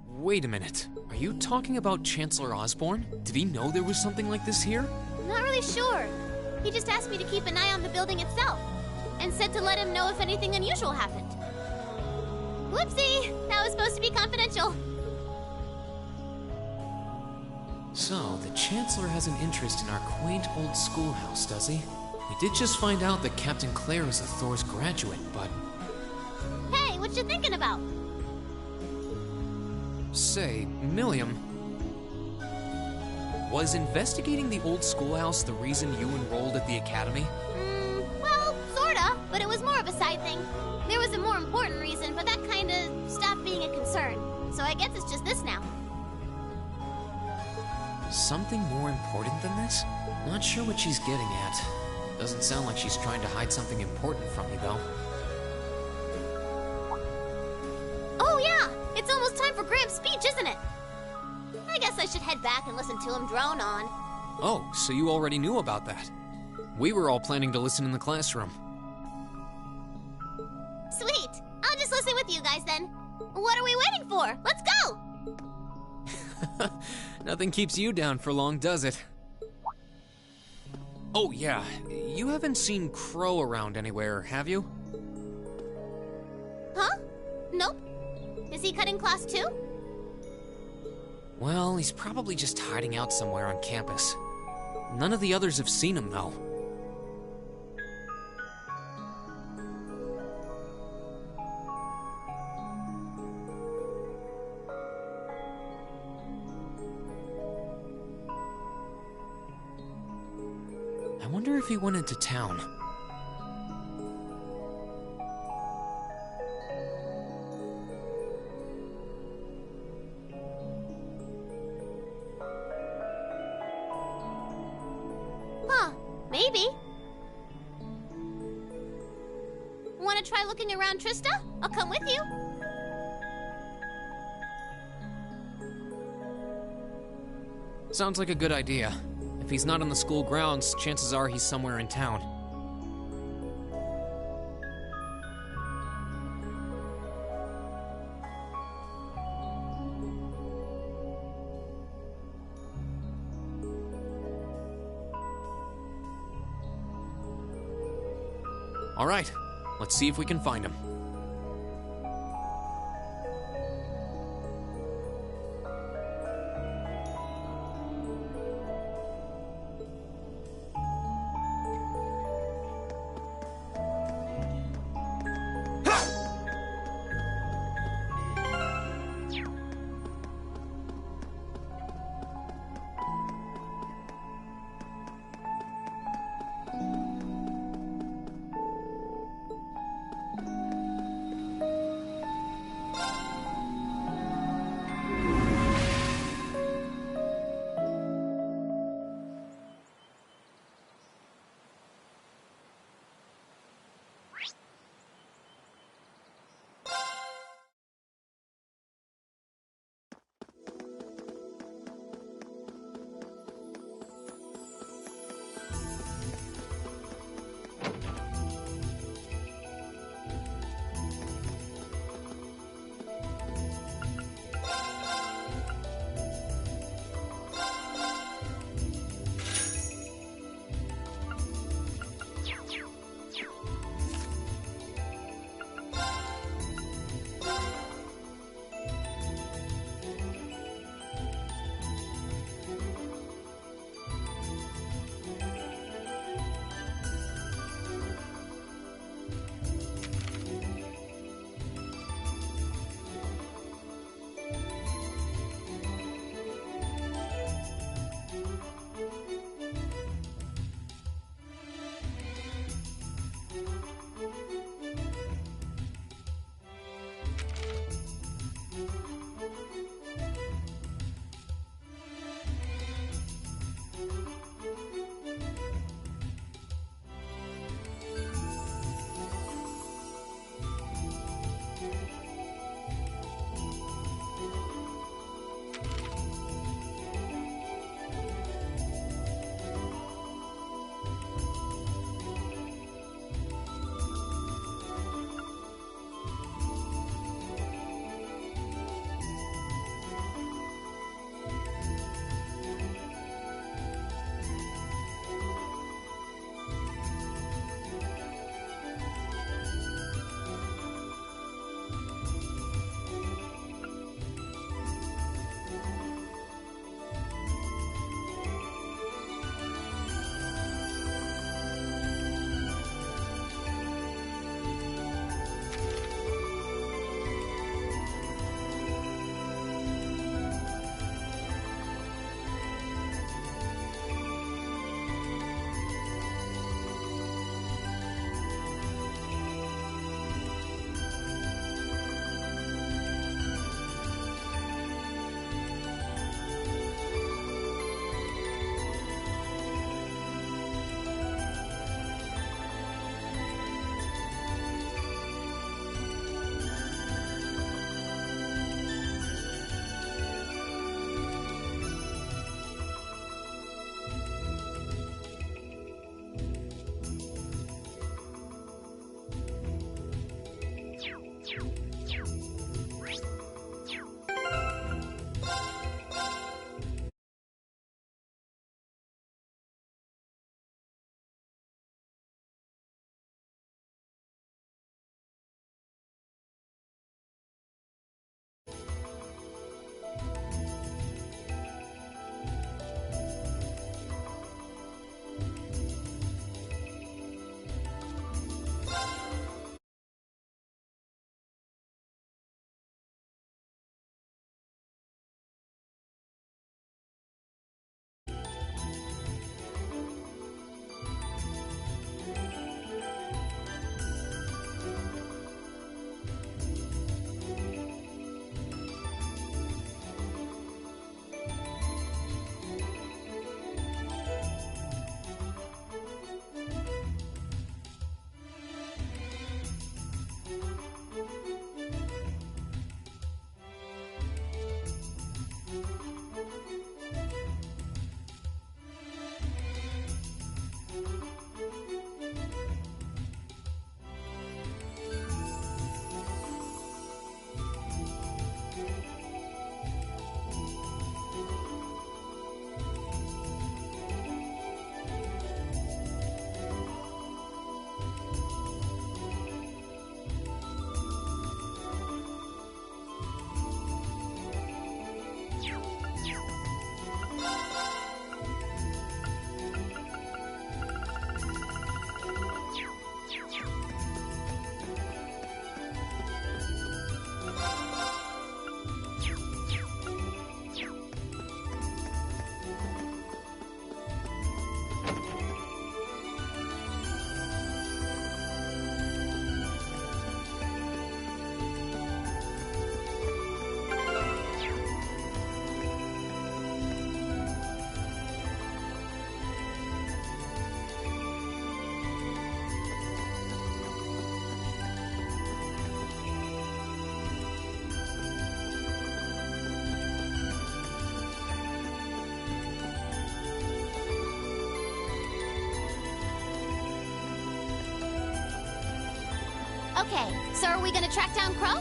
Wait a minute. Are you talking about Chancellor Osborne? Did he know there was something like this here? I'm not really sure. He just asked me to keep an eye on the building itself, and said to let him know if anything unusual happened. Whoopsie! That was supposed to be confidential. So, the Chancellor has an interest in our quaint old schoolhouse, does he? We did just find out that Captain Claire is a Thor's graduate, but... Hey, what you thinking about? Say, Milliam... Was investigating the old schoolhouse the reason you enrolled at the academy? Well, sorta, but it was more of a side thing. There was a more important reason, but that kinda stopped being a concern. So I guess it's just this now. Something more important than this? Not sure what she's getting at. Doesn't sound like she's trying to hide something important from you, though. Oh yeah! It's almost time for Gramps' speech, isn't it? I guess I should head back and listen to him drone on. Oh, so you already knew about that. We were all planning to listen in the classroom. Sweet! I'll just listen with you guys then. What are we waiting for? Let's go! Nothing keeps you down for long, does it? Oh yeah, you haven't seen Crow around anywhere, have you? Huh? Nope. Is he cutting class too? Well, he's probably just hiding out somewhere on campus. None of the others have seen him, though. I wonder if he went into town. Huh, maybe. Want to try looking around, Trista? I'll come with you. Sounds like a good idea. If he's not on the school grounds, chances are he's somewhere in town. All right, let's see if we can find him. Okay, so are we gonna track down Crow?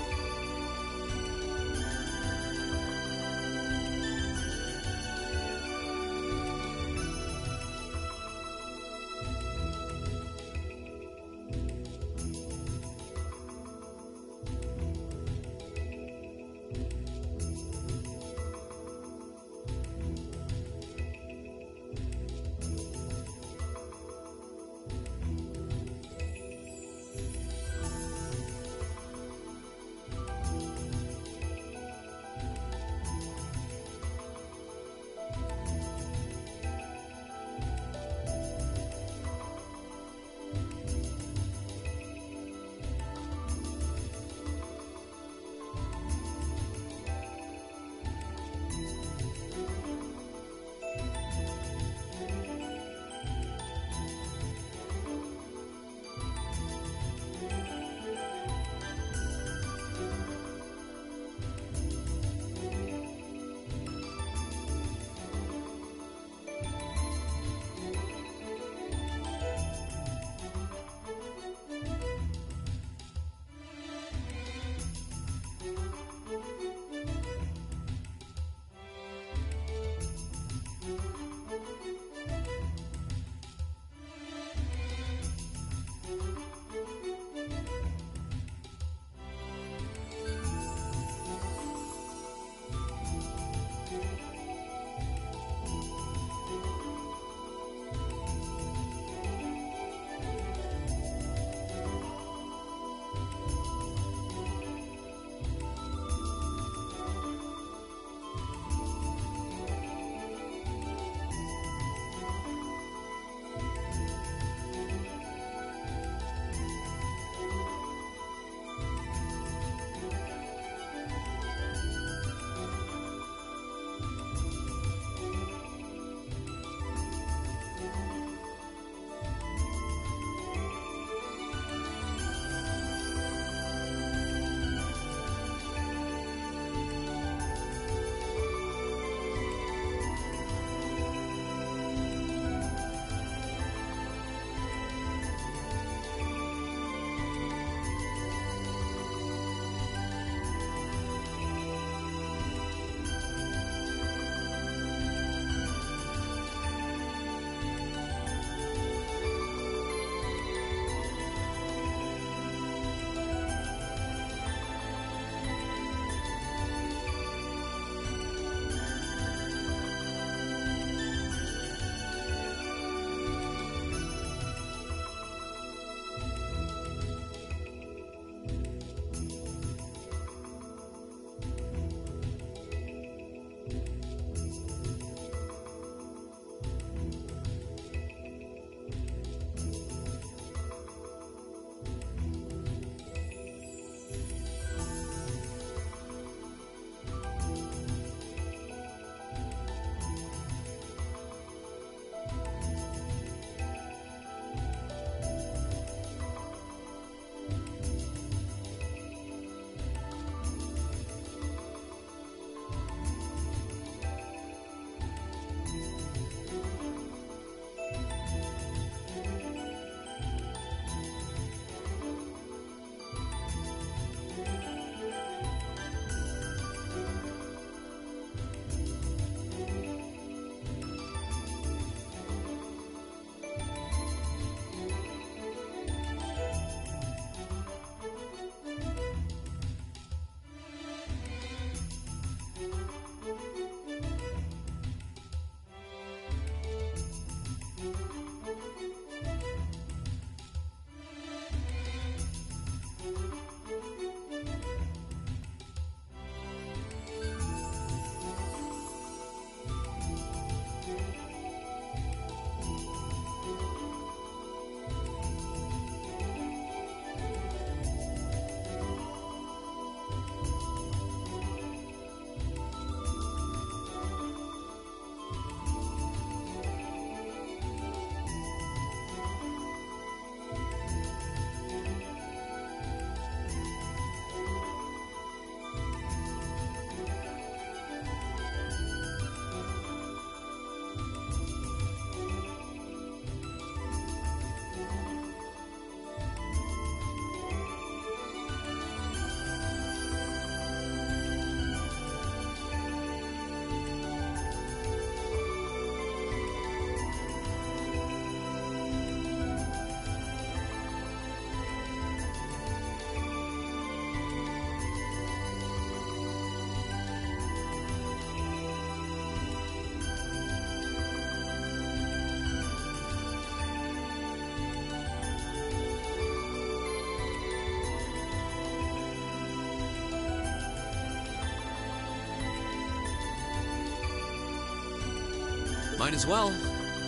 Might as well.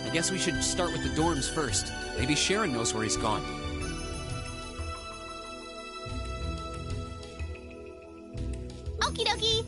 I guess we should start with the dorms first. Maybe Sharon knows where he's gone. Okie dokie!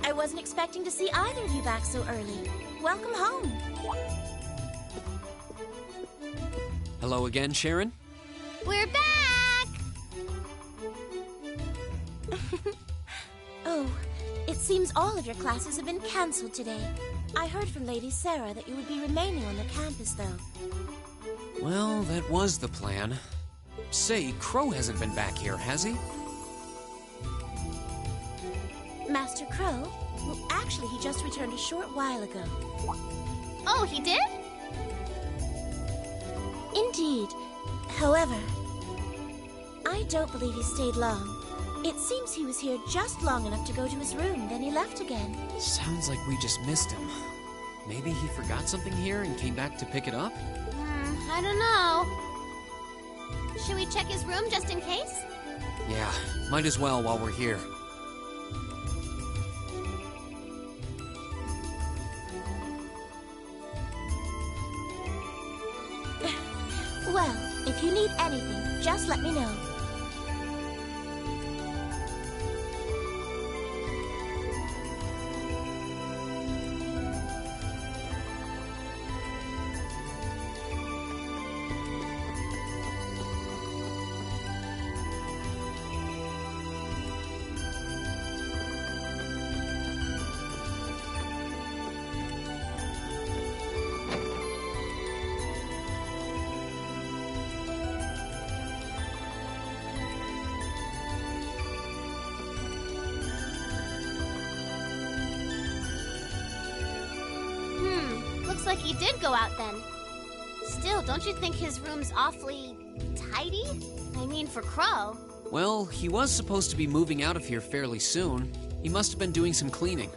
I wasn't expecting to see either of you back so early. Welcome home. Hello again, Sharon? We're back! Oh, it seems all of your classes have been cancelled today. I heard from Lady Sarah that you would be remaining on the campus, though. Well, that was the plan. Say, Crow hasn't been back here, has he? Master Crow? Well, actually, he just returned a short while ago. Oh, he did? Indeed. However, I don't believe he stayed long. It seems he was here just long enough to go to his room, then he left again. Sounds like we just missed him. Maybe he forgot something here and came back to pick it up? I don't know. Should we check his room just in case? Yeah, might as well while we're here. Well, if you need anything, just let me know. Looks like he did go out then. Still, don't you think his room's awfully tidy? I mean, for Crow. Well, he was supposed to be moving out of here fairly soon. He must have been doing some cleaning.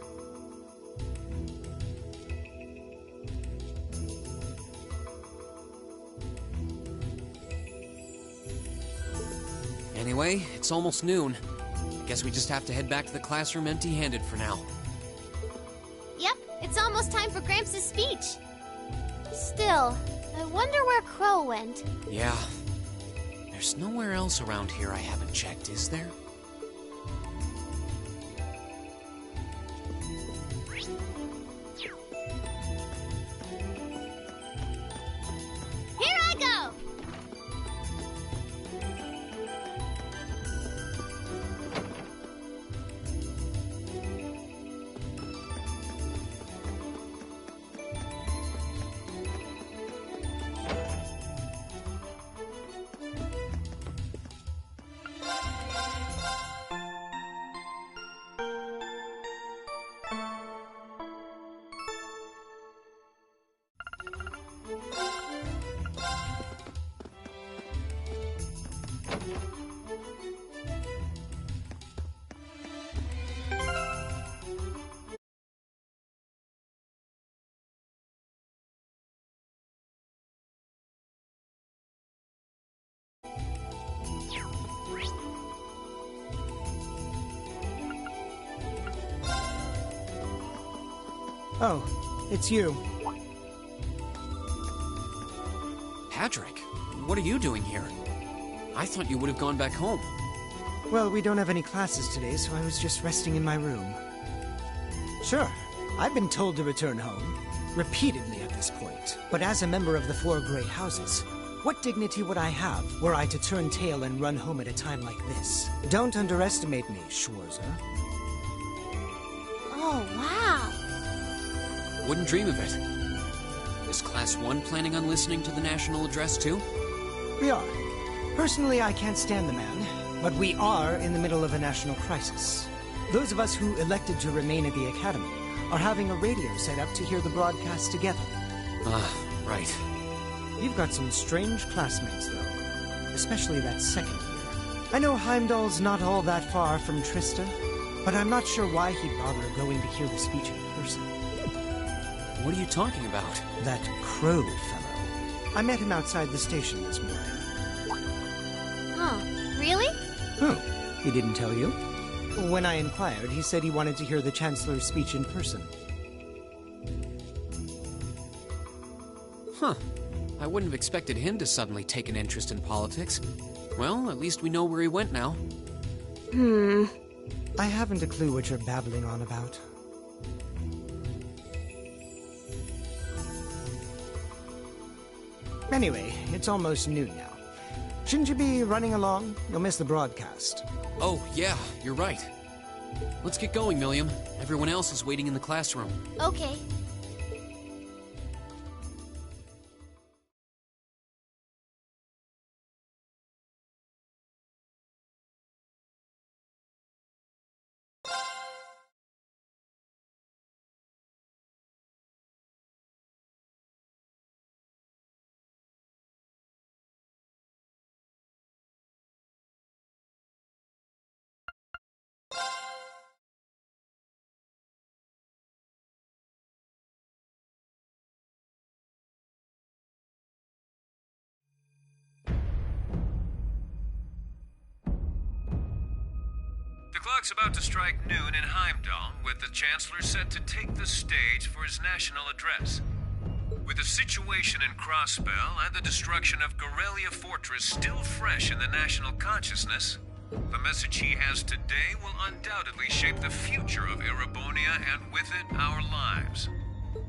Anyway, it's almost noon. I guess we just have to head back to the classroom empty-handed for now. Yep, it's almost time for Gramps' speech. Still, I wonder where Crow went. Yeah. There's nowhere else around here I haven't checked, is there? Here I go! Oh, it's you. Patrick, what are you doing here? I thought you would have gone back home. Well, we don't have any classes today, so I was just resting in my room. Sure, I've been told to return home, repeatedly at this point. But as a member of the 4 Great Houses, What dignity would I have were I to turn tail and run home at a time like this? Don't underestimate me, Schwarzer. Oh, wow. Wouldn't dream of it. Is Class 1 planning on listening to the national address too? We are. Personally, I can't stand the man, but we are in the middle of a national crisis. Those of us who elected to remain at the Academy are having a radio set up to hear the broadcast together. Ah, right. You've got some strange classmates, though. Especially that second year. I know Heimdall's not all that far from Trista, but I'm not sure why he'd bother going to hear the speech in person. What are you talking about? That Crow fellow. I met him outside the station this morning. Oh, really? Oh, he didn't tell you? When I inquired, he said he wanted to hear the Chancellor's speech in person. Huh. I wouldn't have expected him to suddenly take an interest in politics. Well, at least we know where he went now. I haven't a clue what you're babbling on about. Anyway, it's almost noon now. Shouldn't you be running along? You'll miss the broadcast. Oh, yeah, you're right. Let's get going, Milliam. Everyone else is waiting in the classroom. Okay. The clock's about to strike noon in Heimdall, with the Chancellor set to take the stage for his national address. With the situation in Crossbell and the destruction of Gorelia Fortress still fresh in the national consciousness, the message he has today will undoubtedly shape the future of Erebonia and with it, our lives.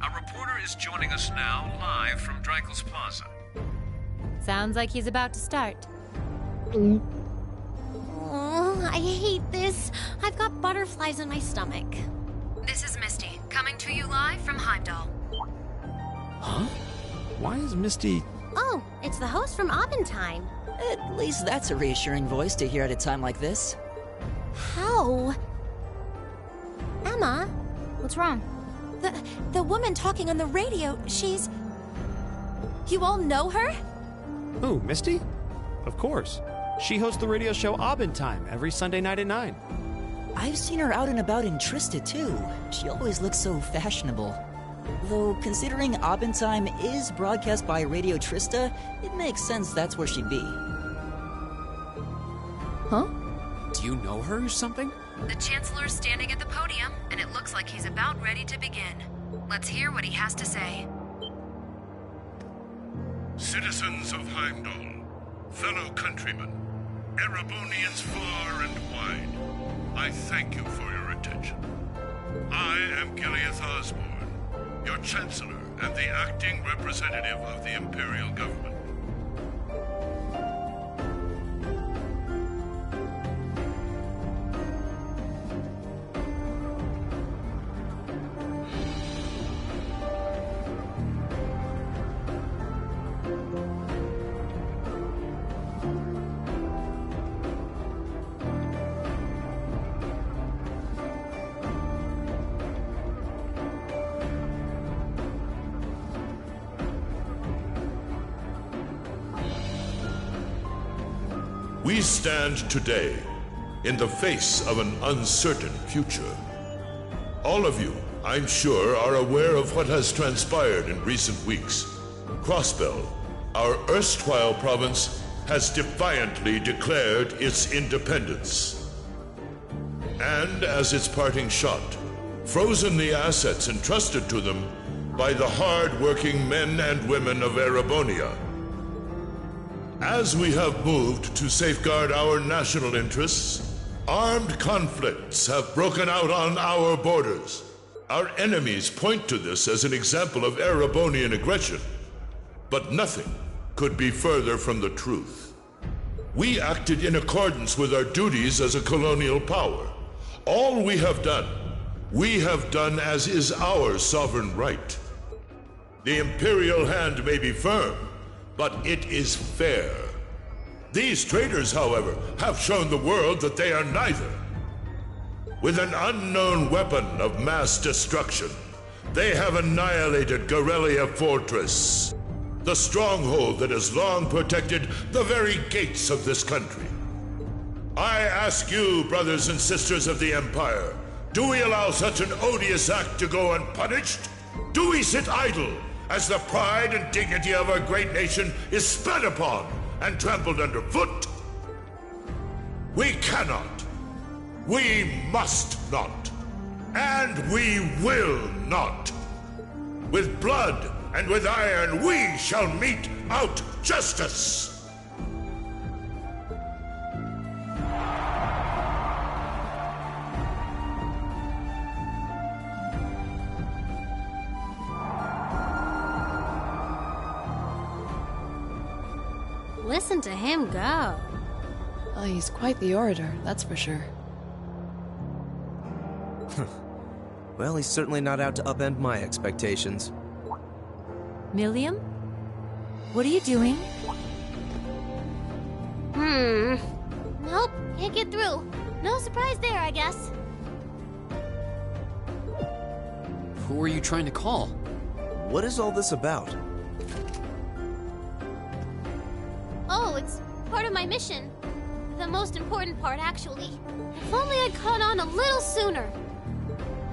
Our reporter is joining us now live from Dreikel's Plaza. Sounds like he's about to start. Oh, I hate this. I've got butterflies in my stomach. This is Misty, coming to you live from Heimdall. Huh? Why is Misty... Oh, it's the host from Abendheim. At least that's a reassuring voice to hear at a time like this. How? Emma? What's wrong? The woman talking on the radio, she's... You all know her? Who, Misty? Of course. She hosts the radio show Abendheim every Sunday night at 9. I've seen her out and about in Trista, too. She always looks so fashionable. Though, considering Abendheim is broadcast by Radio Trista, it makes sense that's where she'd be. Huh? Do you know her or something? The Chancellor's standing at the podium, and it looks like he's about ready to begin. Let's hear what he has to say. Citizens of Heimdall, fellow countrymen, Erebonians far and wide, I thank you for your attention. I am Gileath Osborne, your Chancellor and the acting representative of the Imperial Government. We stand today in the face of an uncertain future. All of you, I'm sure, are aware of what has transpired in recent weeks. Crossbell, our erstwhile province, has defiantly declared its independence. And as its parting shot, frozen the assets entrusted to them by the hard-working men and women of Erebonia. As we have moved to safeguard our national interests, armed conflicts have broken out on our borders. Our enemies point to this as an example of Erebonian aggression. But nothing, could be further from the truth. We acted in accordance with our duties as a colonial power. All we have done as is our sovereign right. The Imperial hand may be firm, but it is fair. These traitors, however, have shown the world that they are neither. With an unknown weapon of mass destruction, they have annihilated Corellia Fortress, the stronghold that has long protected the very gates of this country. I ask you, brothers and sisters of the Empire, do we allow such an odious act to go unpunished? Do we sit idle as the pride and dignity of our great nation is spat upon and trampled underfoot? We cannot. We must not. And we will not. With blood and with iron, we shall mete out justice. Listen to him go. Oh, he's quite the orator, that's for sure. Well, he's certainly not out to upend my expectations. Milliam? What are you doing? Nope, can't get through. No surprise there, I guess. Who are you trying to call? What is all this about? Oh, it's part of my mission. The most important part, actually. If only I'd caught on a little sooner.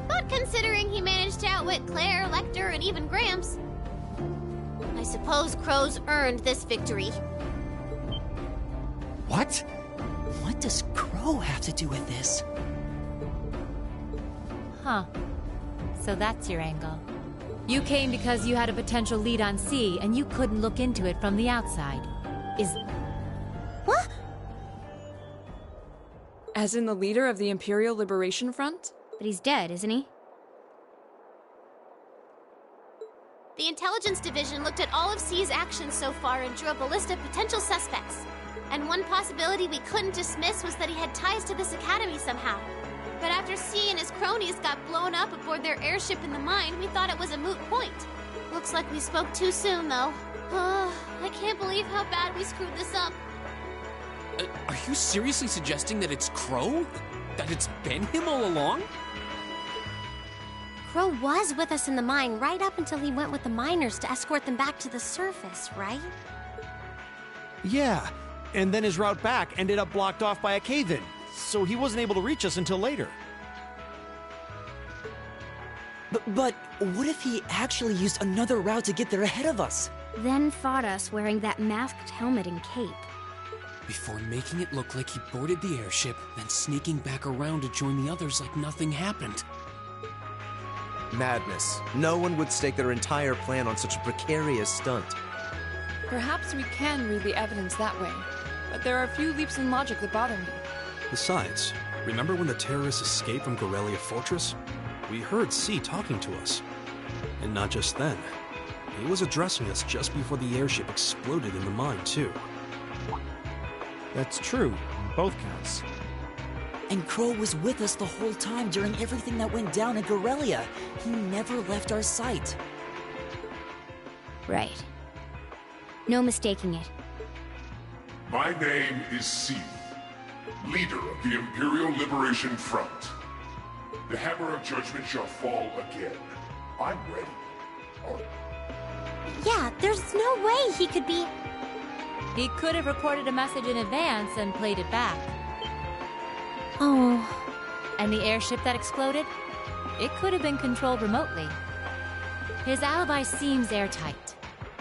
But considering he managed to outwit Claire, Lecter, and even Gramps, I suppose Crow's earned this victory. What? What does Crow have to do with this? Huh. So that's your angle. You came because you had a potential lead on C, and you couldn't look into it from the outside. What? As in the leader of the Imperial Liberation Front? But he's dead, isn't he? The Intelligence Division looked at all of C's actions so far and drew up a list of potential suspects. And one possibility we couldn't dismiss was that he had ties to this academy somehow. But after C and his cronies got blown up aboard their airship in the mine, we thought it was a moot point. Looks like we spoke too soon, though. I can't believe how bad we screwed this up. Are you seriously suggesting that it's Crow? That it's been him all along? Crow was with us in the mine right up until he went with the miners to escort them back to the surface, right? Yeah, and then his route back ended up blocked off by a cave-in, so he wasn't able to reach us until later. But what if he actually used another route to get there ahead of us? Then fought us wearing that masked helmet and cape. Before making it look like he boarded the airship, then sneaking back around to join the others like nothing happened. Madness. No one would stake their entire plan on such a precarious stunt. Perhaps we can read the evidence that way, but there are a few leaps in logic that bother me. Besides, remember when the terrorists escaped from Corellia Fortress? We heard C talking to us. And not just then. He was addressing us just before the airship exploded in the mine, too. That's true. Both counts. And Crow was with us the whole time during everything that went down in Corellia. He never left our sight. Right. No mistaking it. My name is C, leader of the Imperial Liberation Front. The hammer of judgment shall fall again. I'm ready. Yeah, there's no way he could be... He could have recorded a message in advance and played it back. Oh. And the airship that exploded? It could have been controlled remotely. His alibi seems airtight.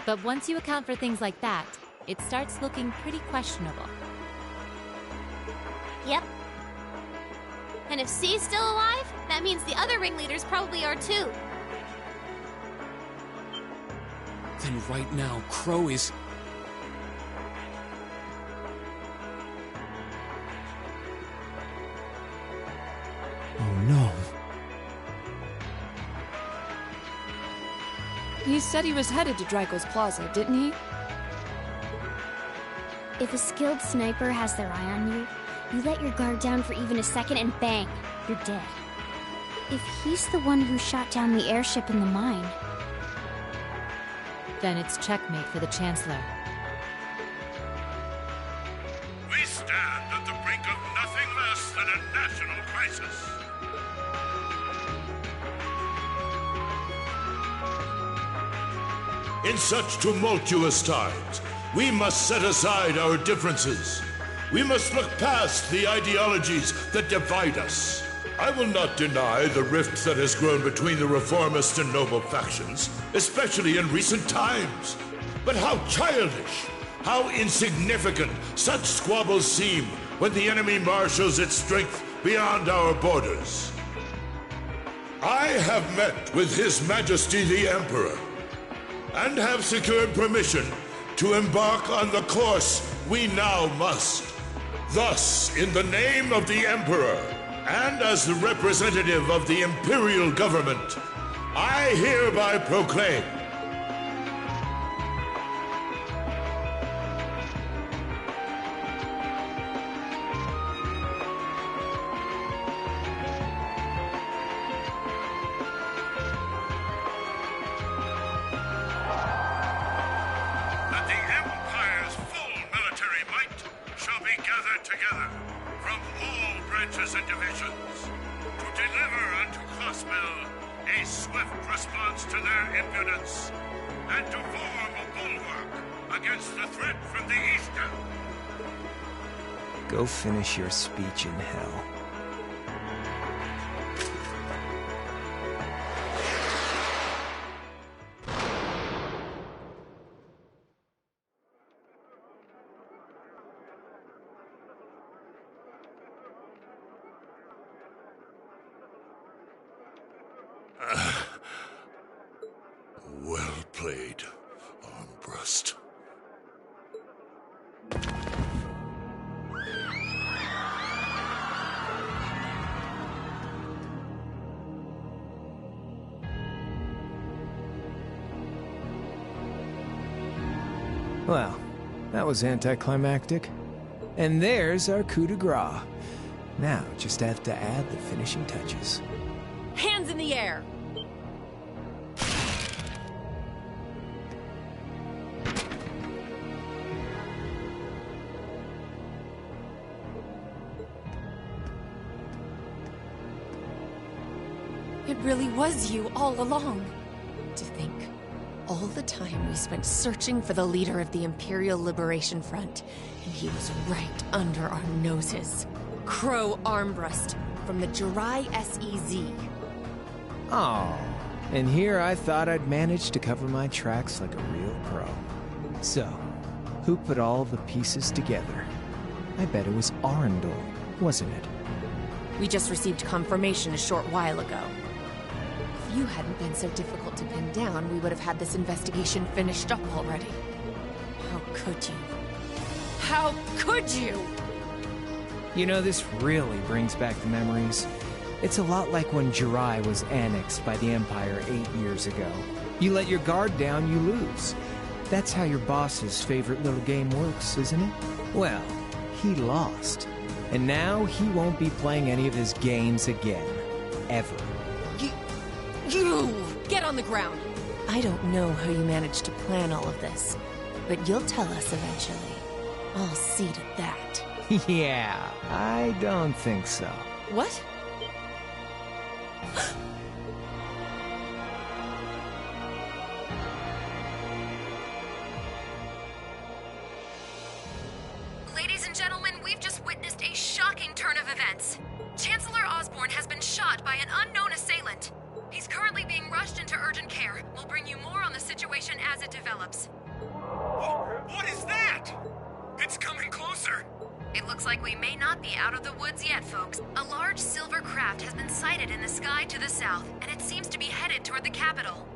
But once you account for things like that, it starts looking pretty questionable. Yep. And if C's still alive, that means the other ringleaders probably are too. Then right now, Crow is... Oh no. He said he was headed to Draco's Plaza, didn't he? If a skilled sniper has their eye on you, you let your guard down for even a second and bang, you're dead. If he's the one who shot down the airship in the mine... Then it's checkmate for the Chancellor. We stand at the brink of nothing less than a national crisis. In such tumultuous times, we must set aside our differences. We must look past the ideologies that divide us. I will not deny the rift that has grown between the reformist and noble factions, especially in recent times. But how childish, how insignificant such squabbles seem when the enemy marshals its strength beyond our borders. I have met with His Majesty the Emperor, and have secured permission to embark on the course we now must. Thus, in the name of the Emperor, and as the representative of the Imperial Government, I hereby proclaim that the Empire's full military might shall be gathered together from all branches and divisions to deliver unto Crossbell a swift response to their impudence and to form a bulwark against the threat from the eastern. Go finish your speech in hell. Well played, Armbrust. Well, that was anticlimactic. And there's our coup de grace. Now, just have to add the finishing touches. Hands in the air! It really was you all along. To think, all the time we spent searching for the leader of the Imperial Liberation Front, and he was right under our noses. Crow Armbrust from the Jirai SEZ. Oh, and here I thought I'd managed to cover my tracks like a real pro. So, who put all the pieces together? I bet it was Arundel, wasn't it? We just received confirmation a short while ago. If you hadn't been so difficult to pin down, we would have had this investigation finished up already. How could you? How could you? You know, this really brings back the memories. It's a lot like when Jirai was annexed by the Empire 8 years ago. You let your guard down, you lose. That's how your boss's favorite little game works, isn't it? Well, he lost. And now he won't be playing any of his games again. Ever. You! Get on the ground! I don't know how you managed to plan all of this, but you'll tell us eventually. I'll see to that. Yeah, I don't think so. What? Ladies and gentlemen, we've just witnessed a shocking turn of events. Chancellor Osborne has been shot by an unknown assailant. He's currently being rushed into urgent care. We'll bring you more on the situation as it develops. What is that? It's coming closer. It looks like we may not be out of the woods yet, folks. A large silver craft has been sighted in the sky to the south, and it seems to be headed toward the capital.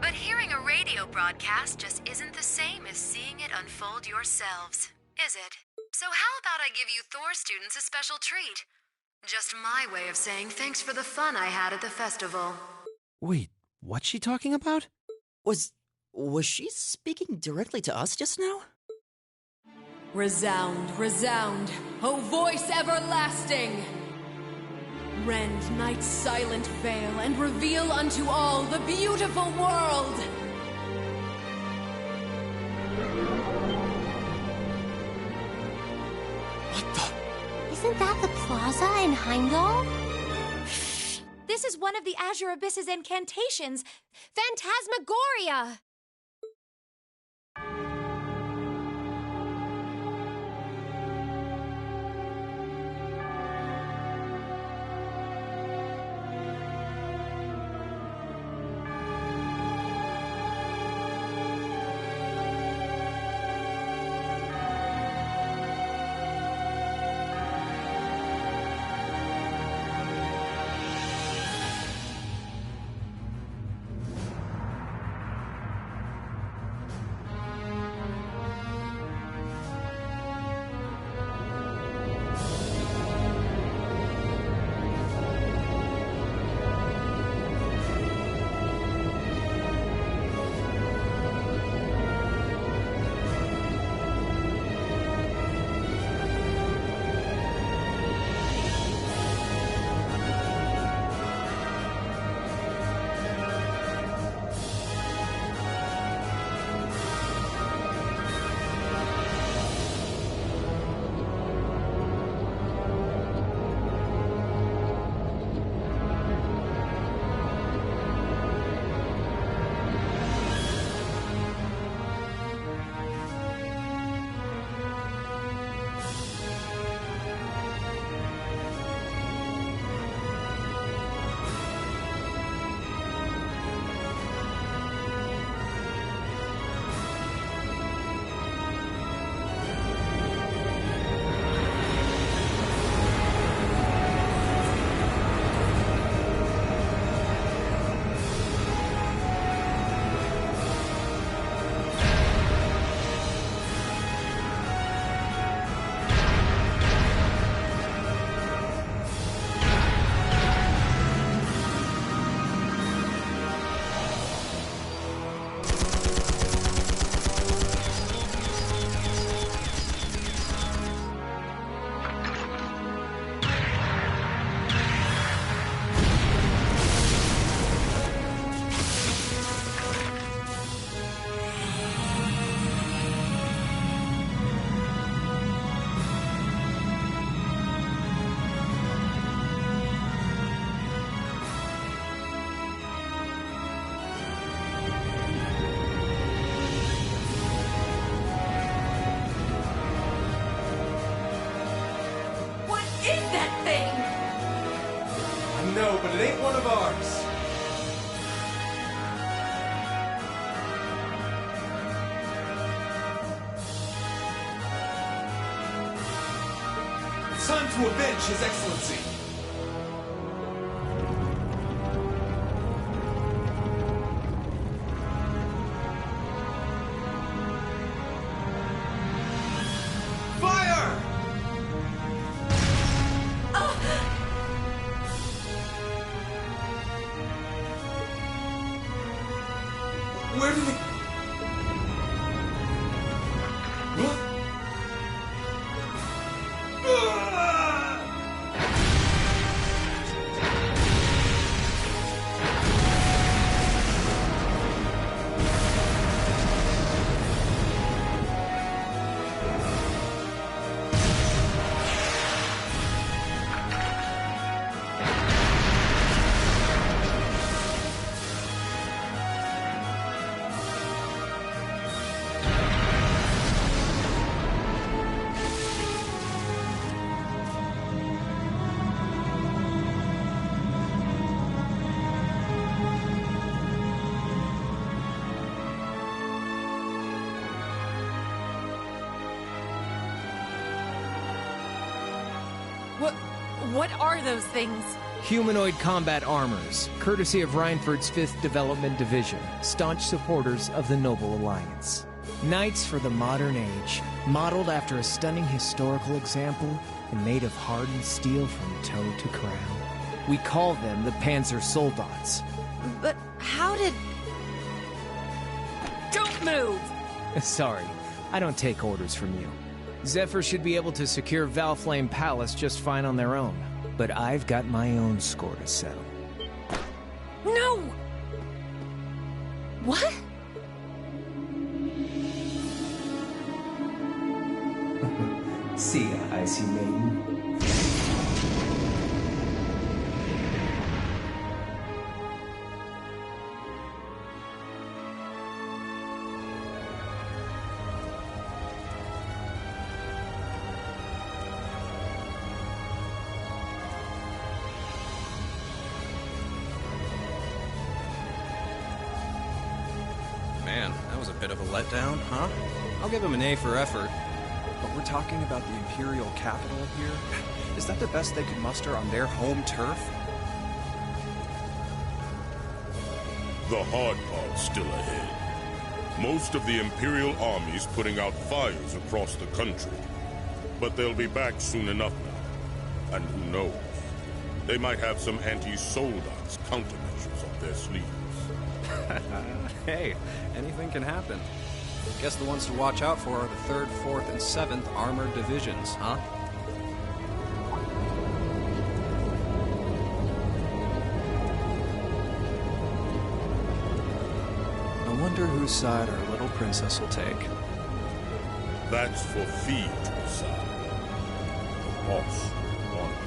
But hearing a radio broadcast just isn't the same as seeing it unfold yourselves, is it? So how about I give you Thor students a special treat? Just my way of saying thanks for the fun I had at the festival. Wait, what's she talking about? Was she speaking directly to us just now? Resound, resound, O voice everlasting! Rend night's silent veil and reveal unto all the beautiful world! Isn't that the plaza in Heimdall? This is one of the Azure Abyss's incantations, Phantasmagoria! know, but it ain't one of ours. It's time to avenge His Excellency. Where did they... What? What are those things? Humanoid combat armors, courtesy of Reinford's 5th Development Division, staunch supporters of the Noble Alliance. Knights for the modern age, modeled after a stunning historical example and made of hardened steel from toe to crown. We call them the Panzer Soldats. But how did... Don't move! Sorry, I don't take orders from you. Zephyr should be able to secure Valflame Palace just fine on their own. But I've got my own score to settle. No! What? See ya, Icy Maiden. Man, that was a bit of a letdown, huh? I'll give him an A for effort. But we're talking about the Imperial capital here? Is that the best they could muster on their home turf? The hard part's still ahead. Most of the Imperial army's putting out fires across the country. But they'll be back soon enough now. And who knows? They might have some anti-Soldads countermeasures up their sleeves. Hey, anything can happen. Guess the ones to watch out for are the 3rd, 4th, and 7th Armored Divisions, huh? I wonder whose side our little princess will take. That's for Fee to decide. The boss will want it.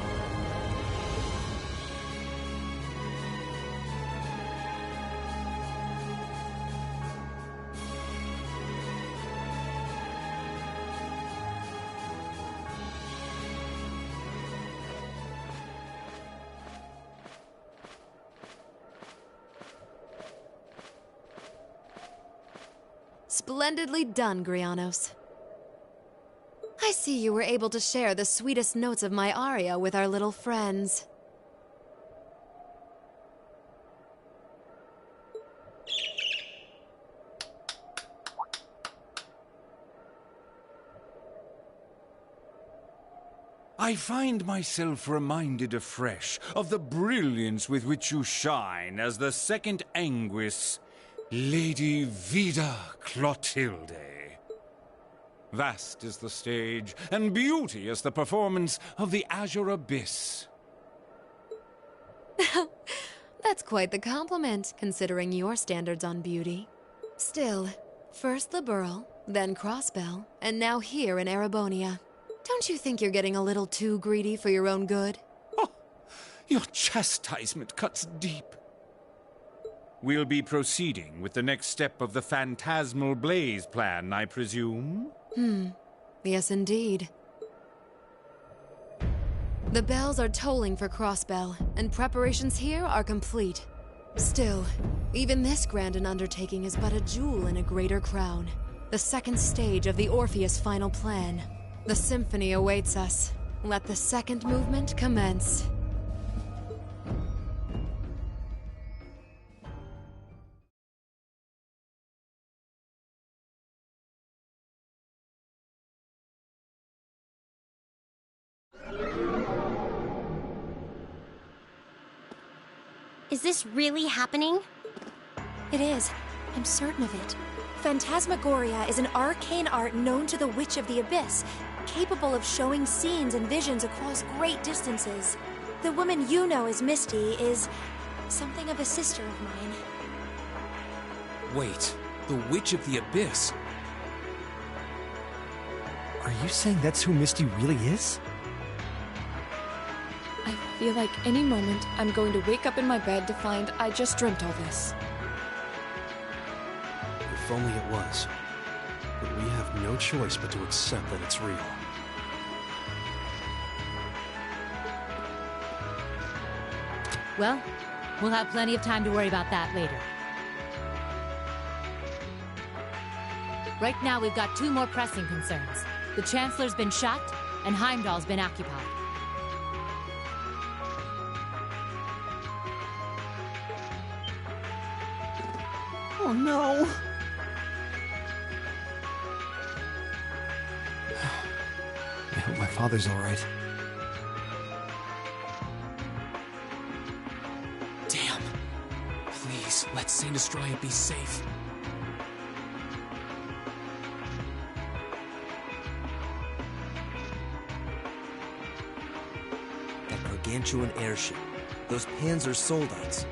Splendidly done, Grianos. I see you were able to share the sweetest notes of my aria with our little friends. I find myself reminded afresh of the brilliance with which you shine as the second Anguis, Lady Vida Clotilde. Vast is the stage, and beauteous the performance of the Azure Abyss. That's quite the compliment, considering your standards on beauty. Still, first the Burl, then Crossbell, and now here in Erebonia. Don't you think you're getting a little too greedy for your own good? Oh, your chastisement cuts deep. We'll be proceeding with the next step of the Phantasmal Blaze plan, I presume? Yes, indeed. The bells are tolling for Crossbell, and preparations here are complete. Still, even this grand an undertaking is but a jewel in a greater crown. The second stage of the Orpheus final plan. The symphony awaits us. Let the second movement commence. Is this really happening? It is. I'm certain of it. Phantasmagoria is an arcane art known to the Witch of the Abyss, capable of showing scenes and visions across great distances. The woman you know as Misty is something of a sister of mine. Wait, the Witch of the Abyss? Are you saying that's who Misty really is? I feel like any moment I'm going to wake up in my bed to find I just dreamt all this. If only it was. But we have no choice but to accept that it's real. Well, we'll have plenty of time to worry about that later. Right now, we've got two more pressing concerns. The Chancellor's been shot, and Heimdall's been occupied. Oh no! I hope my father's alright. Damn. Please, let Saint Astraea be safe. gargantuan airship, those Panzer Soldaten.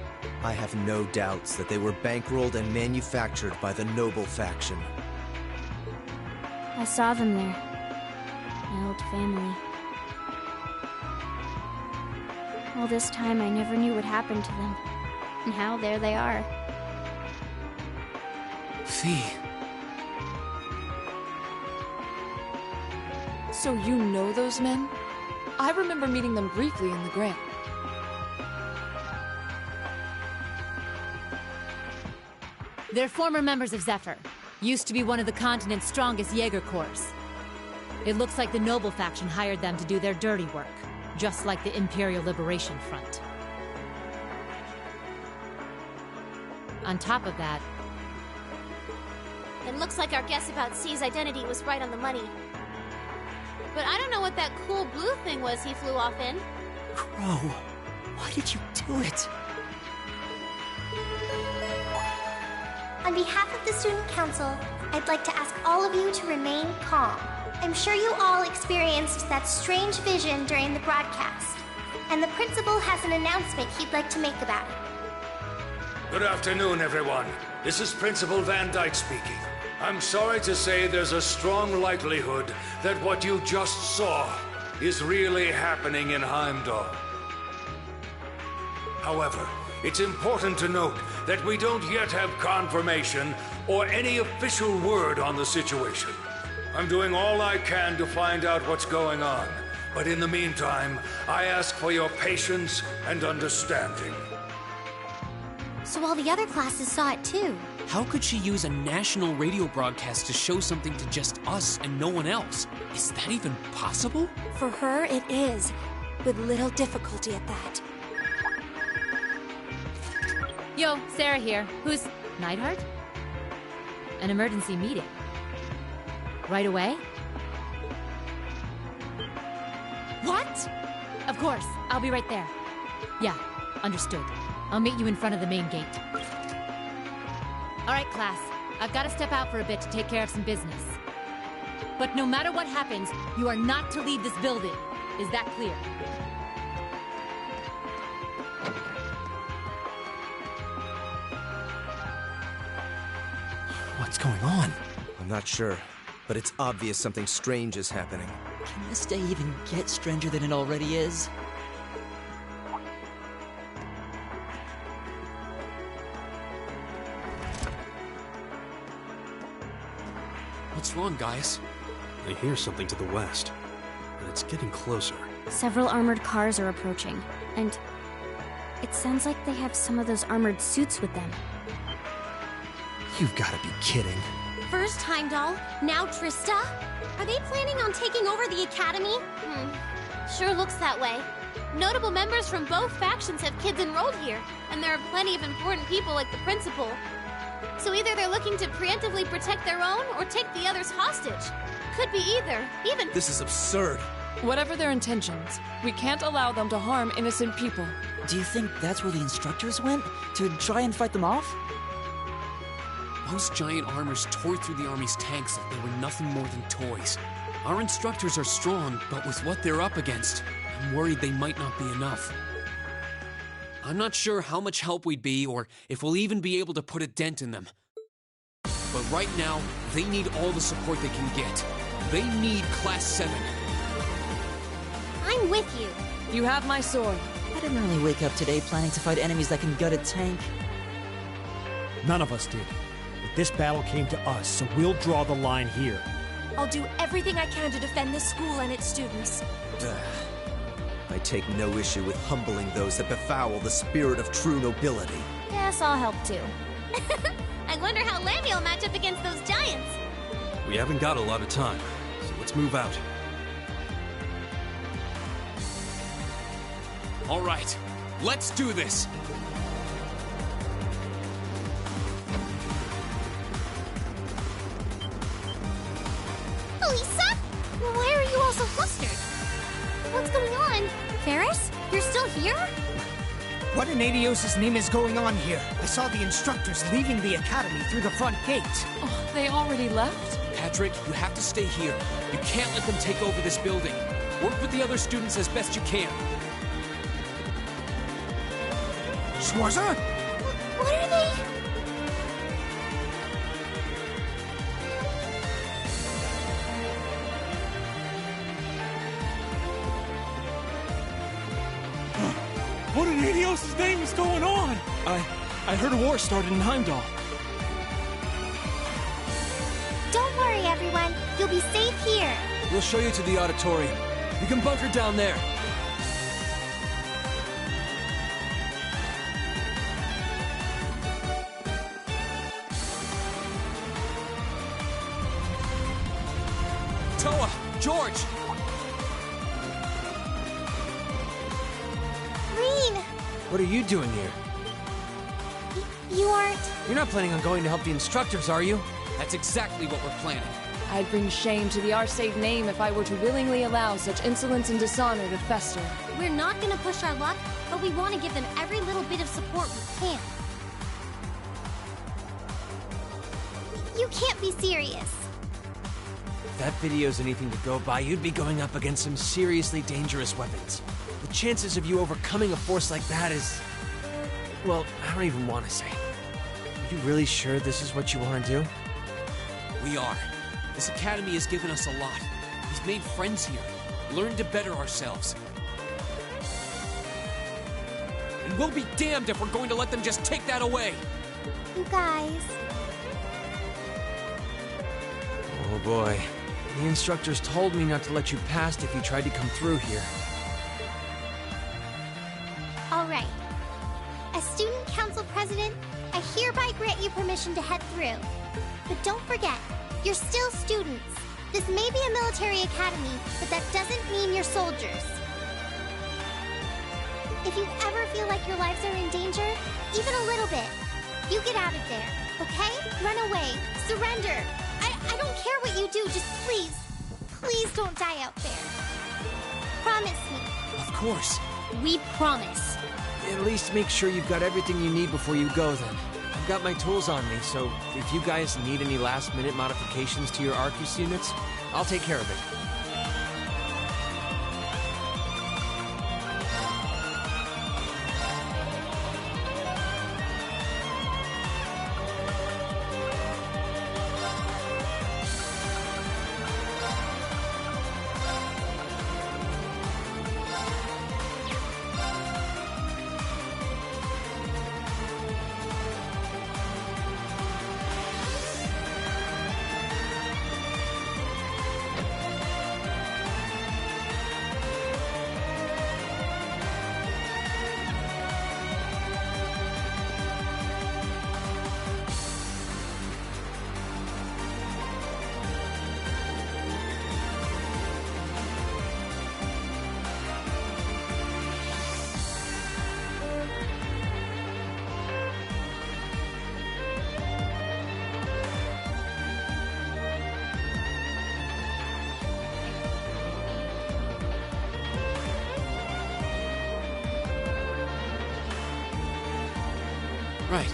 I have no doubts that they were bankrolled and manufactured by the noble faction. I saw them there. My old family. All this time I never knew what happened to them. Now there they are. Fee. So you know those men? I remember meeting them briefly in the Grant. They're former members of Zephyr. Used to be one of the continent's strongest Jaeger Corps. It looks like the Noble faction hired them to do their dirty work, just like the Imperial Liberation Front. On top of that... It looks like our guess about C's identity was right on the money. But I don't know what that cool blue thing was he flew off in. Crow, why did you do it? On behalf of the Student Council, I'd like to ask all of you to remain calm. I'm sure you all experienced that strange vision during the broadcast, and the principal has an announcement he'd like to make about it. Good afternoon, everyone. This is Principal Van Dyke speaking. I'm sorry to say there's a strong likelihood that what you just saw is really happening in Heimdall. However, it's important to note that we don't yet have confirmation or any official word on the situation. I'm doing all I can to find out what's going on, but in the meantime, I ask for your patience and understanding. So all the other classes saw it too. How could she use a national radio broadcast to show something to just us and no one else? Is that even possible? For her, it is. With little difficulty at that. Yo, Sarah here. Who's... Neidhart? An emergency meeting. Right away? What? Of course, I'll be right there. Yeah, understood. I'll meet you in front of the main gate. All right, class. I've got to step out for a bit to take care of some business. But no matter what happens, you are not to leave this building. Is that clear? What's going on? I'm not sure, but it's obvious something strange is happening. Can this day even get stranger than it already is? What's wrong, guys? I hear something to the west, and it's getting closer. Several armored cars are approaching, and it sounds like they have some of those armored suits with them. You've got to be kidding. First Heimdall, now Trista? Are they planning on taking over the academy? Sure looks that way. Notable members from both factions have kids enrolled here, and there are plenty of important people like the principal. So either they're looking to preemptively protect their own, or take the others hostage. Could be either, even— This is absurd. Whatever their intentions, we can't allow them to harm innocent people. Do you think that's where the instructors went? To try and fight them off? Those giant armors tore through the army's tanks like they were nothing more than toys. Our instructors are strong, but with what they're up against, I'm worried they might not be enough. I'm not sure how much help we'd be, or if we'll even be able to put a dent in them. But right now, they need all the support they can get. They need Class 7. I'm with you. You have my sword. I didn't really wake up today planning to fight enemies that can gut a tank. None of us did. But this battle came to us, so we'll draw the line here. I'll do everything I can to defend this school and its students. I take no issue with humbling those that befoul the spirit of true nobility. Yes, I'll help too. I wonder how Lammy will match up against those giants. We haven't got a lot of time, so let's move out. All right, let's do this. Lisa? Why are you all so flustered? What's going on? Ferris? You're still here? What in Adios' name is going on here? I saw the instructors leaving the academy through the front gate. Oh, they already left? Patrick, you have to stay here. You can't let them take over this building. Work with the other students as best you can. Schwarza? What are they? What in Adios' name is going on? I heard a war started in Heimdall. Don't worry, everyone. You'll be safe here. We'll show you to the auditorium. You can bunker down there. Toa! George! Green! What are you doing here? You aren't... You're not planning on going to help the instructors, are you? That's exactly what we're planning. I'd bring shame to the Arcade name if I were to willingly allow such insolence and dishonor to fester. We're not gonna push our luck, but we want to give them every little bit of support we can. You can't be serious. If that video's anything to go by, you'd be going up against some seriously dangerous weapons. The chances of you overcoming a force like that is... well, I don't even want to say. Are you really sure this is what you want to do? We are. This academy has given us a lot. We've made friends here, learned to better ourselves. And we'll be damned if we're going to let them just take that away! You guys... Oh boy. The instructors told me not to let you past if you tried to come through here. All right. As student council president, I hereby grant you permission to head through. But don't forget, you're still students. This may be a military academy, but that doesn't mean you're soldiers. If you ever feel like your lives are in danger, even a little bit, you get out of there, okay? Run away. Surrender. I don't care what you do, just please don't die out there. Promise me. Of course. We promise. At least make sure you've got everything you need before you go then. I've got my tools on me, so if you guys need any last-minute modifications to your Arcus units, I'll take care of it. Right.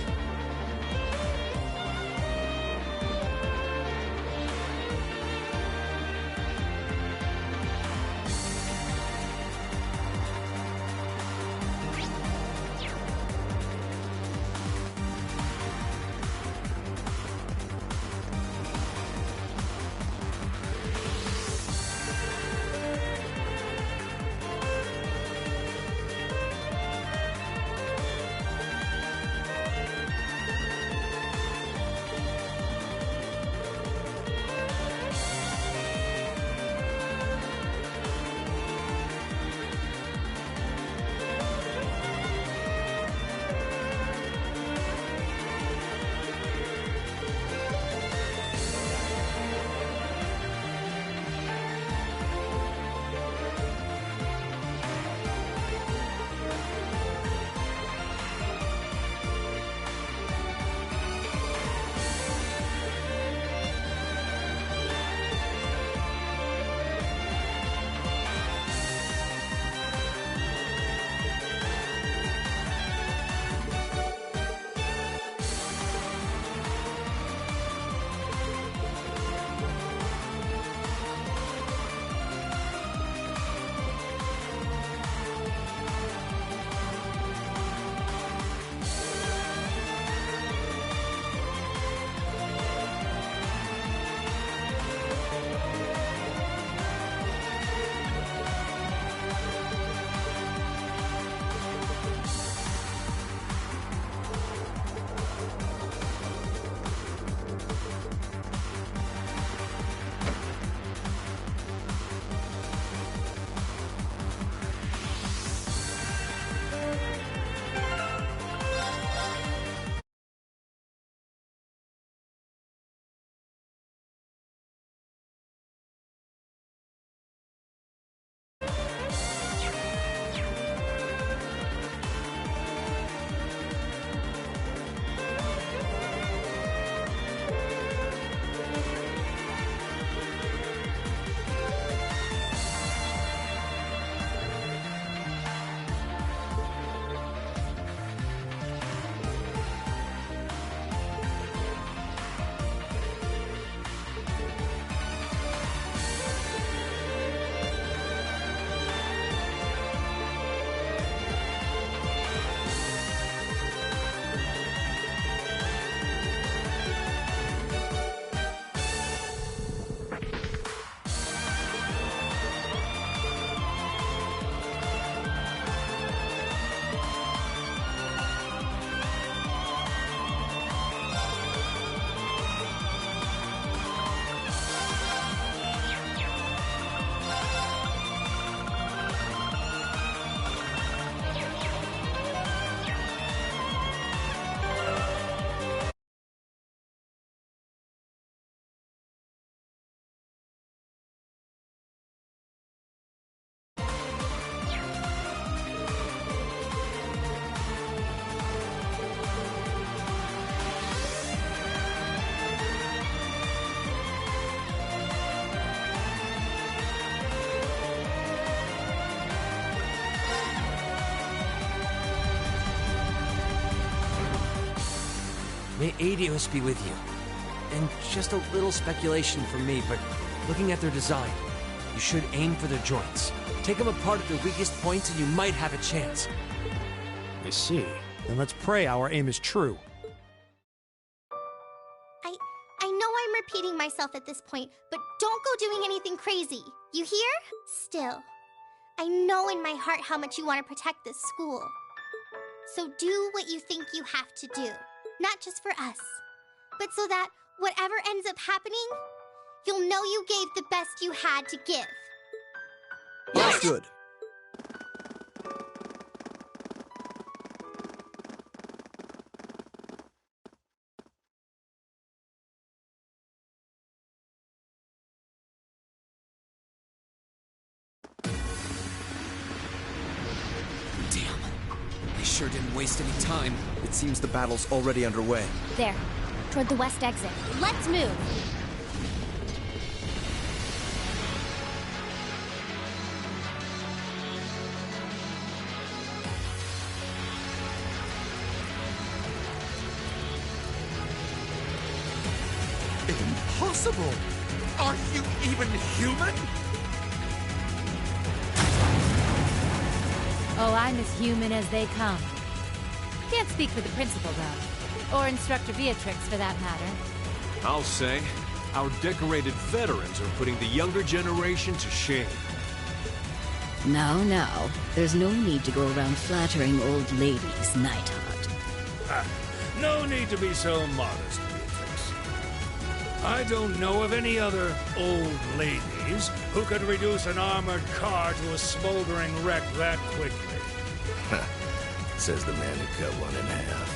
May Adios be with you. And just a little speculation from me, but looking at their design, you should aim for their joints. Take them apart at their weakest points and you might have a chance. I see. Then let's pray our aim is true. I know I'm repeating myself at this point, but don't go doing anything crazy. You hear? Still, I know in my heart how much you want to protect this school. So do what you think you have to do. Not just for us, but so that whatever ends up happening, you'll know you gave the best you had to give. That's good. They sure didn't waste any time. It seems the battle's already underway. There, toward the west exit. Let's move. Impossible! Are you even human? Oh, I'm as human as they come. Can't speak for the principal, though. Or Instructor Beatrix, for that matter. I'll say, our decorated veterans are putting the younger generation to shame. Now, there's no need to go around flattering old ladies, Nightheart. No need to be so modest, Beatrix. I don't know of any other old ladies who could reduce an armored car to a smoldering wreck that quickly. Says the man who cut one in half.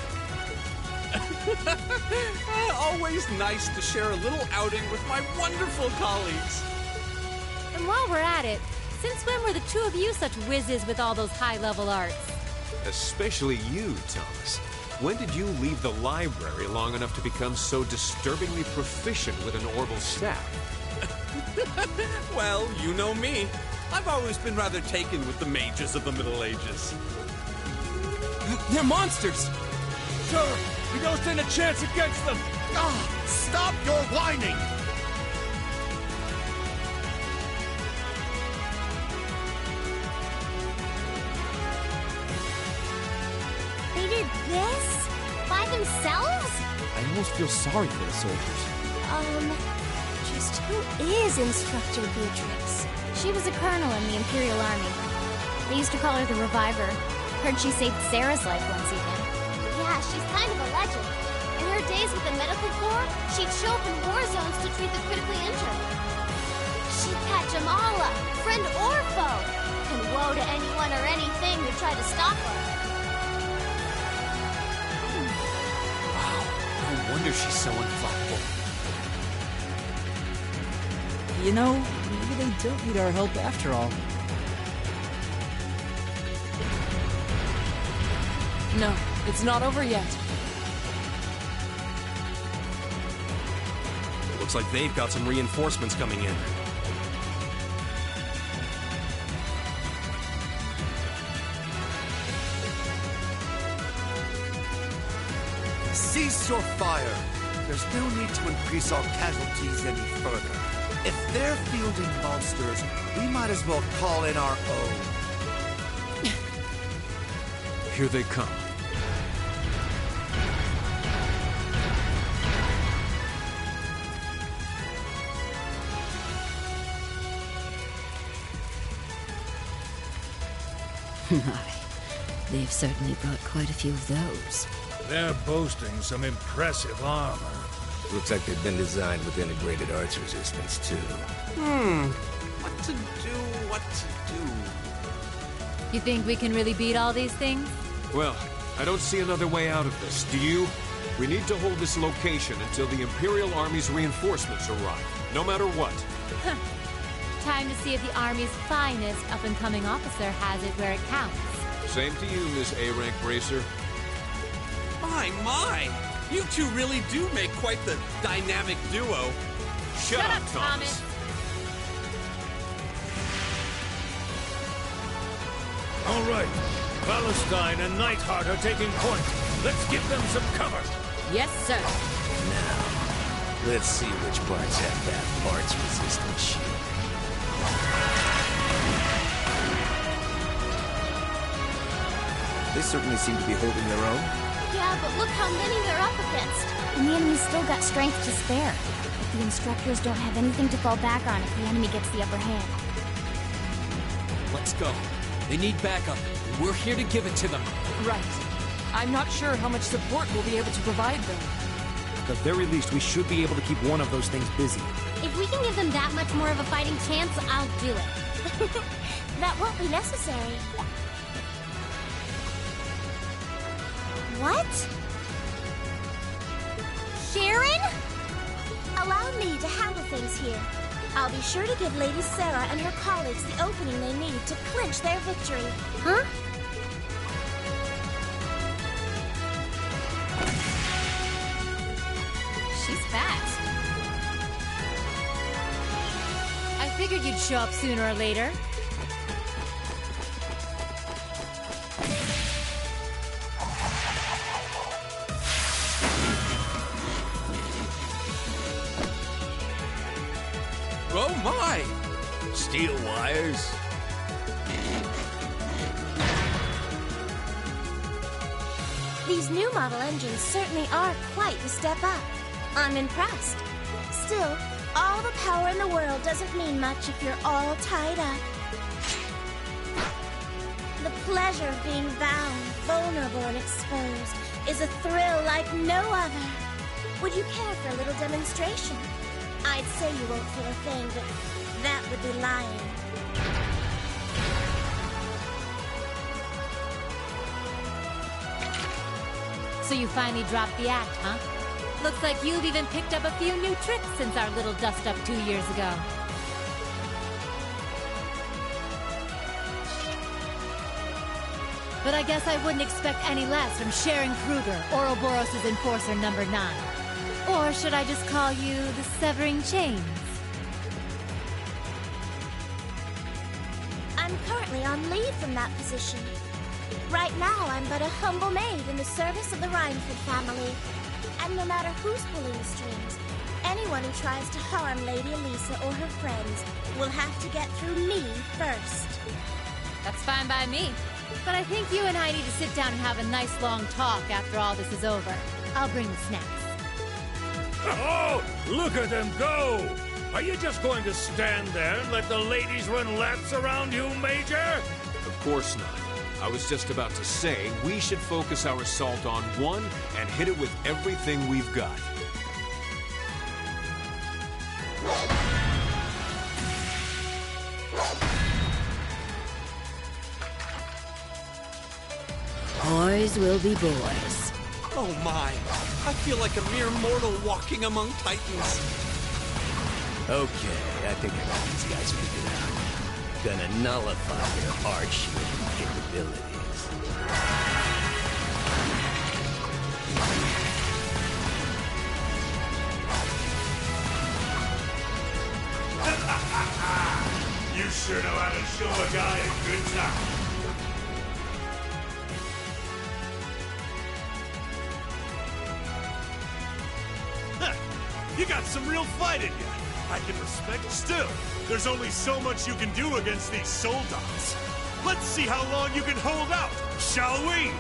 Always nice to share a little outing with my wonderful colleagues. And while we're at it, since when were the two of you such whizzes with all those high-level arts? Especially you, Thomas. When did you leave the library long enough to become so disturbingly proficient with an orbital staff? Well, you know me. I've always been rather taken with the mages of the Middle Ages. They're monsters! Sir, we don't stand a chance against them! Ah, stop your whining! They did this? By themselves? I almost feel sorry for the soldiers. Just who is Instructor Beatrix? She was a colonel in the Imperial Army. They used to call her the Reviver. Heard she saved Sarah's life once even. Yeah, she's kind of a legend. In her days with the medical corps, she'd show up in war zones to treat the critically injured. She'd patch them all up, friend or foe. And woe to anyone or anything who tried to stop her. Wow, no wonder she's so unflappable. You know, maybe they don't need our help after all. No, it's not over yet. Looks like they've got some reinforcements coming in. Cease your fire. There's no need to increase our casualties any further. If they're fielding monsters, we might as well call in our own. Here they come. They've certainly brought quite a few of those. They're boasting some impressive armor. Looks like they've been designed with integrated arts resistance, too. What to do? You think we can really beat all these things? Well, I don't see another way out of this, do you? We need to hold this location until the Imperial Army's reinforcements arrive, no matter what. Time to see if the Army's finest up-and-coming officer has it where it counts. Same to you, Miss A-Rank Bracer. My! You two really do make quite the dynamic duo. Shut up, Thomas. All right, Palestine and Nightheart are taking point. Let's give them some cover. Yes, sir. Now, let's see which parts have that parts-resistant shield. They certainly seem to be holding their own. Yeah, but look how many they're up against. And the enemy's still got strength to spare. But the instructors don't have anything to fall back on if the enemy gets the upper hand. Let's go. They need backup. We're here to give it to them. Right. I'm not sure how much support we'll be able to provide them. At the very least, we should be able to keep one of those things busy. If we can give them that much more of a fighting chance, I'll do it. That won't be necessary. What? Sharon? Allow me to handle things here. I'll be sure to give Lady Sarah and her colleagues the opening they need to clinch their victory. Huh? She's fast. I figured you'd show up sooner or later. Oh my! Steel wires. These new model engines certainly are quite a step up. I'm impressed. Still, all the power in the world doesn't mean much if you're all tied up. The pleasure of being bound, vulnerable, and exposed is a thrill like no other. Would you care for a little demonstration? I'd say you won't feel a thing, but that would be lying. So you finally dropped the act, huh? Looks like you've even picked up a few new tricks since our little dust-up 2 years ago. But I guess I wouldn't expect any less from Sharon Kruger, Ouroboros' Enforcer number 9. Or should I just call you the Severing Chains? I'm currently on leave from that position. Right now, I'm but a humble maid in the service of the Rhineford family. And no matter who's pulling the strings, anyone who tries to harm Lady Elisa or her friends will have to get through me first. That's fine by me. But I think you and I need to sit down and have a nice long talk after all this is over. I'll bring the snacks. Oh, look at them go! Are you just going to stand there and let the ladies run laps around you, Major? Of course not. I was just about to say, we should focus our assault on one and hit it with everything we've got. Boys will be boys. Oh my, I feel like a mere mortal walking among titans. Okay, I think I got these guys figured out. Gonna nullify their arch-shielding capabilities. You sure know how to show a guy a good time. You got some real fight in you. I can respect. Still, there's only so much you can do against these soldats. Let's see how long you can hold out, shall we?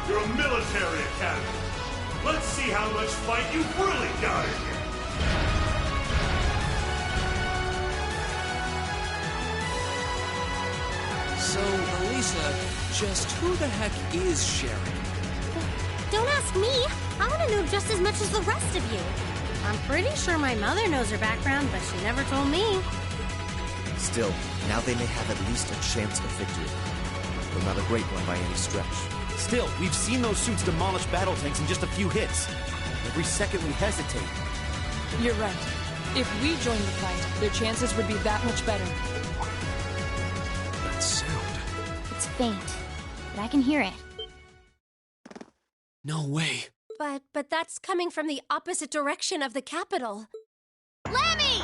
You're a military academy. Let's see how much fight you've really got in you. So, Elisa, just who the heck is Sharon? Don't ask me. I want to know just as much as the rest of you. I'm pretty sure my mother knows her background, but she never told me. Still, now they may have at least a chance of victory. Though not a great one by any stretch. Still, we've seen those suits demolish battle tanks in just a few hits. Every second we hesitate. You're right. If we join the fight, their chances would be that much better. That sound. It's faint, but I can hear it. No way. But that's coming from the opposite direction of the capital. Lemmy!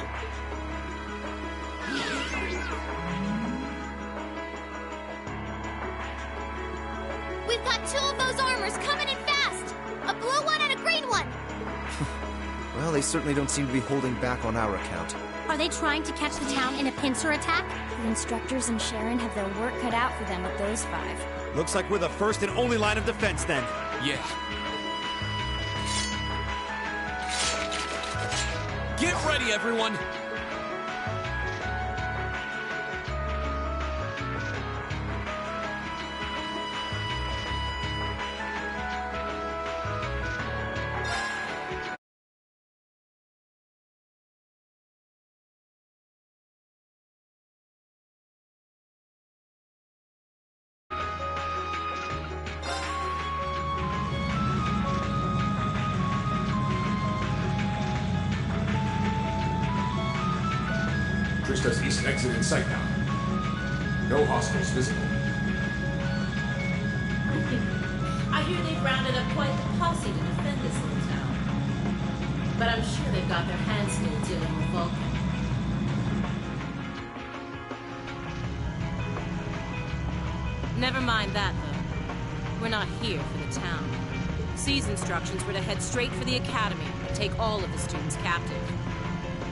We've got two of those armors coming in fast! A blue one and a green one! Well, they certainly don't seem to be holding back on our account. Are they trying to catch the town in a pincer attack? The instructors and Sharon have their work cut out for them with those 5. Looks like we're the first and only line of defense then. Yeah. Get ready, everyone! Trista's east exit in sight now. No hostiles visible. I hear they've rounded up quite the posse to defend this little town. But I'm sure they've got their hands full dealing with Vulcan. Never mind that, though. We're not here for the town. C's instructions were to head straight for the Academy and take all of the students captive.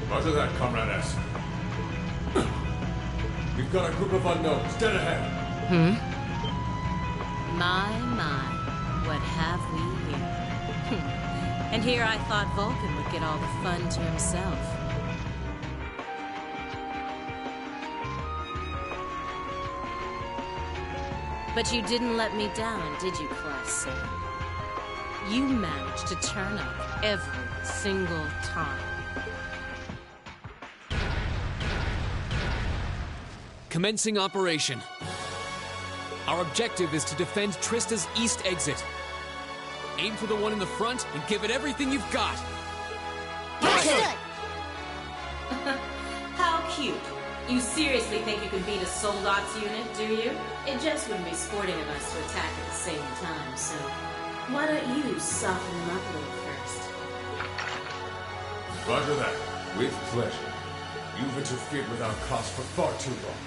Roger that, Comrade S. We've got a group of unknowns dead ahead. My, what have we here? And here I thought Vulcan would get all the fun to himself. But you didn't let me down, did you, Class 7? You managed to turn up every single time. Commencing operation. Our objective is to defend Trista's east exit. Aim for the one in the front and give it everything you've got. Understood! How cute. You seriously think you can beat a Soldot's unit, do you? It just wouldn't be sporting of us to attack at the same time, so why don't you soften them up a little first? Roger that. With pleasure. You've interfered with our cause for far too long.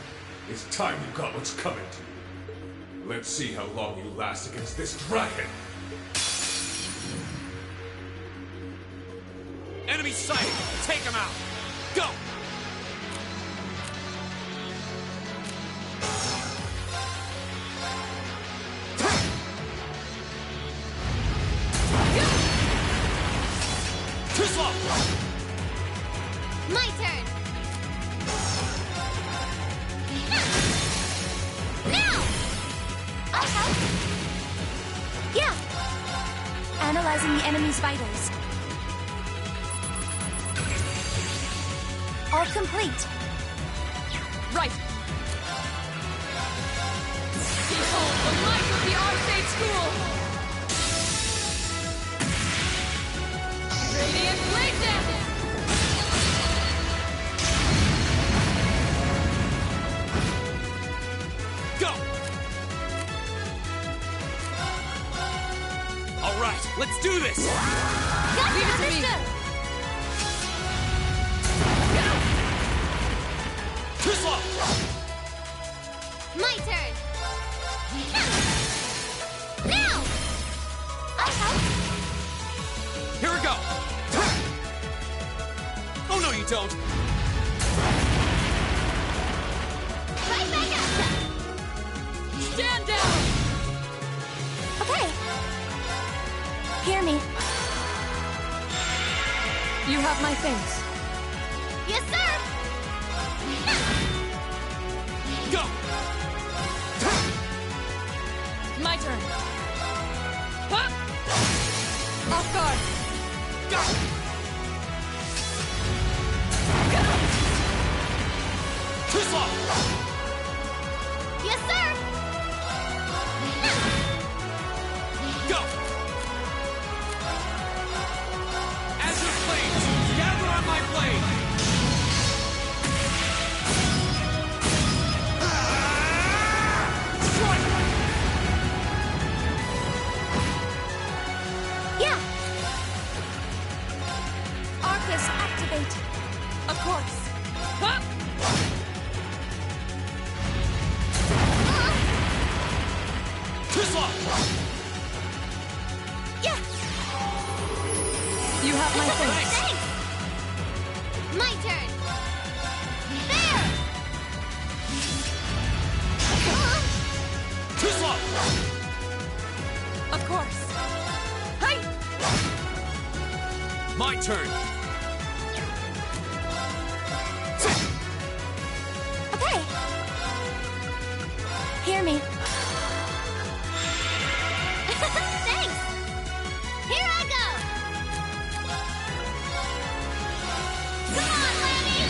It's time you got what's coming to you. Let's see how long you last against this dragon. Enemy sighted! Take him out! Go! Too slow! My turn! Now! I'll help! Yeah! Analyzing the enemy's vitals. All complete. Right. Behold the might of the Arcade School! Radiant Blade Dance! Go! All right, let's do this! Got Leave it to me. understood! Too slow! My turn! Now! I'll help! Here we go! Oh, no, you don't! Right back at ya! Stand down! Okay. Hear me. You have my thanks. Yes, sir! Go! My turn. Huh? Off guard. Go! Too slow! Yes, sir! Go! Azure Flames, gather on my blade! Too slow! Yeah! You have my thanks. Thanks! My turn! There! Too slow! Of course. Hey! My turn! Okay. Hear me. Thanks! Here I go! Come on, Lanny!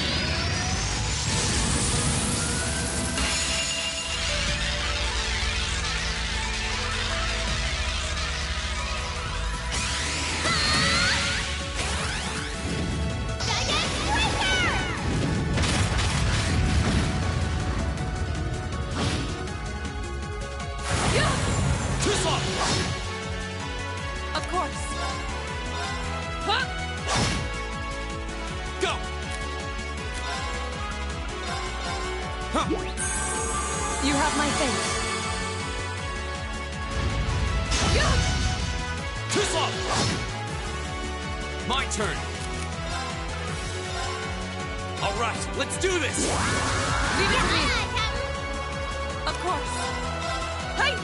Giant Sweeper! Too slow! Of course. Huh? Go! Huh. You have my thanks. Too slow! My turn! All right, let's do this! Leave it to me. Of course. Hey!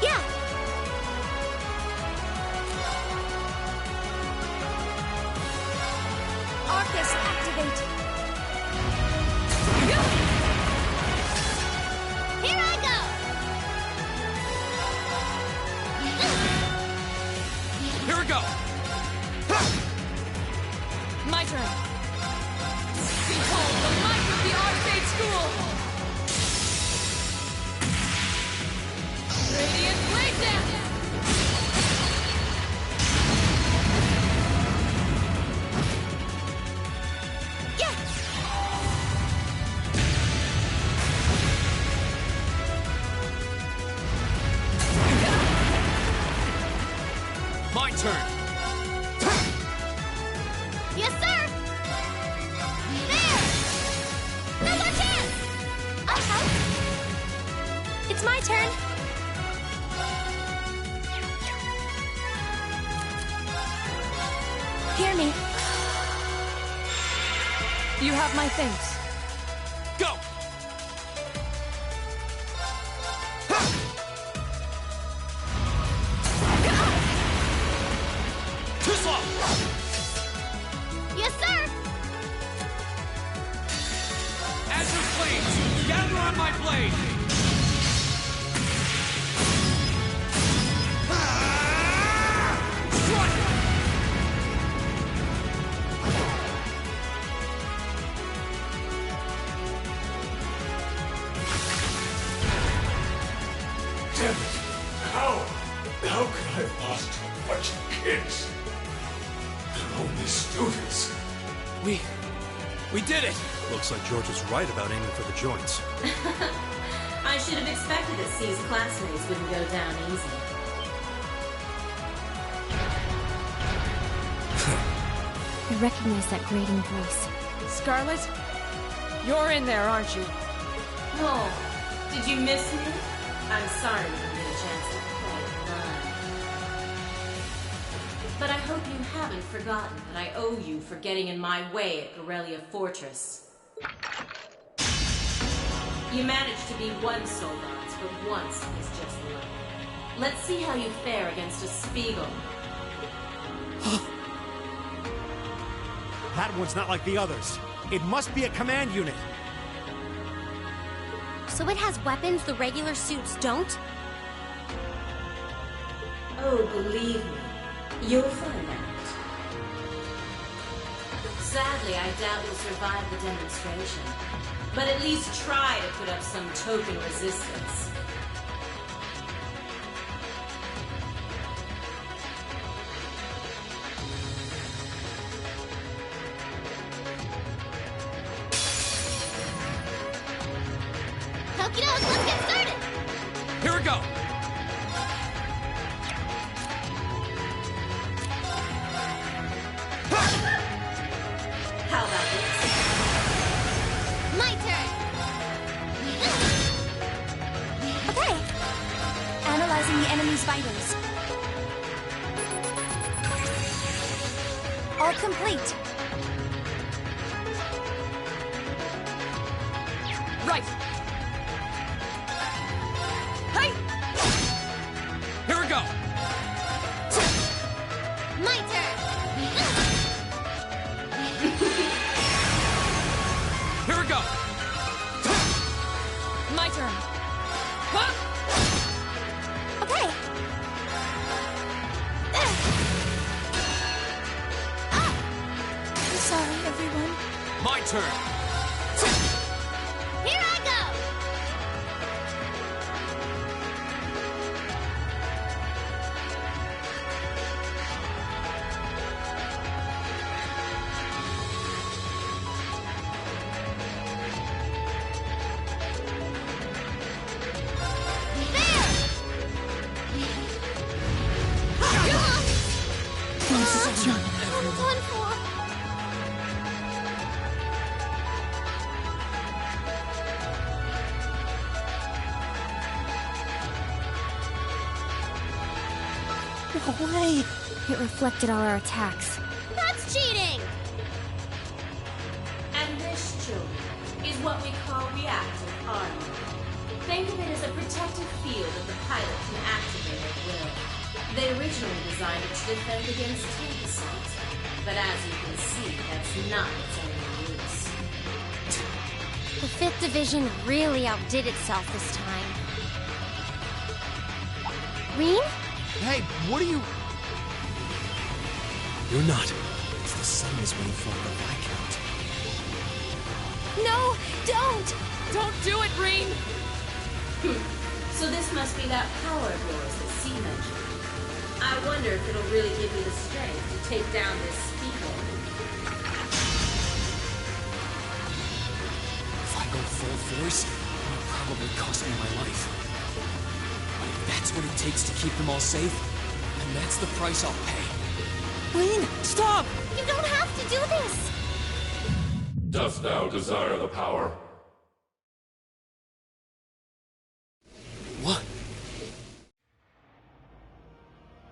Yeah! Arcus, activate! Here I go! Here we go! My turn. Behold the might of the Arcade School! Radiant Blade Dance! Yeah! My turn! Yes, sir! There! No more chance! I'll help. It's my turn. Hear me. You have my thanks. Go! Too slow! Yes, sir! Azure flames, gather on my blade! Strike! Damn it! How could I have lost a bunch of kids? They're only students. We did it! Looks like George was right about aiming for the joints. I should have expected that C's classmates wouldn't go down easy. I recognize that grating voice. Scarlet? You're in there, aren't you? Oh, did you miss me? I'm sorry we didn't get a chance to play live. But I hope you haven't forgotten that I owe you for getting in my way at Corellia Fortress. You managed to be one Soldats, but once is just luck. Let's see how you fare against a Spiegel. That one's not like the others. It must be a command unit. So it has weapons the regular suits don't? Oh, believe me, you'll find out. Sadly, I doubt you'll survive the demonstration. But at least try to put up some token resistance. Okie doke, let's get started! Here we go! How about this? My turn! Okay. his vitals. All complete. Right! Hey! Here we go! My turn! Here we go! My turn. Okay. I'm sorry, everyone. My turn! Here I go! No way! It reflected all our attacks. That's cheating! And this, children, is what we call reactive armor. Think of it as a protective field that the pilot can activate at will. They originally designed it to defend against tank assault, but as you can see, that's not its only use. The 5th Division really outdid itself this time. Reen? Hey, what are you... You're not. It's the same as when you fought the Viscount. No, don't! Don't do it, Reen! So this must be that power of yours that C mentioned. I wonder if it'll really give me the strength to take down this speaker. If I go full force, it'll probably cost me my life. But if that's what it takes to keep them all safe, then that's the price I'll pay. Reen, stop! You don't have to do this! Dost thou desire the power? What?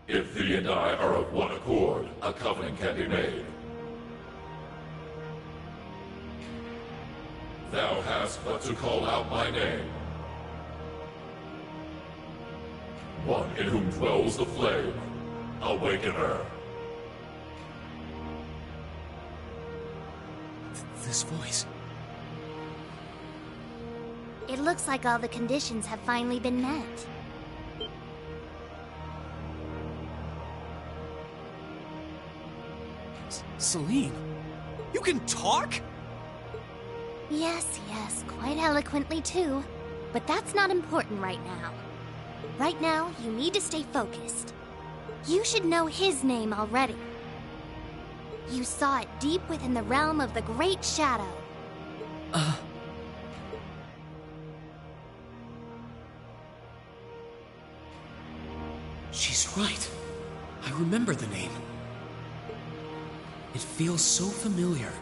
If thee and I are of one accord, a covenant can be made. Thou hast but to call out my name. One in whom dwells the flame. Awaken her. This voice. It looks like all the conditions have finally been met. Celine, you can talk? Yes, quite eloquently too. But that's not important right now. Right now, you need to stay focused. You should know his name already. You saw it deep within the realm of the Great Shadow. She's right. I remember the name. It feels so familiar.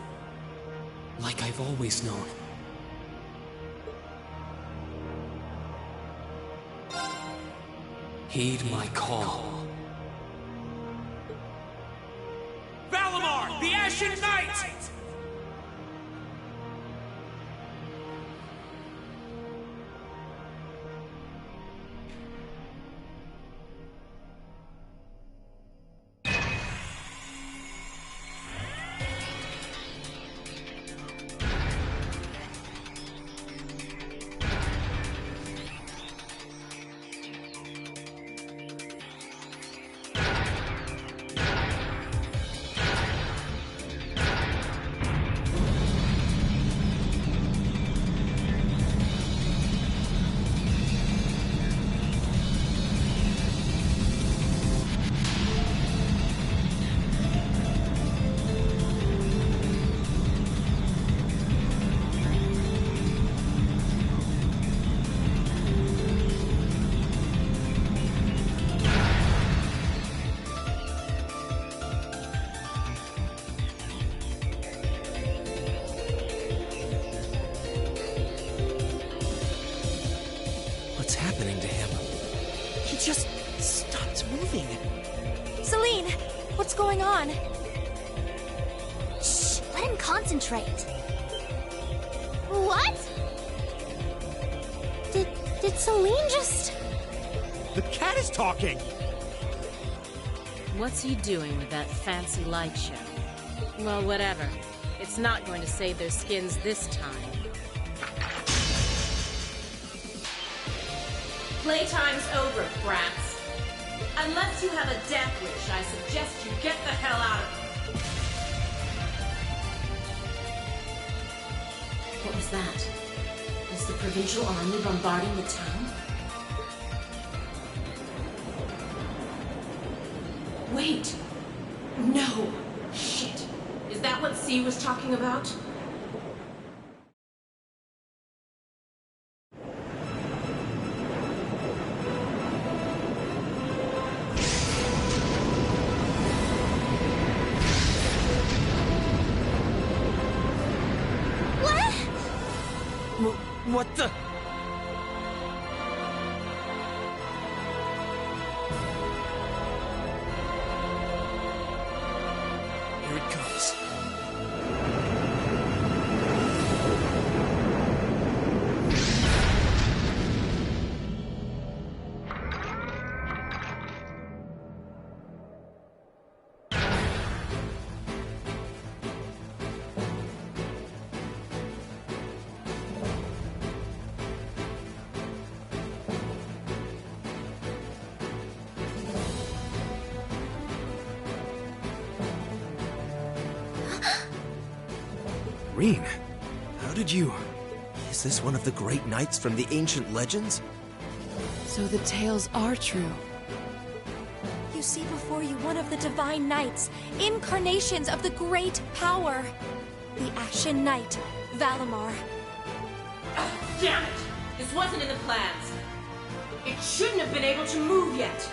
Like I've always known. Heed my call. Valimar, the Ashen Knight! What's happening to him? He just stopped moving. Celine, what's going on? Shh, let him concentrate. What? Did Celine just... The cat is talking! What's he doing with that fancy light show? Well, whatever. It's not going to save their skins this time. Playtime's over, brats. Unless you have a death wish, I suggest you get the hell out of here. What was that? Is the provincial army bombarding the town? Wait! No! Shit! Is that what C was talking about? What the? Here it comes. Reen, how did you... Is this one of the great knights from the ancient legends? So the tales are true. You see before you one of the divine knights, incarnations of the great power. The Ashen Knight, Valimar. Oh, damn it! This wasn't in the plans. It shouldn't have been able to move yet.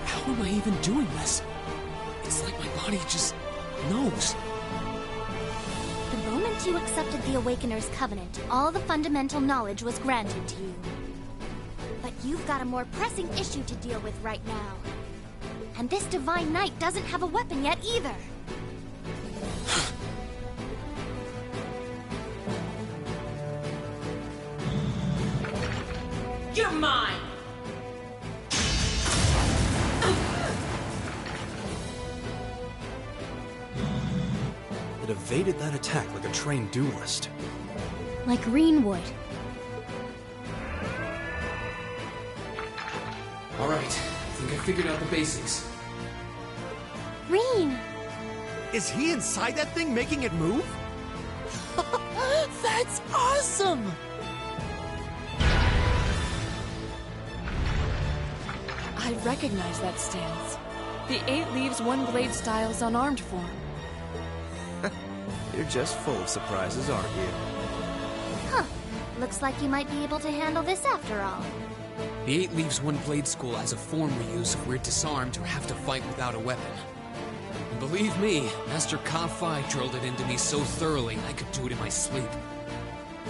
How am I even doing this? It's like my body just knows. The moment you accepted the Awakener's Covenant, all the fundamental knowledge was granted to you. But you've got a more pressing issue to deal with right now. And this Divine Knight doesn't have a weapon yet either. You're mine! It evaded that attack like a trained duelist. Like Greenwood. Alright, I think I figured out the basics. Reen! Is he inside that thing making it move? That's awesome! I recognize that stance. The 8 leaves 1 blade style's unarmed form. You're just full of surprises, aren't you? Huh. Looks like you might be able to handle this after all. The 8 leaves 1 blade school as a form we use if we're disarmed or have to fight without a weapon. And believe me, Master Ka-Fai drilled it into me so thoroughly I could do it in my sleep.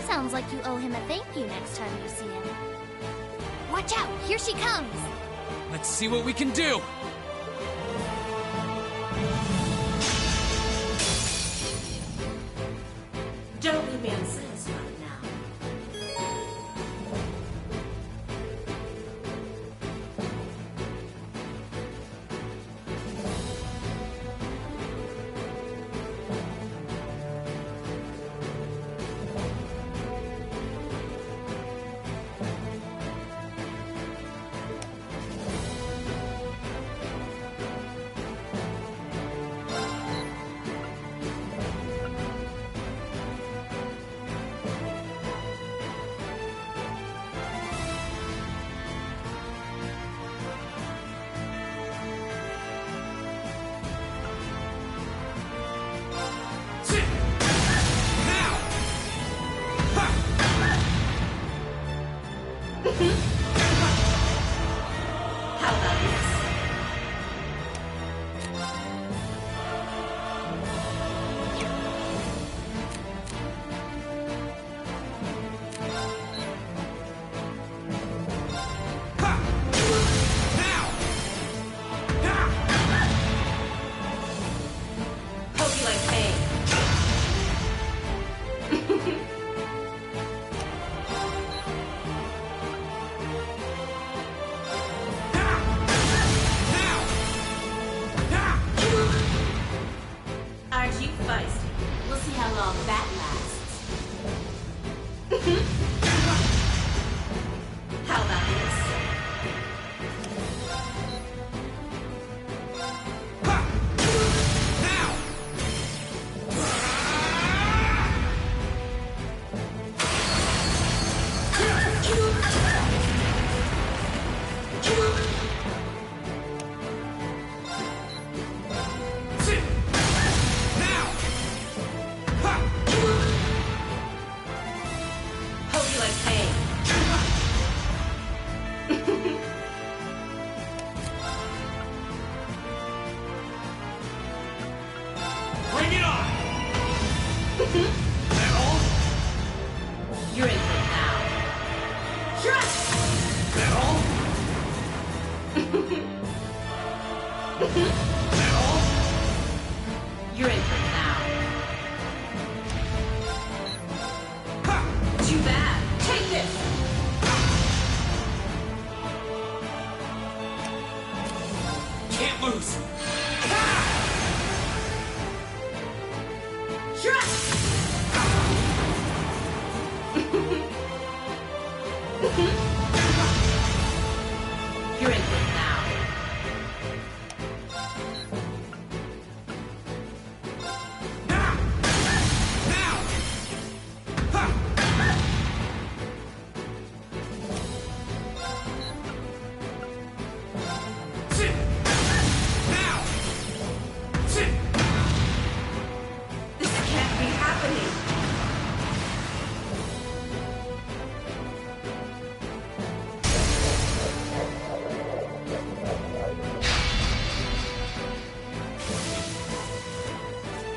Sounds like you owe him a thank you next time you see him. Watch out! Here she comes! Let's see what we can do! Don't leave me unsatisfied now. How about this? Hope you like pain. Aren't you feisty? We'll see how long that lasts. How about this? Hope you like pain. Bring it on! You're in for it now. Trust! You're in for it now. Too bad. Take this! Can't lose! Trust! You're in for it now. This can't be happening.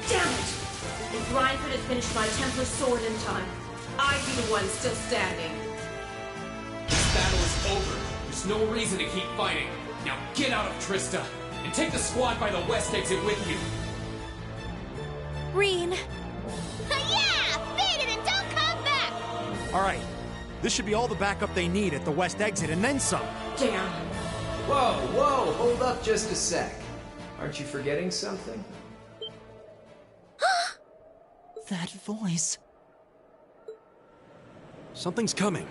Damn it! If Ryan could have finished my Templar sword in time, I'd be the one still standing. This battle is over. There's no reason to keep fighting. Now get out of Trista, and take the squad by the west exit with you. Reen. Yeah! Beat it and don't come back! All right. This should be all the backup they need at the west exit, and then some. Damn. Whoa, whoa, hold up just a sec. Aren't you forgetting something? That voice. Something's coming.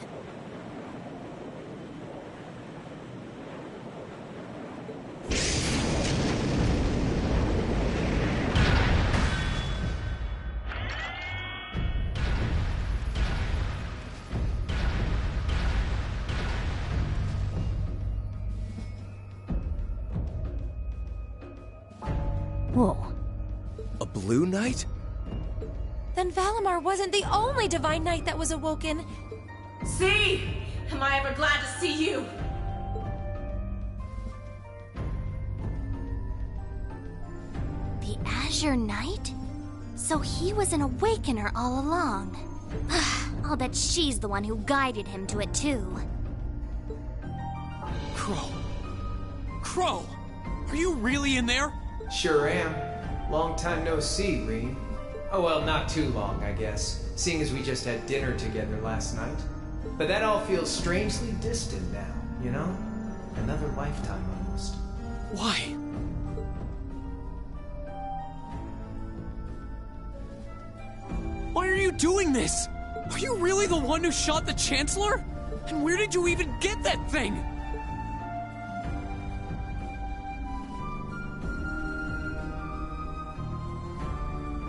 Whoa. A blue knight? Then Valimar wasn't the only Divine Knight that was awoken. See? Am I ever glad to see you? The Azure Knight? So he was an awakener all along. I'll bet she's the one who guided him to it too. Crow. Crow! Are you really in there? Sure am. Long time no see, Reen. Oh well, not too long, I guess, seeing as we just had dinner together last night. But that all feels strangely distant now, you know? Another lifetime almost. Why? Why are you doing this? Are you really the one who shot the Chancellor? And where did you even get that thing?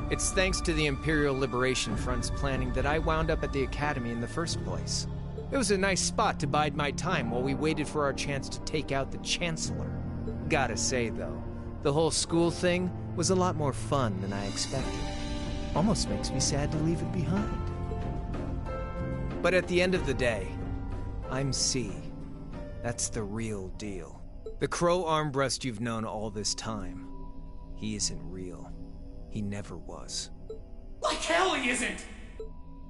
It's thanks to the Imperial Liberation Front's planning that I wound up at the Academy in the first place. It was a nice spot to bide my time while we waited for our chance to take out the Chancellor. Gotta say, though, the whole school thing was a lot more fun than I expected. Almost makes me sad to leave it behind. But at the end of the day, I'm C. That's the real deal. The crow armbrust you've known all this time. He isn't real. He never was. Like hell he isn't!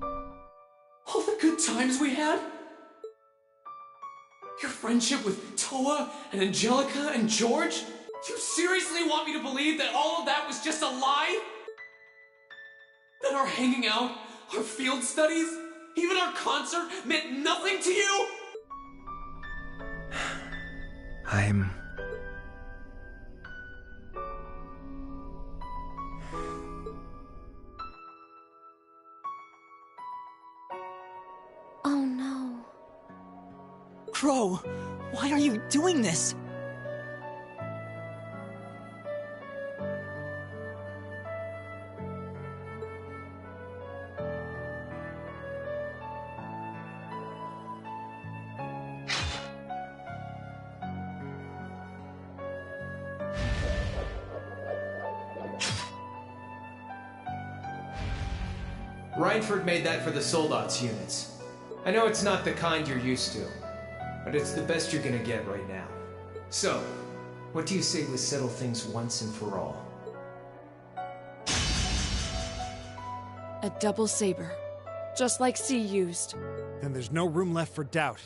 All the good times we had? Your friendship with Toa and Angelica and George? You seriously want me to believe that all of that was just a lie? That our hanging out, our field studies, even our concert meant nothing to you? I'm... Oh no. Crow, why are you doing this? Reinford made that for the Soldats units. I know it's not the kind you're used to, but it's the best you're gonna get right now. So, what do you say we settle things once and for all? A double saber. Just like C used. Then there's no room left for doubt.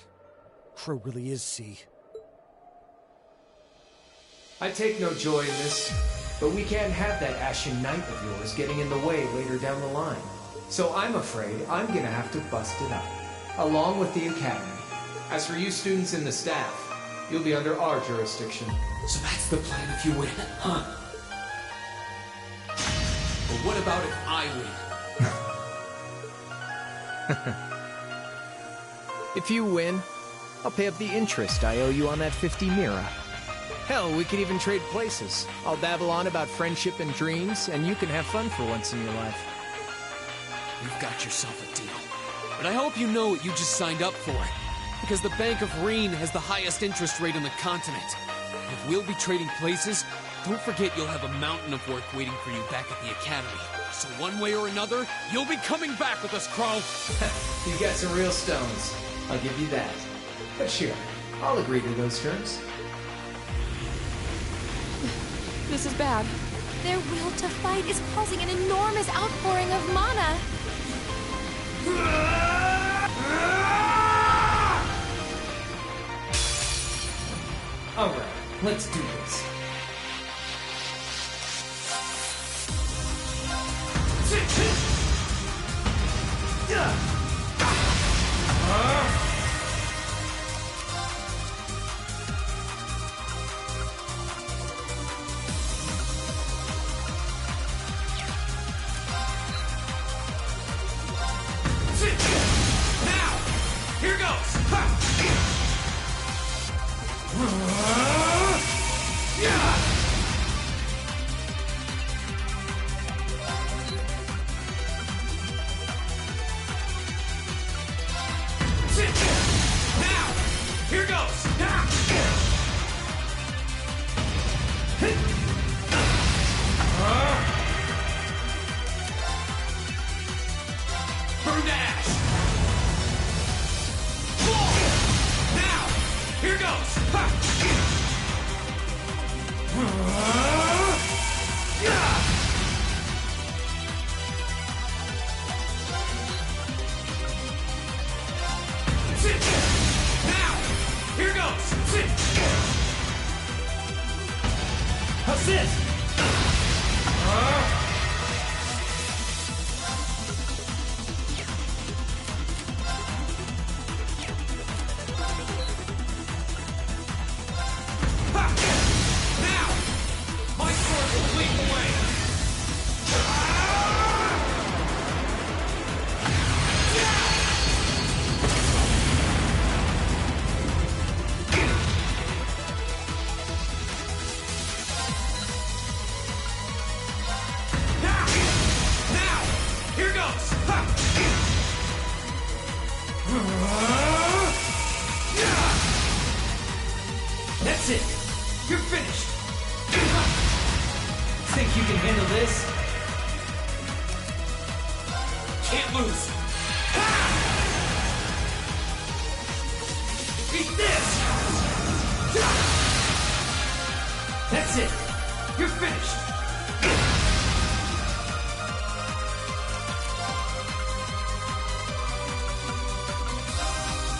Crow really is C. I take no joy in this, but we can't have that Ashen Knight of yours getting in the way later down the line. So I'm afraid I'm gonna have to bust it up, along with the Academy. As for you students and the staff, you'll be under our jurisdiction. So that's the plan if you win, huh? But what about if I win? If you win, I'll pay up the interest I owe you on that 50 Mira. Hell, we could even trade places. I'll babble on about friendship and dreams, and you can have fun for once in your life. You've got yourself a deal. But I hope you know what you just signed up for. Because the Bank of Reen has the highest interest rate on the continent. And if we'll be trading places, don't forget you'll have a mountain of work waiting for you back at the Academy. So one way or another, you'll be coming back with us, Crow. You got some real stones. I'll give you that. But sure, I'll agree to those terms. This is bad. Their will to fight is causing an enormous outpouring of mana. Alright, let's do this. Here goes! Now! Here goes! Burn to ash! Now! Here goes! Now! Here goes! Assist! Now! My sword will lead the way! Now! Here goes! That's it! You're finished! Think you can handle this? Can't lose! Beat this! That's it! You're finished!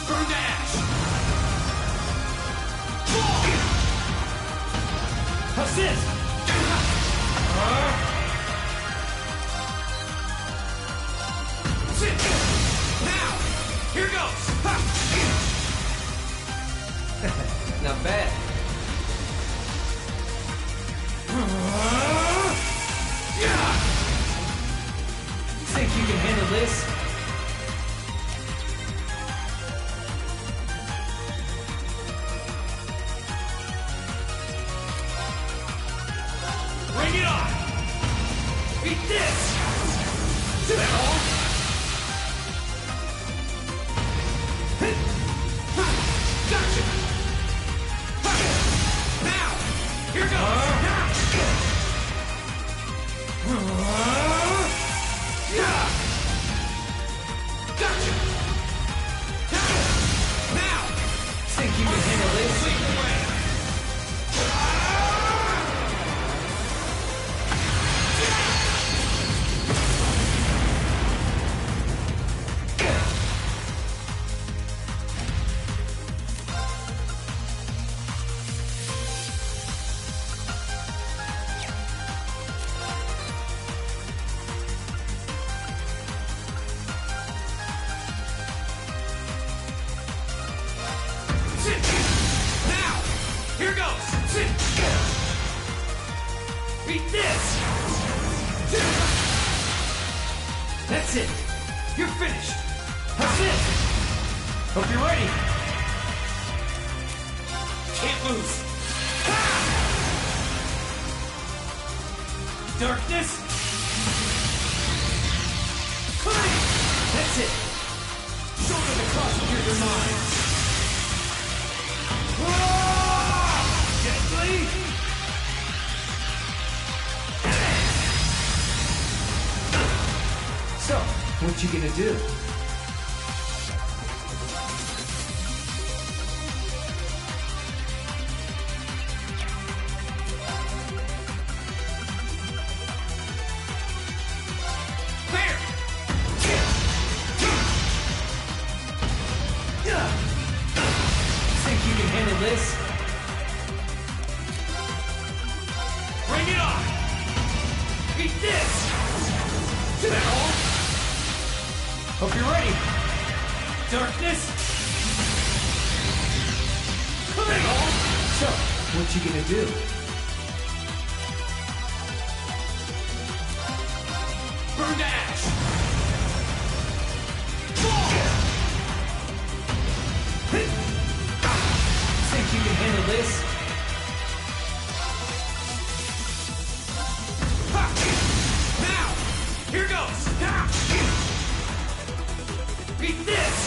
Burn to ash! How's this? Sit! Now! Here goes! Not bad. Think you can handle this? Bring it on! Beat this! Is that all? Gotcha! Now! Here goes! Gotcha! Now! Think you can handle this? Lead the way! Sit! Now! Here goes! Sit! Beat this! That's it! You're finished! That's it! Hope you're ready! Can't lose! Darkness! Clean! That's it! Shoulder the cross of your demise! Gently! So, what you gonna do? There! Think you can handle this? Bring it on! Beat this! Is that all? Hope you're ready. Darkness! Clean! So, what you gonna do? Burn to ash! Think you can handle this? Ha! Now! Here goes! Beat this!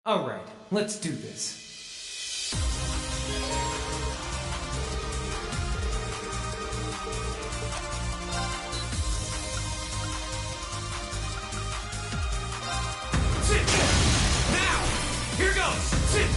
All right, let's do this. Sit! Now! Here goes! Sit!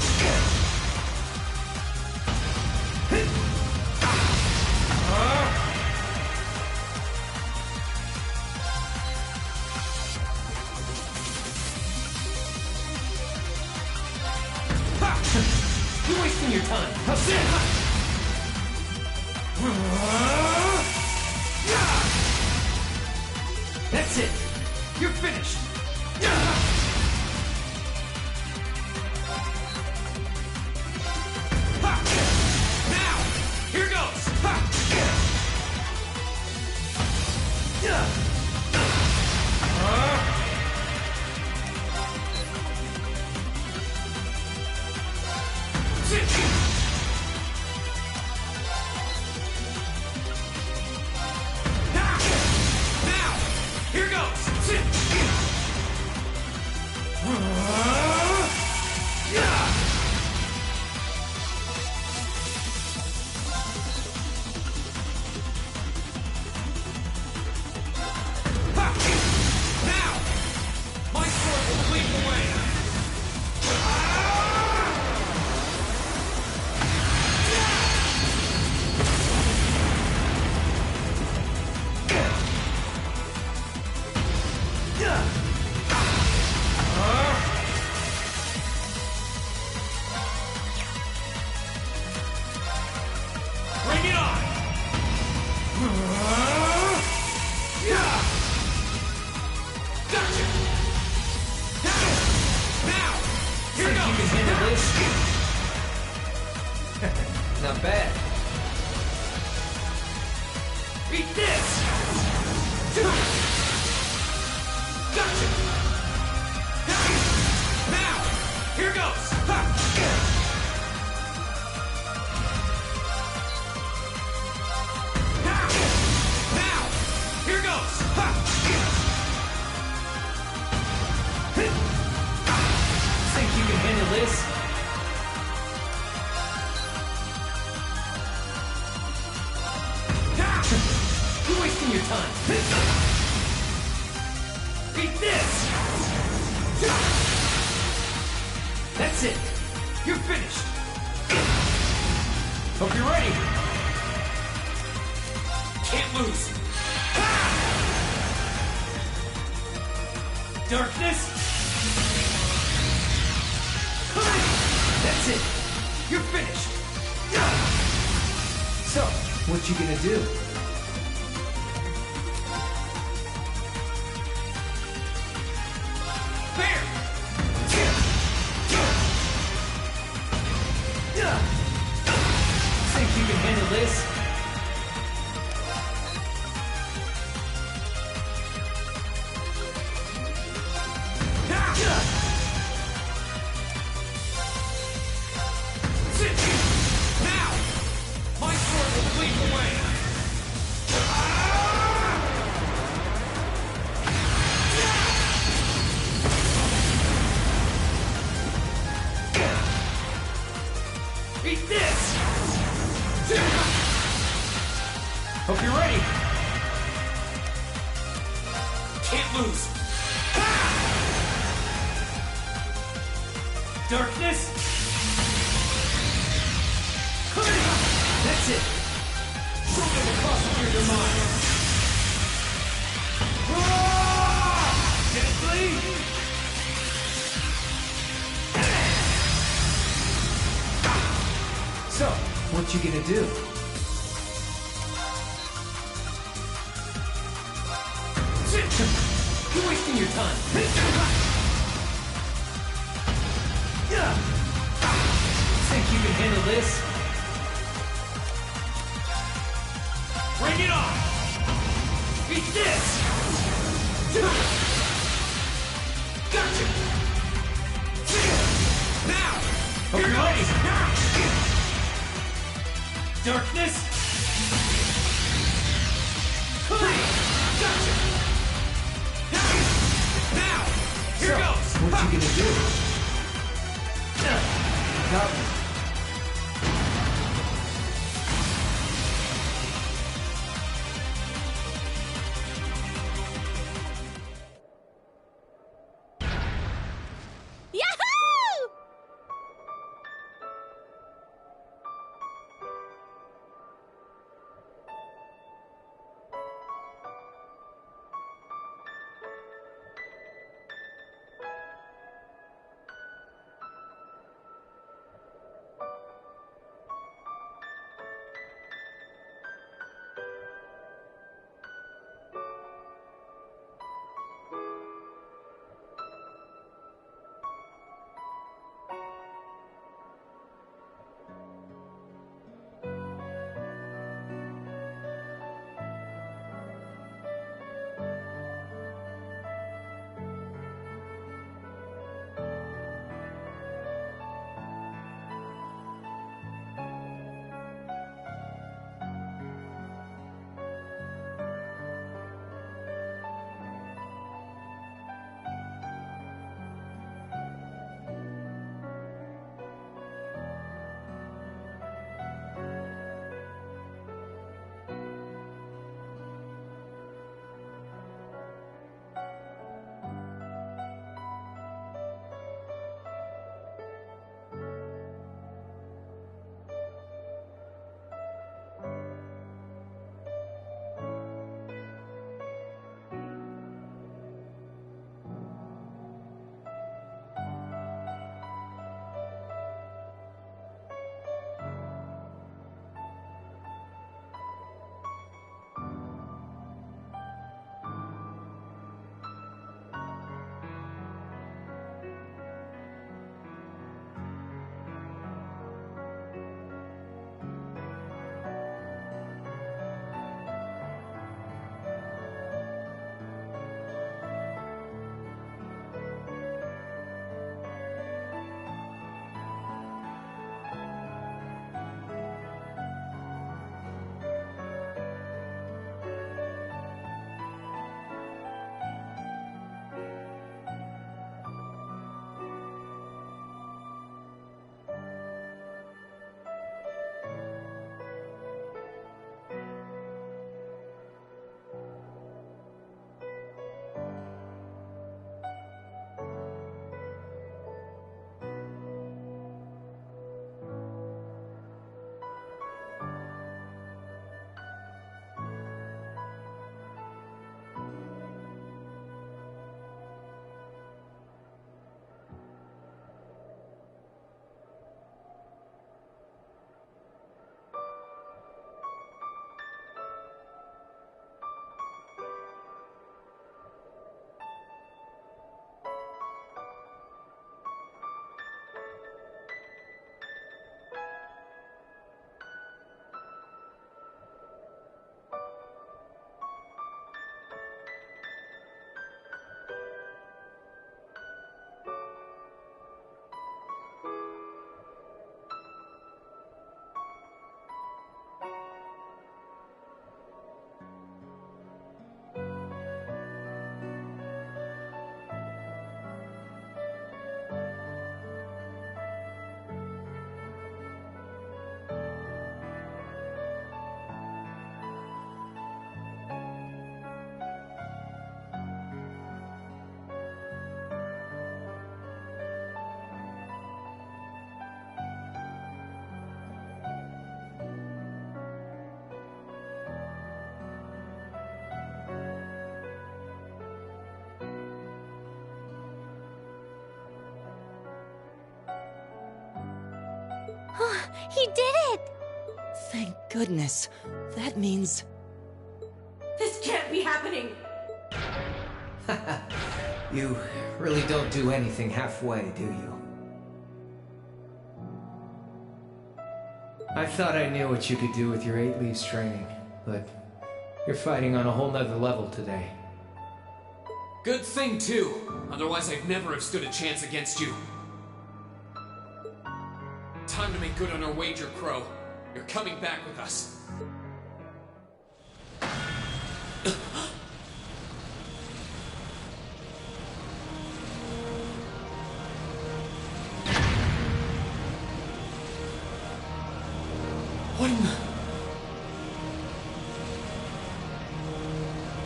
You're wasting your time. How's it? That's it. You're finished. Now! Here goes! Sit! Now! Here Gotcha! Now! Here goes! You can handle this? Not bad. Eat this! Gotcha! Now! Here goes! Now! Here goes! Think you can handle this? You're wasting your time. Eat this! That's it. You're finished. Hope you're ready. Can't lose. Darkness. That's it. You're finished. So, what you gonna do? There! Think you can handle this? Now! My sword will lead the way! Eat this! Hope you're ready. Can't lose. Darkness. That's it. Show them across your mind. Gently. So, what you gonna do? You're wasting your time. Think you can handle this? Bring it on! Eat this! Gotcha! Now! Hope you're ready! Darkness! Gotcha! Now! Here goes! What you gonna do? Got me. He did it! Thank goodness. That means... This can't be happening! You really don't do anything halfway, do you? I thought I knew what you could do with your 8 leaves training, but you're fighting on a whole nother level today. Good thing, too. Otherwise, I'd never have stood a chance against you. Time to make good on our wager, Crow. You're coming back with us. What in the...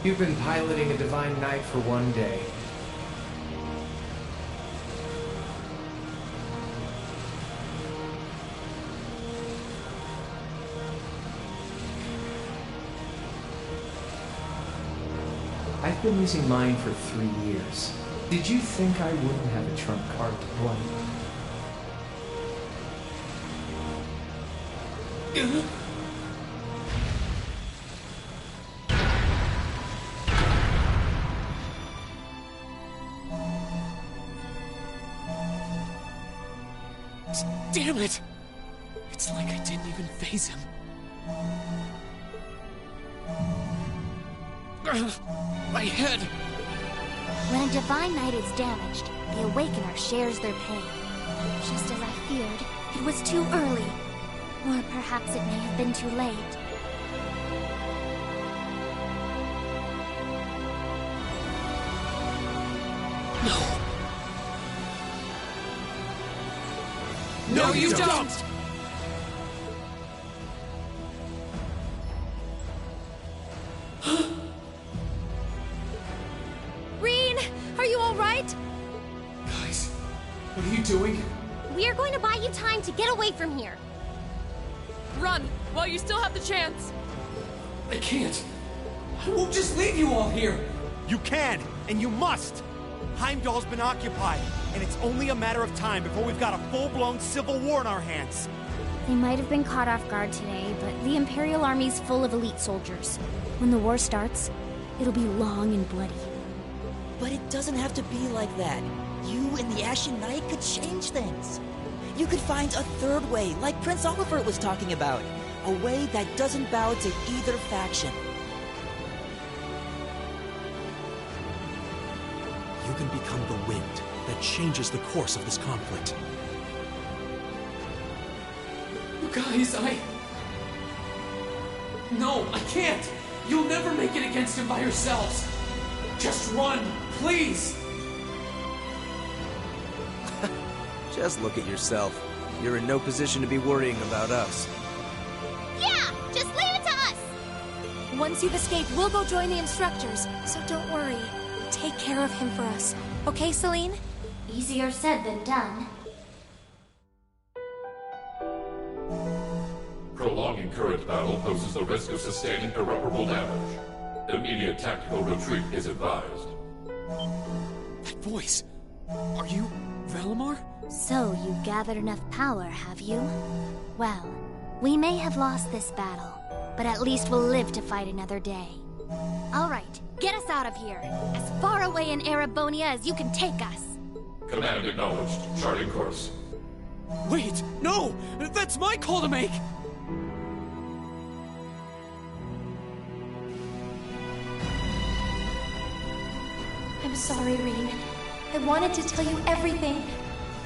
You've been piloting a divine knight for one day. I've been using mine for 3 years. Did you think I wouldn't have a trump card to play? Damn it! It's like I didn't even phase him. My head! When a Divine Knight is damaged, the Awakener shares their pain. Just as I feared, it was too early. Or perhaps it may have been too late. No, you don't! Reen, are you all right? Guys, what are you doing? We are going to buy you time to get away from here. Run, while you still have the chance. I can't. I won't just leave you all here. You can, and you must. Heimdall's been occupied, and it's only a matter of time before we've got a full-blown civil war in our hands. They might have been caught off guard today, but the Imperial Army's full of elite soldiers. When the war starts, it'll be long and bloody. But it doesn't have to be like that. You and the Ashen Knight could change things. You could find a third way, like Prince Oliver was talking about. A way that doesn't bow to either faction. You can become the wind that changes the course of this conflict. You guys, No, I can't! You'll never make it against him by yourselves! Just run, please! Just look at yourself. You're in no position to be worrying about us. Yeah! Just leave it to us! Once you've escaped, we'll go join the instructors. So don't worry. Take care of him for us. Okay, Celine? Easier said than done. Prolonging current battle poses the risk of sustaining irreparable damage. Immediate tactical retreat is advised. That voice! Are you Valimar? So you've gathered enough power, have you? Well, we may have lost this battle, but at least we'll live to fight another day. All right, get us out of here. As far away in Erebonia as you can take us. Command acknowledged. Charting course. Wait, no! That's my call to make! I'm sorry, Reen. I wanted to tell you everything,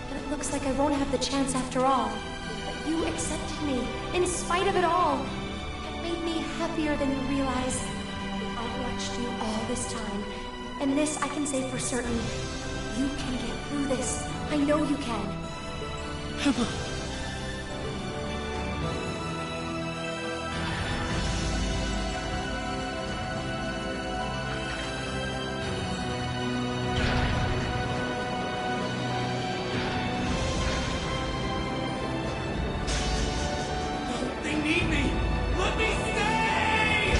but it looks like I won't have the chance after all. But you accepted me, in spite of it all. It made me happier than you realize. I've watched you all this time, and this I can say for certain. You can get through this. I know you can. Emma. They need me! Let me stay!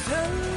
turn.